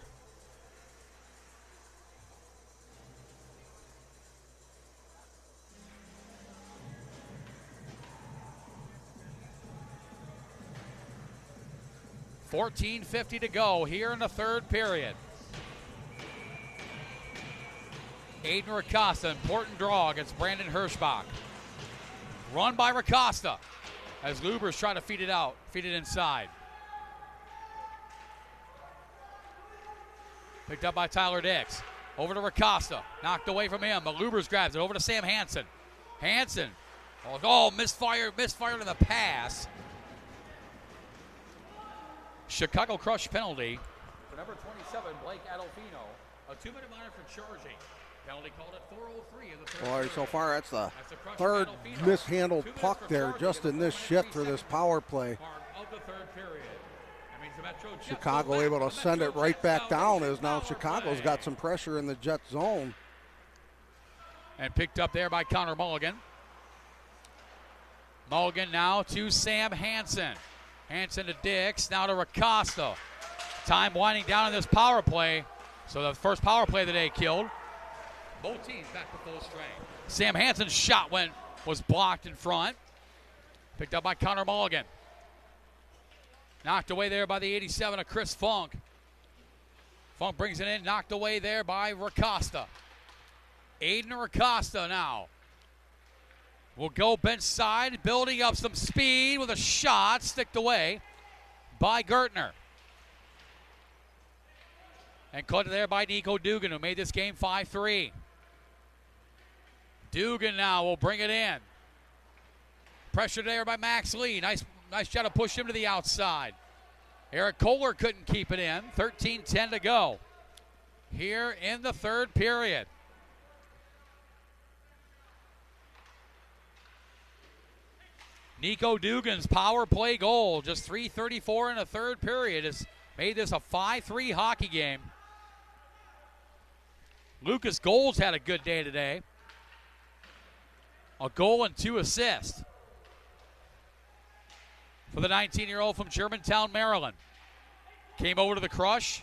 $14:50 to go here in the third period. Aiden Ricasta, important draw against Brandon Hirschbach. Run by Ricasta as Luber's trying to feed it inside. Picked up by Tyler Dix. Over to Ricasta, knocked away from him, but Luber's grabs it. Over to Sam Hansen. Hansen, misfired in the pass. Chicago Crush penalty for number 27, Blake Adolfino. A 2-minute minor for charging. Penalty called at 4:03 in the third. Boy, so far that's the Crush third Adolfino. mishandled 2 minutes puck for there charging just in this shift for this power play. part of the third period. That means the Metro Jets Chicago go back able to the send it Metro right Jets back down Foundation as now power Chicago's play. got some pressure in the Jet zone. And picked up there by Connor Mulligan. Mulligan now to Sam Hansen. Hansen to Dix, now to Ricasta. Time winding down in this power play. So the first power play of the day killed. Both teams back to full strength. Sam Hansen's shot was blocked in front. Picked up by Connor Mulligan. Knocked away there by the 87 of Chris Funk. Funk brings it in, knocked away there by Ricasta. Aiden Ricasta now will go bench side, building up some speed with a shot, sticked away by Gertner. And caught there by Nico Dugan, who made this game 5-3. Dugan now will bring it in. Pressure there by Max Lee. Nice shot to push him to the outside. Eric Kohler couldn't keep it in. 13:10 to go here in the third period. Nico Dugan's power play goal, just 3:34 in the third period, has made this a 5-3 hockey game. Lucas Gold's had a good day today. A goal and 2 assists for the 19-year-old from Germantown, Maryland. Came over to the Crush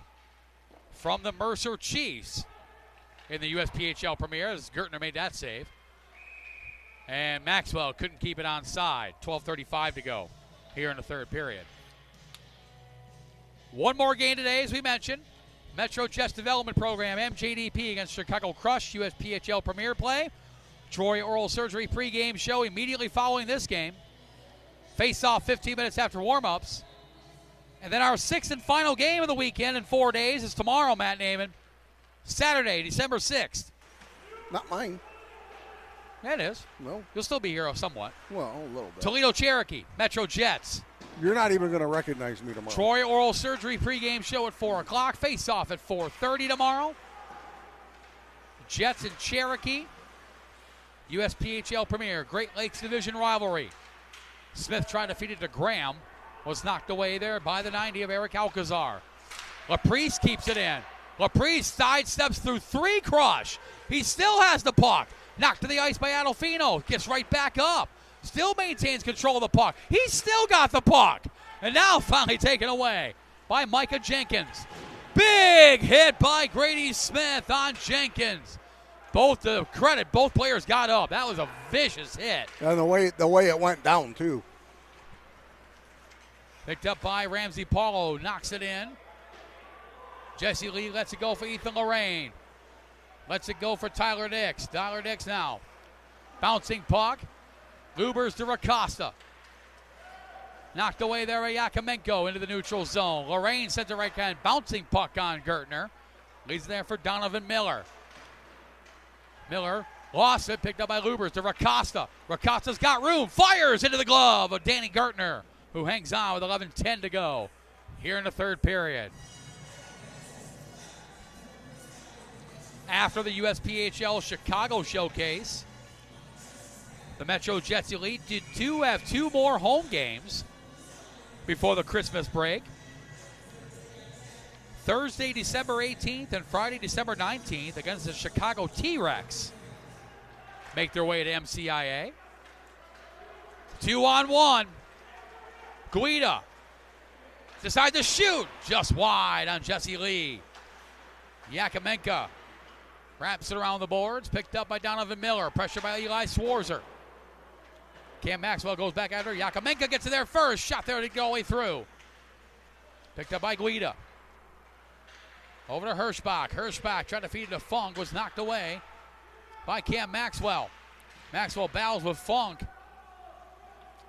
from the Mercer Chiefs in the USPHL Premier as Gertner made that save. And Maxwell couldn't keep it on side. 12:35 to go here in the third period. One more game today, as we mentioned. Metro Jets Development Program, MJDP against Chicago Crush, USPHL Premier play. Troy Oral Surgery pregame show immediately following this game. Face-off 15 minutes after warm-ups. And then our sixth and final game of the weekend in 4 days is tomorrow, Matt Naiman. Saturday, December 6th. Not mine. Yeah, it is. No. You'll still be here somewhat. Well, a little bit. Toledo Cherokee, Metro Jets. You're not even going to recognize me tomorrow. Troy Oral Surgery pregame show at 4 o'clock. Face-off at 4:30 tomorrow. Jets and Cherokee. USPHL Premier, Great Lakes Division rivalry. Smith trying to feed it to Graham. Was knocked away there by the 90 of Eric Alcazar. Laprice keeps it in. Laprice sidesteps through 3 Crush. He still has the puck. Knocked to the ice by Adolfino. Gets right back up. Still maintains control of the puck. He's still got the puck. And now finally taken away by Micah Jenkins. Big hit by Grady Smith on Jenkins. Both players got up. That was a vicious hit. And the way it went down, too. Picked up by Ramsey Paulo. Knocks it in. Jesse Lee lets it go for Ethan Lorraine. Lets it go for Tyler Dix. Tyler Dix now. Bouncing puck. Lubers to Ricasta. Knocked away there by Yakomenko into the neutral zone. Lorraine sent the right hand. Bouncing puck on Gertner. Leads there for Donovan Miller. Miller lost it, picked up by Lubers to Racosta. Racosta's got room, fires into the glove of Danny Gartner, who hangs on with 11:10 to go here in the third period. After the USPHL Chicago showcase, the Metro Jets Elite have two more home games before the Christmas break. Thursday, December 18th and Friday, December 19th against the Chicago T-Rex. Make their way to MCIA. 2-on-1. Guida decides to shoot. Just wide on Jesse Lee. Yakimenka wraps it around the boards. Picked up by Donovan Miller. Pressure by Eli Swarzer. Cam Maxwell goes back after. Yakimenka gets it there first. Shot there to go all the way through. Picked up by Guida. Over to Hirschbach. Hirschbach tried to feed it to Funk. Was knocked away by Cam Maxwell. Maxwell battles with Funk.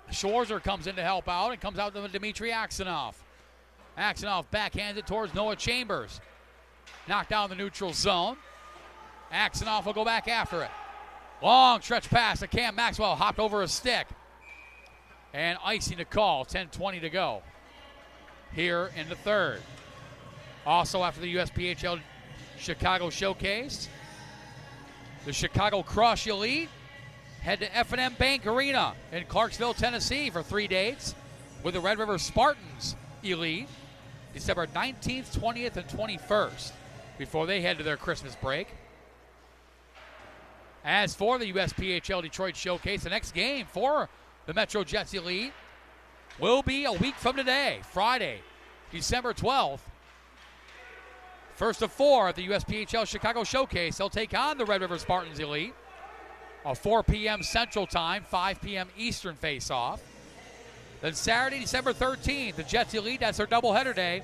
Schwarzer comes in to help out and comes out to Dmitry Aksanov. Aksanov backhands it towards Noah Chambers. Knocked down the neutral zone. Aksanov will go back after it. Long stretch pass to Cam Maxwell. Hopped over a stick. And icing to call. 10:20 to go here in the third. Also after the USPHL Chicago showcase, the Chicago Crush Elite head to F&M Bank Arena in Clarksville, Tennessee for 3 dates with the Red River Spartans Elite December 19th, 20th, and 21st before they head to their Christmas break. As for the USPHL Detroit showcase, the next game for the Metro Jets Elite will be a week from today, Friday, December 12th. First of four at the USPHL Chicago Showcase. They'll take on the Red River Spartans Elite. A 4 p.m. Central Time, 5 p.m. Eastern face-off. Then Saturday, December 13th, the Jets Elite, that's their doubleheader day.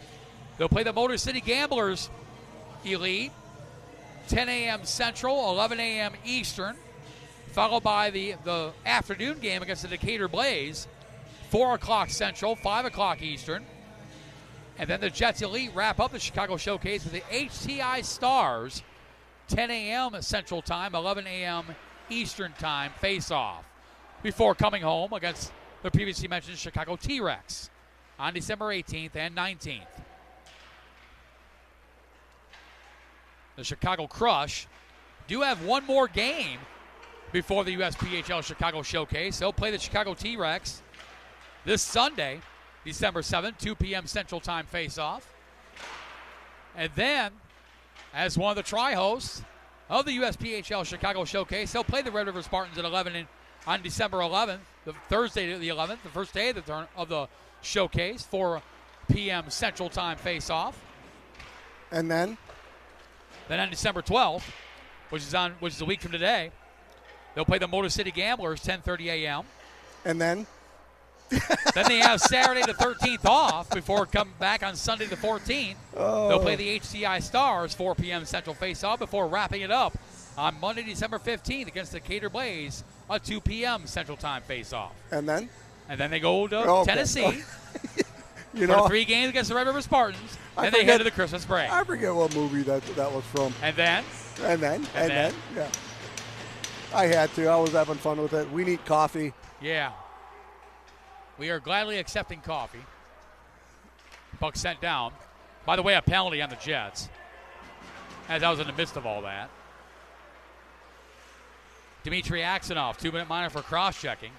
They'll play the Motor City Gamblers Elite, 10 a.m. Central, 11 a.m. Eastern, followed by the afternoon game against the Decatur Blaze, 4 o'clock Central, 5 o'clock Eastern. And then the Jets Elite wrap up the Chicago Showcase with the HTI Stars, 10 a.m. Central Time, 11 a.m. Eastern Time face-off before coming home against the previously mentioned Chicago T-Rex on December 18th and 19th. The Chicago Crush do have one more game before the USPHL Chicago Showcase. They'll play the Chicago T-Rex this Sunday, December 7th, 2 p.m. Central Time face-off. And then, as one of the tri-hosts of the USPHL Chicago Showcase, they'll play the Red River Spartans at 11 on December 11th, the Thursday the 11th, the first day of the showcase, 4 p.m. Central Time face-off. And then on December 12th, which is a week from today, they'll play the Motor City Gamblers, 10:30 a.m. And then they have Saturday the 13th off before coming back on Sunday the 14th. They'll play the HCI Stars, 4 p.m. Central face-off before wrapping it up on Monday, December 15th against the Decatur Blaze, a 2 p.m. Central Time face-off. And then they go to Tennessee for 3 games against the Red River Spartans, and they head to the Christmas break. I forget what movie that was from. And then, yeah. I had to. I was having fun with it. We need coffee. Yeah. We are gladly accepting coffee. Puck sent down. By the way, a penalty on the Jets, as I was in the midst of all that. Dmitry Aksanov, 2-minute minor for cross-checking.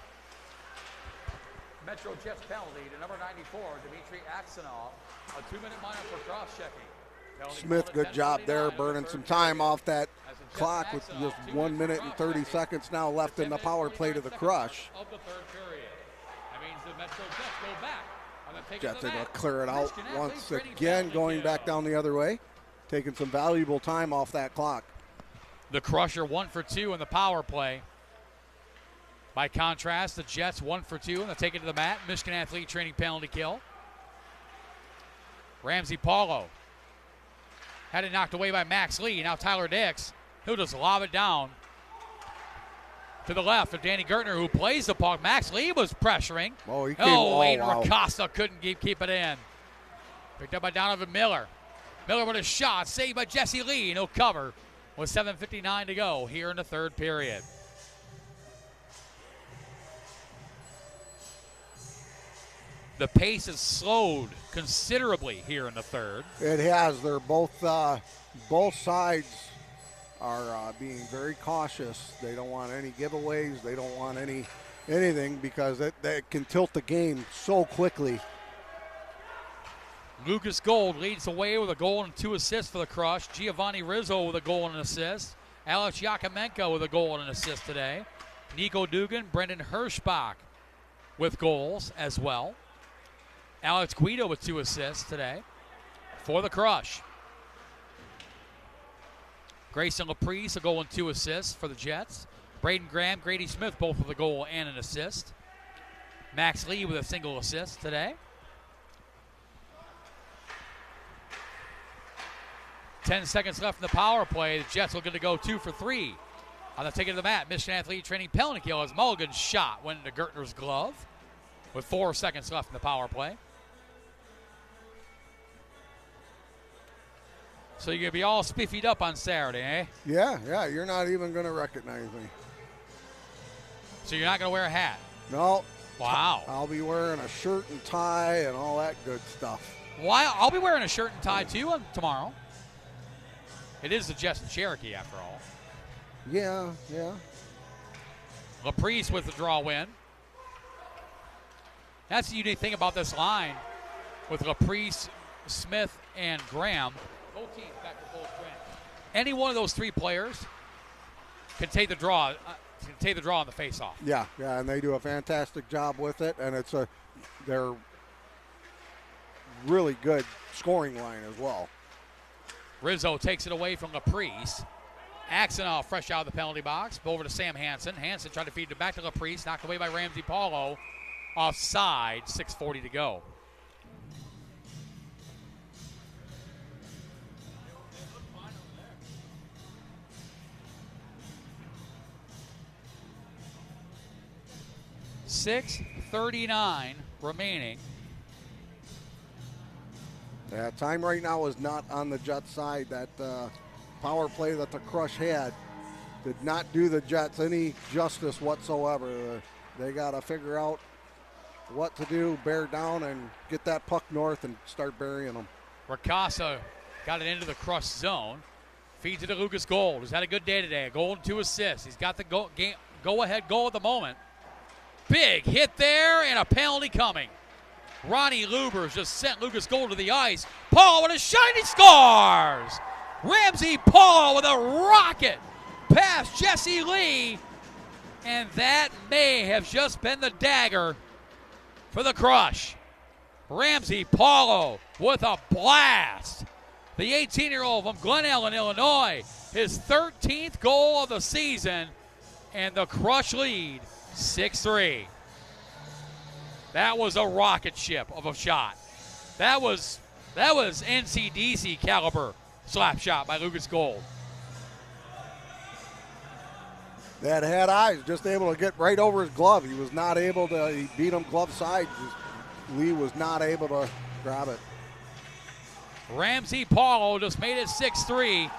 Metro Jets penalty to number 94, Dmitry Aksanov, a 2-minute minor for cross-checking. Smith, good job there, burning some time off that clock with just 1 minute and 30 seconds now left in the power play to the Crush. Of the third period. That means the Metro Jets go back. Jets are going to clear it out once again, going back down the other way, taking some valuable time off that clock. The Crusher 1 for 2 in the power play. By contrast, the Jets 1 for 2, and they'll take it to the mat. Michigan athlete training penalty kill. Ramsey Paulo had it knocked away by Max Lee. Now Tyler Dix, he'll just lob it down to the left of Danny Gertner, who plays the puck. Max Lee was pressuring. Aiden Acosta couldn't keep it in. Picked up by Donovan Miller. Miller with a shot, saved by Jesse Lee. No cover with 7:59 to go here in the third period. The pace has slowed considerably here in the third. It has. They're both sides are being very cautious. They don't want any giveaways. They don't want anything because that can tilt the game so quickly. Lucas Gold leads the way with a goal and 2 assists for the Crush. Giovanni Rizzo with a goal and an assist. Alex Yakimenko with a goal and an assist today. Nico Dugan, Brendan Hirschbach with goals as well. Alex Guido with 2 assists today for the Crush. Grayson Laprice, a goal and 2 assists for the Jets. Braden Graham, Grady Smith, both with a goal and an assist. Max Lee with a single assist today. 10 seconds left in the power play. The Jets looking to go 2 for 3 on the ticket to the mat. Michigan athlete training penalty kill as Mulligan's shot went into Gertner's glove with 4 seconds left in the power play. So you're going to be all spiffied up on Saturday, eh? Yeah, you're not even going to recognize me. So you're not going to wear a hat? No. Wow. I'll be wearing a shirt and tie and all that good stuff. Well, I'll be wearing a shirt and tie too tomorrow. It is the Jets and Cherokee after all. Yeah. Laprice with the draw win. That's the unique thing about this line with Laprice, Smith, and Graham. Both teams back to full strength. Any one of those 3 players can take the draw. On the face-off. Yeah, and they do a fantastic job with it, and they're really good scoring line as well. Rizzo takes it away from Laprice. Axenoff fresh out of the penalty box. Over to Sam Hansen. Hansen tried to feed it back to Laprice. Knocked away by Ramsey Paulo. Offside. 6:40 to go. .39 remaining. Yeah, time right now is not on the Jets side. That power play that the Crush had did not do the Jets any justice whatsoever. They got to figure out what to do, bear down, and get that puck north and start burying them. Ricasa got it into the Crush zone. Feeds it to Lucas Gold, who's had a good day today. A goal and 2 assists. He's got the go-ahead goal at the moment. Big hit there and a penalty coming. Ronnie Lubers just sent Lucas Gold to the ice. Paul with a shot, he scores! Ramsey Paul with a rocket past Jesse Lee. And that may have just been the dagger for the Crush. Ramsey Paulo with a blast. The 18-year-old from Glen Ellen, Illinois. His 13th goal of the season. And the Crush lead 6-3. That was a rocket ship of a shot. That was NCDC caliber slap shot by Lucas Gold. That had eyes, just able to get right over his glove. He was not able to, he beat him glove side. Lee was not able to grab it. Ramsey Paulo just made it 6-3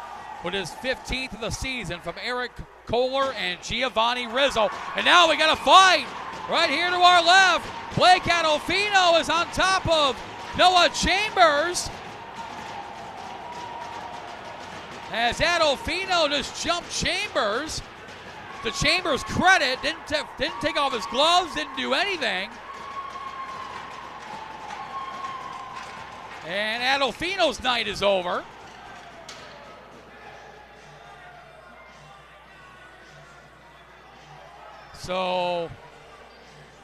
with his 15th of the season from Eric Kohler and Giovanni Rizzo. And now we got a fight right here to our left. Blake Adolfino is on top of Noah Chambers. As Adolfino just jumped Chambers. To Chambers' credit, didn't take off his gloves, didn't do anything. And Adolfino's night is over. So,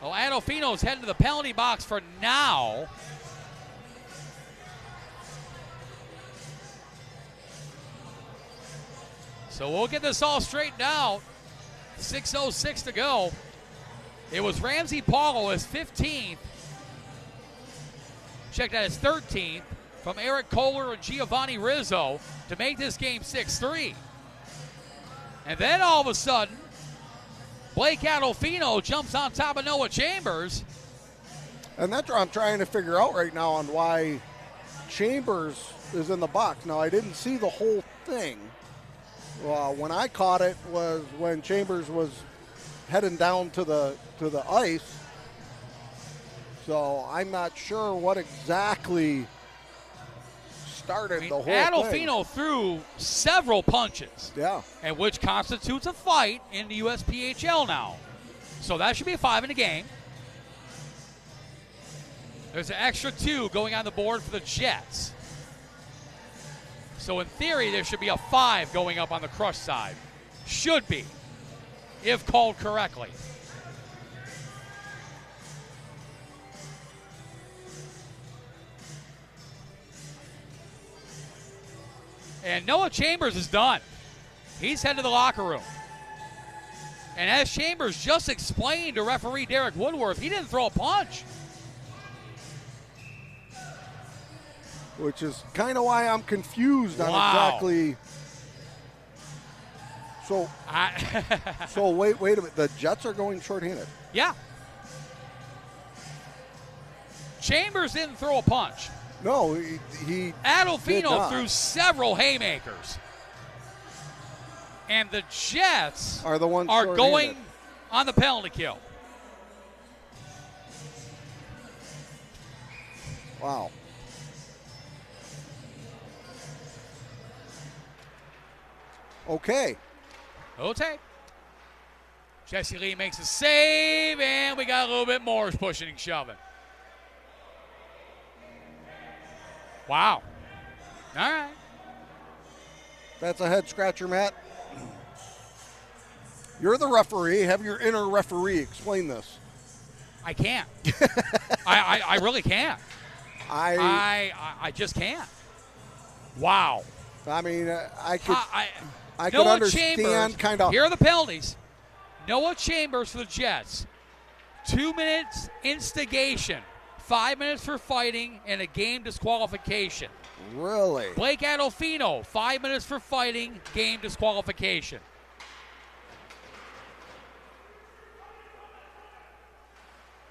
Adolfino's heading to the penalty box for now. So we'll get this all straightened out. 6:06 to go. It was Ramsey Paulo, his 15th. Checked out his 13th from Eric Kohler and Giovanni Rizzo to make this game 6-3. And then all of a sudden, Blake Adolfino jumps on top of Noah Chambers. And that's what I'm trying to figure out right now on why Chambers is in the box. Now, I didn't see the whole thing. When I caught it was when Chambers was heading down to the ice. So I'm not sure what exactly started the whole thing. Adolfino threw several punches. Yeah. And which constitutes a fight in the USPHL now. So that should be a 5 in the game. There's an extra 2 going on the board for the Jets. So in theory, there should be a 5 going up on the Crush side. Should be, if called correctly. And Noah Chambers is done. He's headed to the locker room. And as Chambers just explained to referee Derek Woodworth, he didn't throw a punch. Which is kind of why I'm confused on Wow. exactly. So, so wait a minute. The Jets are going shorthanded. Yeah. Chambers didn't throw a punch. No, he did Adolfino not. threw several haymakers. And the Jets Are the ones are shorthanded. going on the penalty kill. Wow. Okay. Okay. Jesse Lee makes a save, and we got a little bit more pushing and shoving. Wow. All right. That's a head scratcher, Matt. You're the referee. Have your inner referee explain this. I can't. I really can't. I just can't. Wow. I mean, I could Noah understand Chambers, kind of. Here are the penalties. Noah Chambers for the Jets. 2 minutes instigation. 5 minutes for fighting and a game disqualification. Really? Blake Adolfino, 5 minutes for fighting, game disqualification.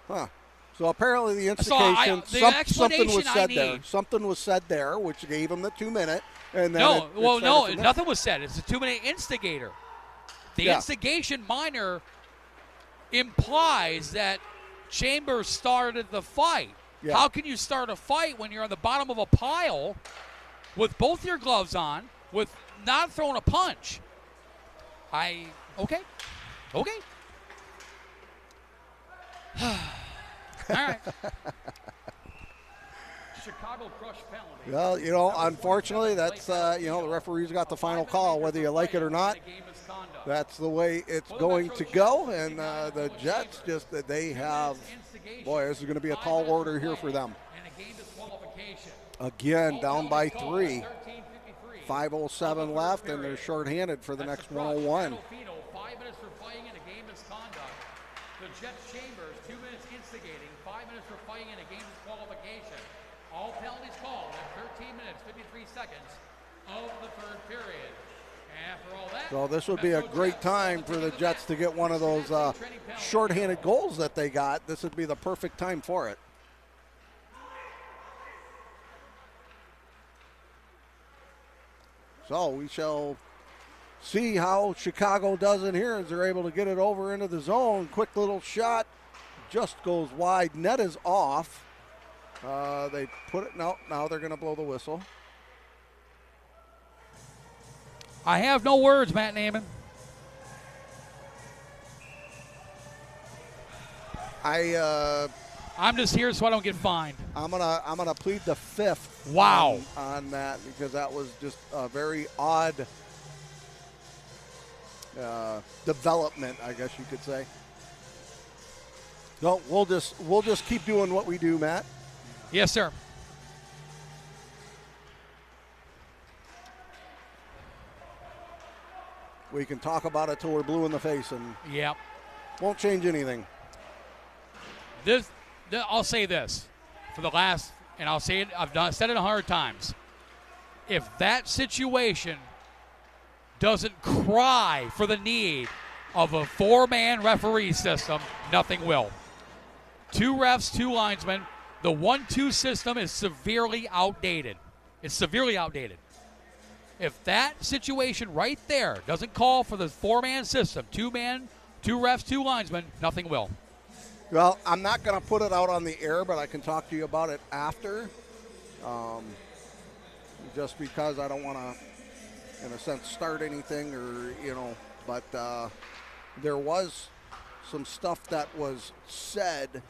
Huh. So apparently the So instigation, the something was explanation I said there. need- Something was said there, which gave him the 2 minute. And then No, it well, started no, from there. nothing was said. It's a 2 minute instigator. The Yeah. instigation minor implies that Chambers started the fight. Yeah. How can you start a fight when you're on the bottom of a pile with both your gloves on, with not throwing a punch? Okay. All right. Chicago Crush penalty. Well, you know, unfortunately, that's, you know, the referee's got the final call, whether you like it or not. That's the way it's going to go. And the Jets just, they have, boy, this is going to be a tall order here for them. Again, down by 3. 5:07 left, and they're shorthanded for the next 101. 5 minutes for fighting in a game misconduct. The Jets Chambers, 2 minutes instigating, 5 minutes for fighting in a game disqualification. All penalties called at 13 minutes, 53 seconds of the third period. And after all that, So this would be a great time for the Jets to get one of those shorthanded goals that they got. This would be the perfect time for it. So we shall see how Chicago does in here as they're able to get it over into the zone. Quick little shot, just goes wide. Net is off. They put it, now they're going to blow the whistle. I have no words, Matt Naaman. I'm just here so I don't get fined. I'm gonna plead the fifth. Wow. On that, because that was just a very odd development, I guess you could say. So we'll just keep doing what we do, Matt. Yes, sir. We can talk about it till we're blue in the face and Yep. won't change anything. I'll say this for the last, and I'll say it, said it 100 times. If that situation doesn't cry for the need of a 4-man referee system, nothing will. 2 refs, 2 linesmen. The 1-2 system is severely outdated. It's severely outdated. If that situation right there doesn't call for the 4-man system, 2-man, 2 refs, 2 linesmen, nothing will. Well, I'm not going to put it out on the air, but I can talk to you about it after. Just because I don't want to, in a sense, start anything but there was some stuff that was said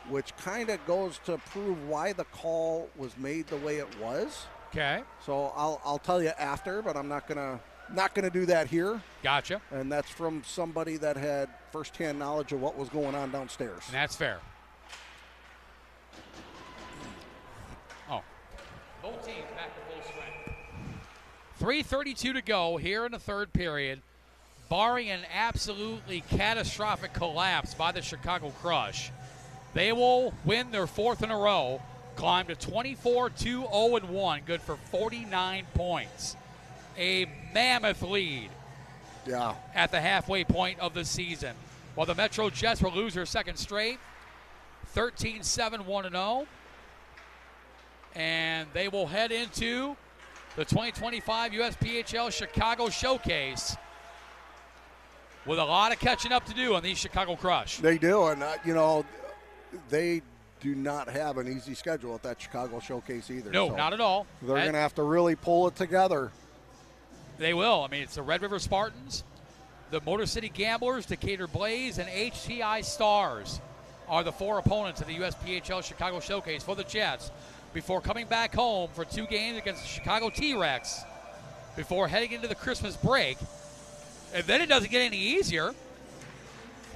which kind of goes to prove why the call was made the way it was. Okay. So I'll tell you after, but I'm not gonna do that here. Gotcha. And that's from somebody that had firsthand knowledge of what was going on downstairs. And that's fair. Oh. Both teams back to full strength. 3:32 to go here in the third period. Barring an absolutely catastrophic collapse by the Chicago Crush, they will win their 4th in a row, climb to 24-2-0-1, good for 49 points. A mammoth lead at the halfway point of the season. While the Metro Jets will lose their second straight, 13-7-1-0. And they will head into the 2025 USPHL Chicago Showcase with a lot of catching up to do on these Chicago Crush. They do, and they do not have an easy schedule at that Chicago Showcase either. No, not at all. They're going to have to really pull it together. They will. I mean, it's the Red River Spartans, the Motor City Gamblers, Decatur Blaze, and HTI Stars are the 4 opponents of the USPHL Chicago Showcase for the Jets before coming back home for 2 games against the Chicago T-Rex before heading into the Christmas break. And then it doesn't get any easier.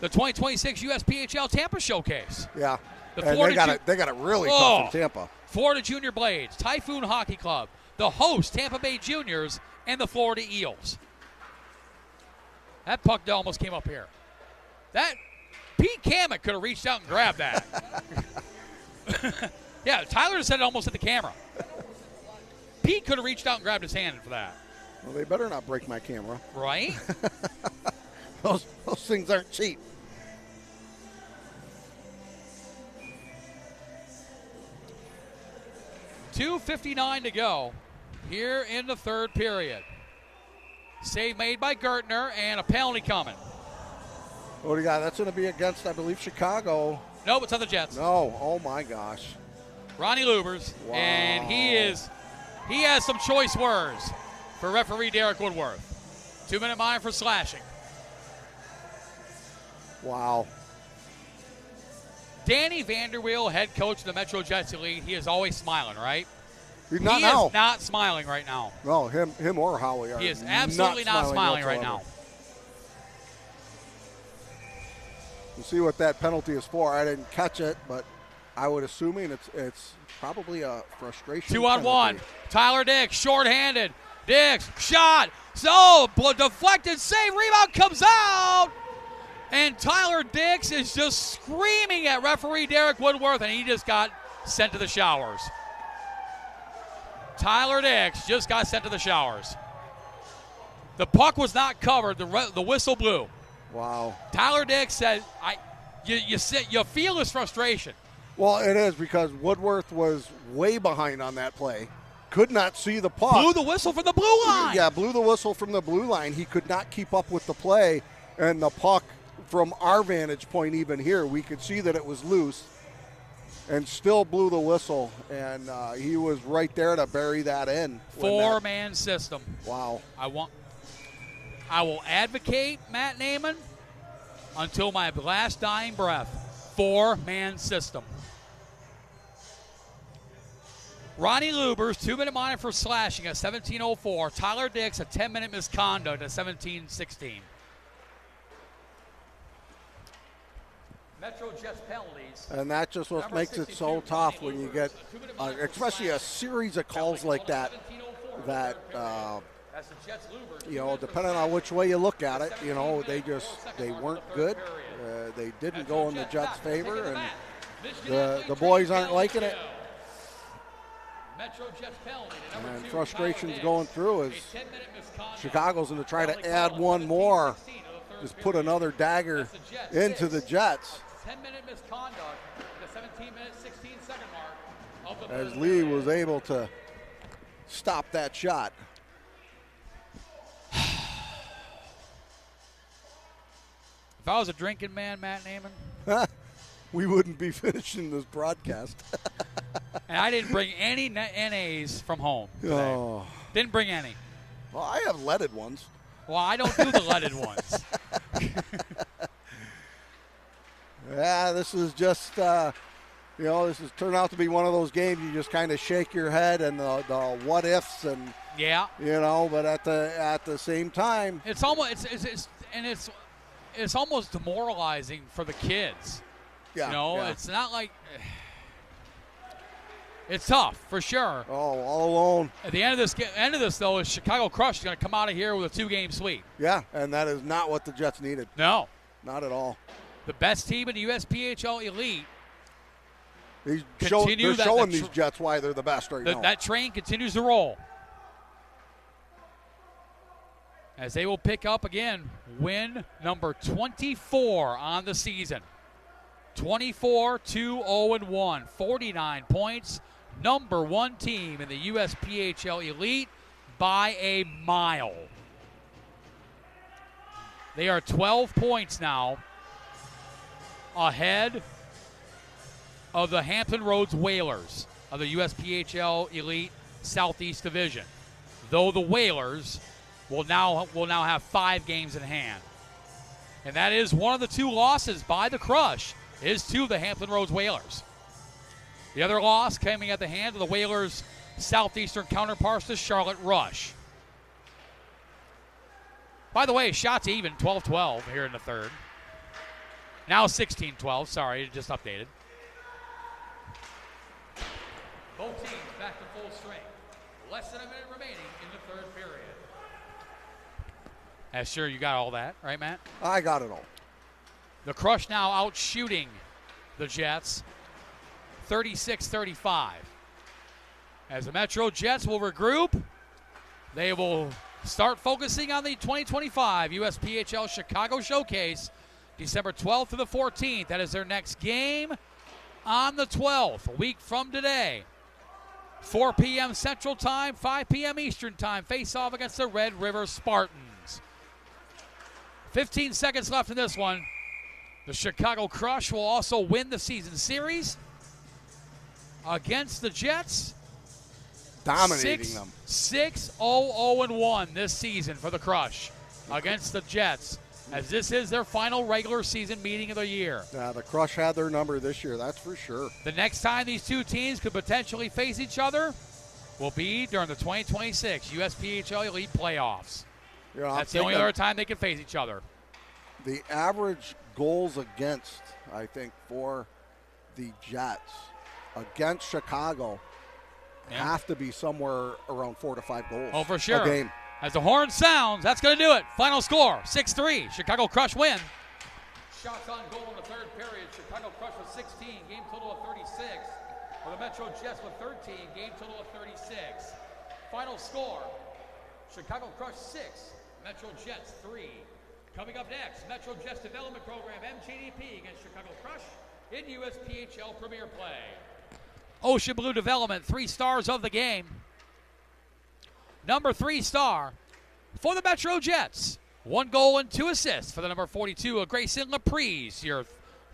The 2026 USPHL Tampa Showcase. Yeah. The And they got it really tough in Tampa. Florida Junior Blades, Typhoon Hockey Club, the host Tampa Bay Juniors, and the Florida Eels. That puck almost came up here. That Pete Kamek could have reached out and grabbed that. Yeah, Tyler said it almost hit the camera. Pete could have reached out and grabbed his hand for that. Well, they better not break my camera. Right? Those things aren't cheap. $2:59 to go here in the third period. Save made by Gertner and a penalty coming. What do you got? That's going to be against, I believe, Chicago. Nope, it's on the Jets. No. Oh, my gosh. Ronnie Lubers. Wow. And he has some choice words for referee Derek Woodworth. 2-minute mine for slashing. Wow. Danny Vanderweel, head coach of the Metro Jets Elite, he is always smiling, right? He's not he now. is not smiling right now. No, him or Howie are. He is absolutely not smiling right now. We'll see what that penalty is for. I didn't catch it, but I would assuming it's probably a frustration. 2-on-1. Tyler Dix, shorthanded. Dix, shot. So, deflected save. Rebound comes out. And Tyler Dix is just screaming at referee Derek Woodworth, and he just got sent to the showers. Tyler Dix just got sent to the showers. The puck was not covered. The whistle blew. Wow. Tyler Dix said, you feel his frustration. Well, it is because Woodworth was way behind on that play. Could not see the puck. Blew the whistle from the blue line. Yeah, blew the whistle from the blue line. He could not keep up with the play, and the puck, from our vantage point even here, we could see that it was loose and still blew the whistle, and he was right there to bury that in. 4-man system. Wow. I will advocate Matt Naiman until my last dying breath. 4-man system. Ronnie Lubers, 2-minute minor for slashing at 17:04. Tyler Dix, a 10-minute misconduct at 17:16. Metro Jets penalties. And that just what makes it so tough when you get, especially a series of calls like that, depending on which way you look at it, they weren't good. They didn't go in the Jets' favor, and the boys aren't liking it. And frustration's going through as Chicago's going to try to add one more, just put another dagger into the Jets. 10-minute misconduct, the 17-minute, 16-second mark of the As third Lee period. was able to stop that shot. If I was a drinking man, Matt Naiman, We wouldn't be finishing this broadcast. and I didn't bring any NAs from home today. Oh. Didn't bring any. Well, I have leaded ones. Well, I don't do the leaded ones. Yeah, this is just, this has turned out to be one of those games you just kind of shake your head and the what ifs and Yeah. but at the same time, It's almost it's almost demoralizing for the kids. yeah, It's not like it's tough for sure. Oh, all alone. At the end of this though, is Chicago Crush is going to come out of here with a 2-game sweep. Yeah, and that is not what the Jets needed. No, Not at all. the best team in the USPHL Elite. They're Continue that- showing that these Jets why they're the best right now. That train continues to roll. As they will pick up again win number 24 on the season. 24-2-0-1, 49 points. Number 1 team in the USPHL Elite by a mile. They are 12 points now ahead of the Hampton Roads Whalers of the USPHL Elite Southeast Division. Though the Whalers will now have 5 games in hand. And that is one of the 2 losses by the Crush is to the Hampton Roads Whalers. The other loss coming at the hand of the Whalers' southeastern counterparts, the Charlotte Rush. By the way, shots even, 12-12 here in the third. Now 16-12, sorry, it just updated. Both teams back to full strength. Less than a minute remaining in the third period. Sure, you got all that, right, Matt? I got it all. The Crush now out shooting the Jets 36-35. As the Metro Jets will regroup, they will start focusing on the 2025 USPHL Chicago Showcase, December 12th to the 14th. That is their next game on the 12th, a week from today. 4 p.m. Central Time, 5 p.m. Eastern Time. Face off against the Red River Spartans. 15 seconds left in this one. The Chicago Crush will also win the season series against the Jets. Dominating them. 6-0-0-1 this season for the Crush against the Jets, as this is their final regular season meeting of the year. Yeah, the Crush had their number this year, that's for sure. The next time these two teams could potentially face each other will be during the 2026 USPHL Elite Playoffs. You know, That's the only other time they can face each other. The average goals against, I think, for the Jets against Chicago have to be somewhere around 4 to 5 goals. Oh, for sure. A game. As the horn sounds, that's going to do it. Final score, 6-3. Chicago Crush win. Shots on goal in the third period. Chicago Crush with 16, game total of 36. For the Metro Jets with 13, game total of 36. Final score, Chicago Crush 6, Metro Jets 3. Coming up next, Metro Jets Development Program, MJDP against Chicago Crush in USPHL Premier Play. Ocean Blue Development, 3 stars of the game. Number 3 star for the Metro Jets. 1 goal and 2 assists for the number 42 of Grayson Laprise, your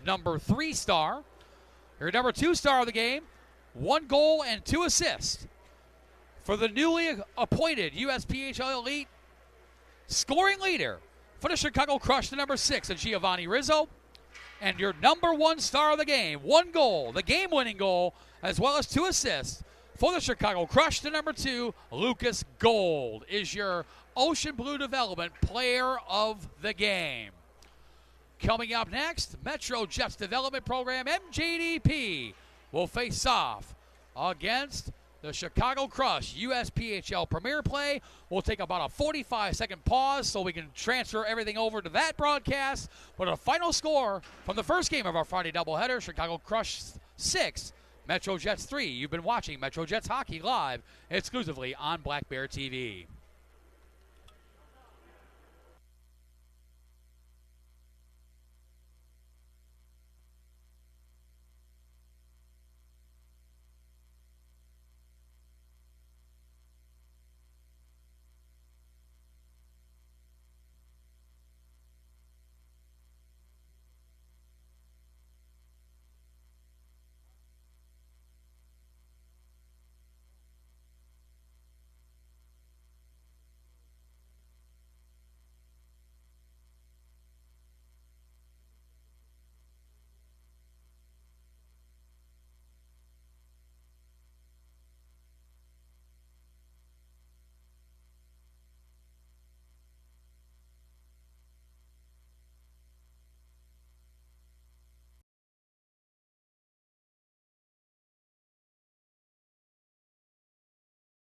number 3 star. Your number 2 star of the game, 1 goal and 2 assists for the newly appointed USPHL Elite scoring leader for the Chicago Crush, the number 6 of Giovanni Rizzo. And your number 1 star of the game, 1 goal, the game-winning goal, as well as 2 assists for the Chicago Crush, the number 2, Lucas Gold, is your Ocean Blue Development Player of the Game. Coming up next, Metro Jets Development Program, MJDP, will face off against the Chicago Crush USPHL Premier Play. We'll take about a 45-second pause so we can transfer everything over to that broadcast. But a final score from the first game of our Friday doubleheader, Chicago Crush 6, Metro Jets 3. You've been watching Metro Jets Hockey live exclusively on Black Bear TV.